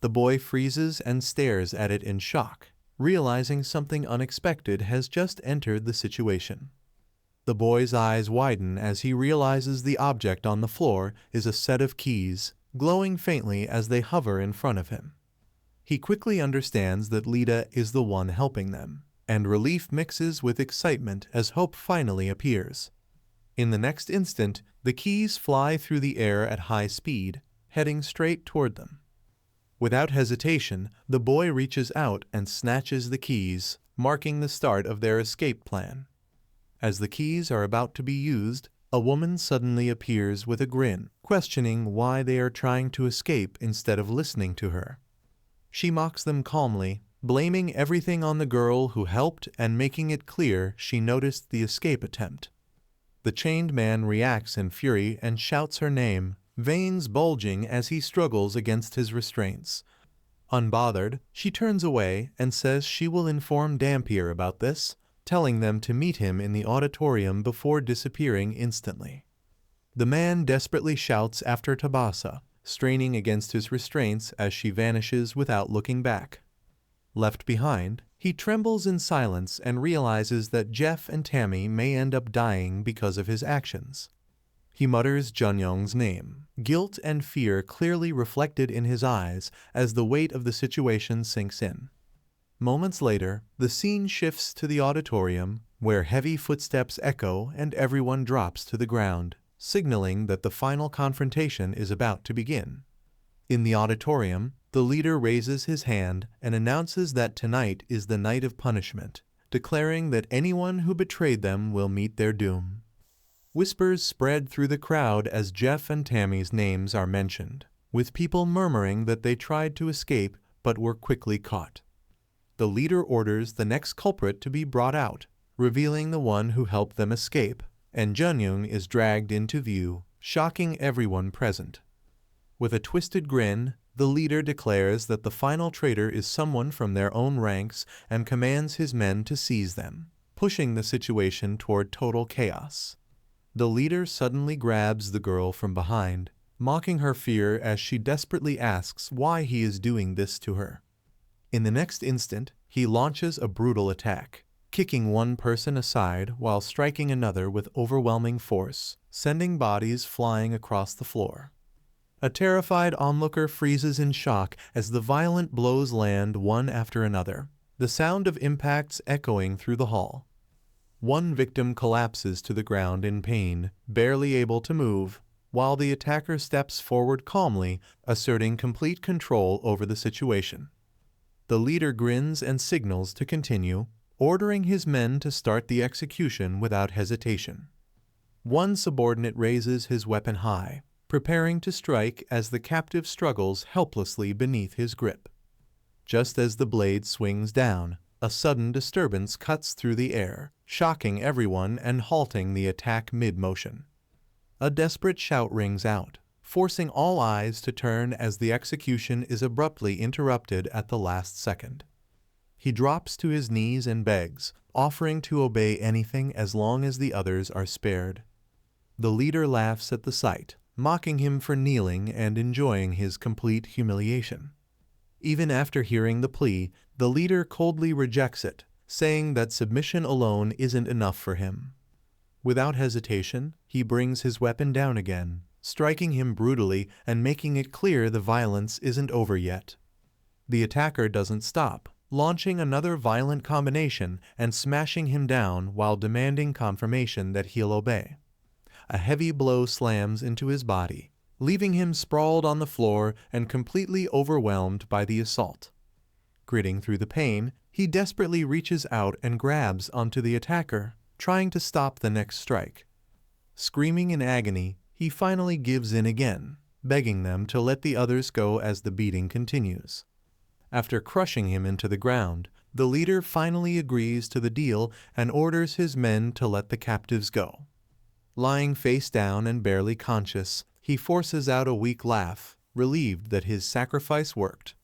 S2: The boy freezes and stares at it in shock, realizing something unexpected has just entered the situation. The boy's eyes widen as he realizes the object on the floor is a set of keys, glowing faintly as they hover in front of him. He quickly understands that Lita is the one helping them, and relief mixes with excitement as hope finally appears. In the next instant, the keys fly through the air at high speed, heading straight toward them. Without hesitation, the boy reaches out and snatches the keys, marking the start of their escape plan. As the keys are about to be used, a woman suddenly appears with a grin, questioning why they are trying to escape instead of listening to her. She mocks them calmly, blaming everything on the girl who helped and making it clear she noticed the escape attempt. The chained man reacts in fury and shouts her name, veins bulging as he struggles against his restraints. Unbothered, she turns away and says she will inform Dampier about this, telling them to meet him in the auditorium before disappearing instantly. The man desperately shouts after Tabasa, straining against his restraints as she vanishes without looking back. Left behind, he trembles in silence and realizes that Jeff and Tammy may end up dying because of his actions. He mutters Junyoung's name, guilt and fear clearly reflected in his eyes as the weight of the situation sinks in. Moments later, the scene shifts to the auditorium, where heavy footsteps echo and everyone drops to the ground, signaling that the final confrontation is about to begin. In the auditorium, the leader raises his hand and announces that tonight is the night of punishment, declaring that anyone who betrayed them will meet their doom. Whispers spread through the crowd as Jeff and Tammy's names are mentioned, with people murmuring that they tried to escape but were quickly caught. The leader orders the next culprit to be brought out, revealing the one who helped them escape, and Junyoung is dragged into view, shocking everyone present. With a twisted grin, the leader declares that the final traitor is someone from their own ranks and commands his men to seize them, pushing the situation toward total chaos. The leader suddenly grabs the girl from behind, mocking her fear as she desperately asks why he is doing this to her. In the next instant, he launches a brutal attack, kicking one person aside while striking another with overwhelming force, sending bodies flying across the floor. A terrified onlooker freezes in shock as the violent blows land one after another, the sound of impacts echoing through the hall. One victim collapses to the ground in pain, barely able to move, while the attacker steps forward calmly, asserting complete control over the situation. The leader grins and signals to continue, ordering his men to start the execution without hesitation. One subordinate raises his weapon high, preparing to strike as the captive struggles helplessly beneath his grip. Just as the blade swings down, a sudden disturbance cuts through the air, shocking everyone and halting the attack mid-motion. A desperate shout rings out, forcing all eyes to turn as the execution is abruptly interrupted at the last second. He drops to his knees and begs, offering to obey anything as long as the others are spared. The leader laughs at the sight, mocking him for kneeling and enjoying his complete humiliation. Even after hearing the plea, the leader coldly rejects it, saying that submission alone isn't enough for him. Without hesitation, he brings his weapon down again, striking him brutally and making it clear the violence isn't over yet. The attacker doesn't stop, launching another violent combination and smashing him down while demanding confirmation that he'll obey. A heavy blow slams into his body, leaving him sprawled on the floor and completely overwhelmed by the assault. Gritting through the pain, he desperately reaches out and grabs onto the attacker, trying to stop the next strike. Screaming in agony, he finally gives in again, begging them to let the others go as the beating continues. After crushing him into the ground, the leader finally agrees to the deal and orders his men to let the captives go. Lying face down and barely conscious, he forces out a weak laugh, relieved that his sacrifice worked.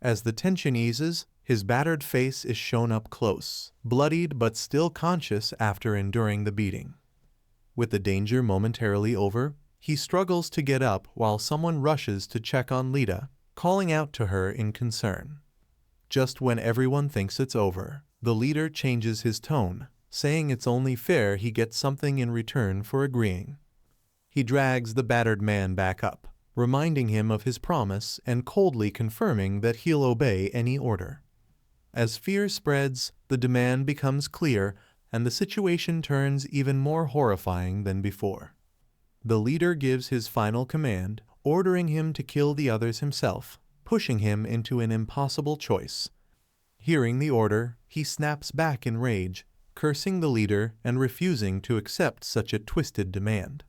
S2: As the tension eases, his battered face is shown up close, bloodied but still conscious after enduring the beating. With the danger momentarily over, he struggles to get up while someone rushes to check on Lita, calling out to her in concern. Just when everyone thinks it's over, the leader changes his tone, saying it's only fair he gets something in return for agreeing. He drags the battered man back up, reminding him of his promise and coldly confirming that he'll obey any order. As fear spreads, the demand becomes clear and the situation turns even more horrifying than before. The leader gives his final command, ordering him to kill the others himself, pushing him into an impossible choice. Hearing the order, he snaps back in rage, cursing the leader and refusing to accept such a twisted demand.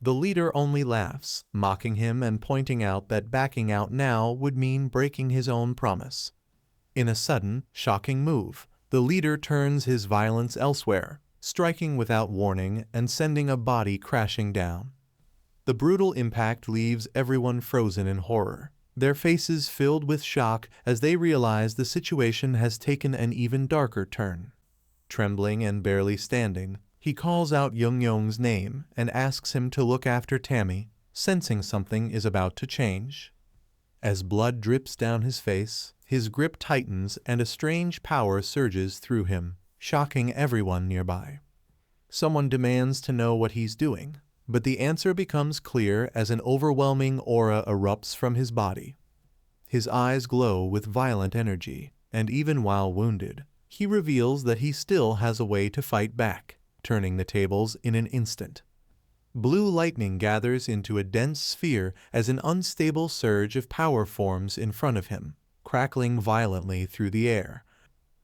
S2: The leader only laughs, mocking him and pointing out that backing out now would mean breaking his own promise. In a sudden, shocking move, the leader turns his violence elsewhere, striking without warning and sending a body crashing down. The brutal impact leaves everyone frozen in horror, their faces filled with shock as they realize the situation has taken an even darker turn. Trembling and barely standing, he calls out Young-Young's name and asks him to look after Tammy, sensing something is about to change. As blood drips down his face, his grip tightens and a strange power surges through him, shocking everyone nearby. Someone demands to know what he's doing, but the answer becomes clear as an overwhelming aura erupts from his body. His eyes glow with violent energy, and even while wounded, he reveals that he still has a way to fight back, turning the tables in an instant. Blue lightning gathers into a dense sphere as an unstable surge of power forms in front of him, crackling violently through the air.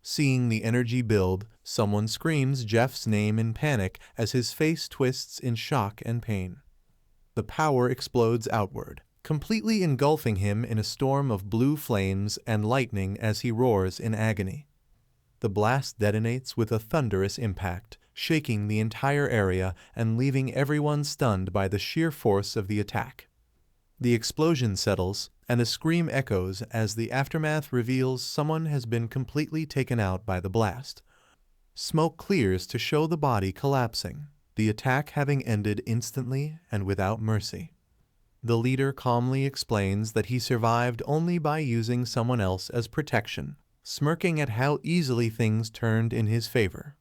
S2: Seeing the energy build, someone screams Jeff's name in panic as his face twists in shock and pain. The power explodes outward, completely engulfing him in a storm of blue flames and lightning as he roars in agony. The blast detonates with a thunderous impact, shaking the entire area and leaving everyone stunned by the sheer force of the attack. The explosion settles, and a scream echoes as the aftermath reveals someone has been completely taken out by the blast. Smoke clears to show the body collapsing, the attack having ended instantly and without mercy. The leader calmly explains that he survived only by using someone else as protection, smirking at how easily things turned in his favor.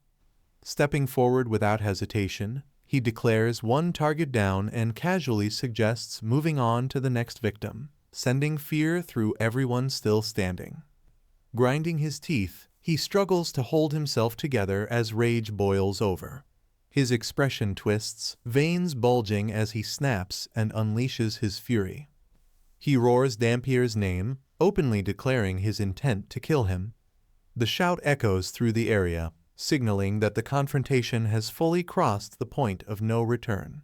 S2: Stepping forward without hesitation, he declares one target down and casually suggests moving on to the next victim, sending fear through everyone still standing. Grinding his teeth, he struggles to hold himself together as rage boils over. His expression twists, veins bulging as he snaps and unleashes his fury. He roars Dampier's name, openly declaring his intent to kill him. The shout echoes through the area, signaling that the confrontation has fully crossed the point of no return.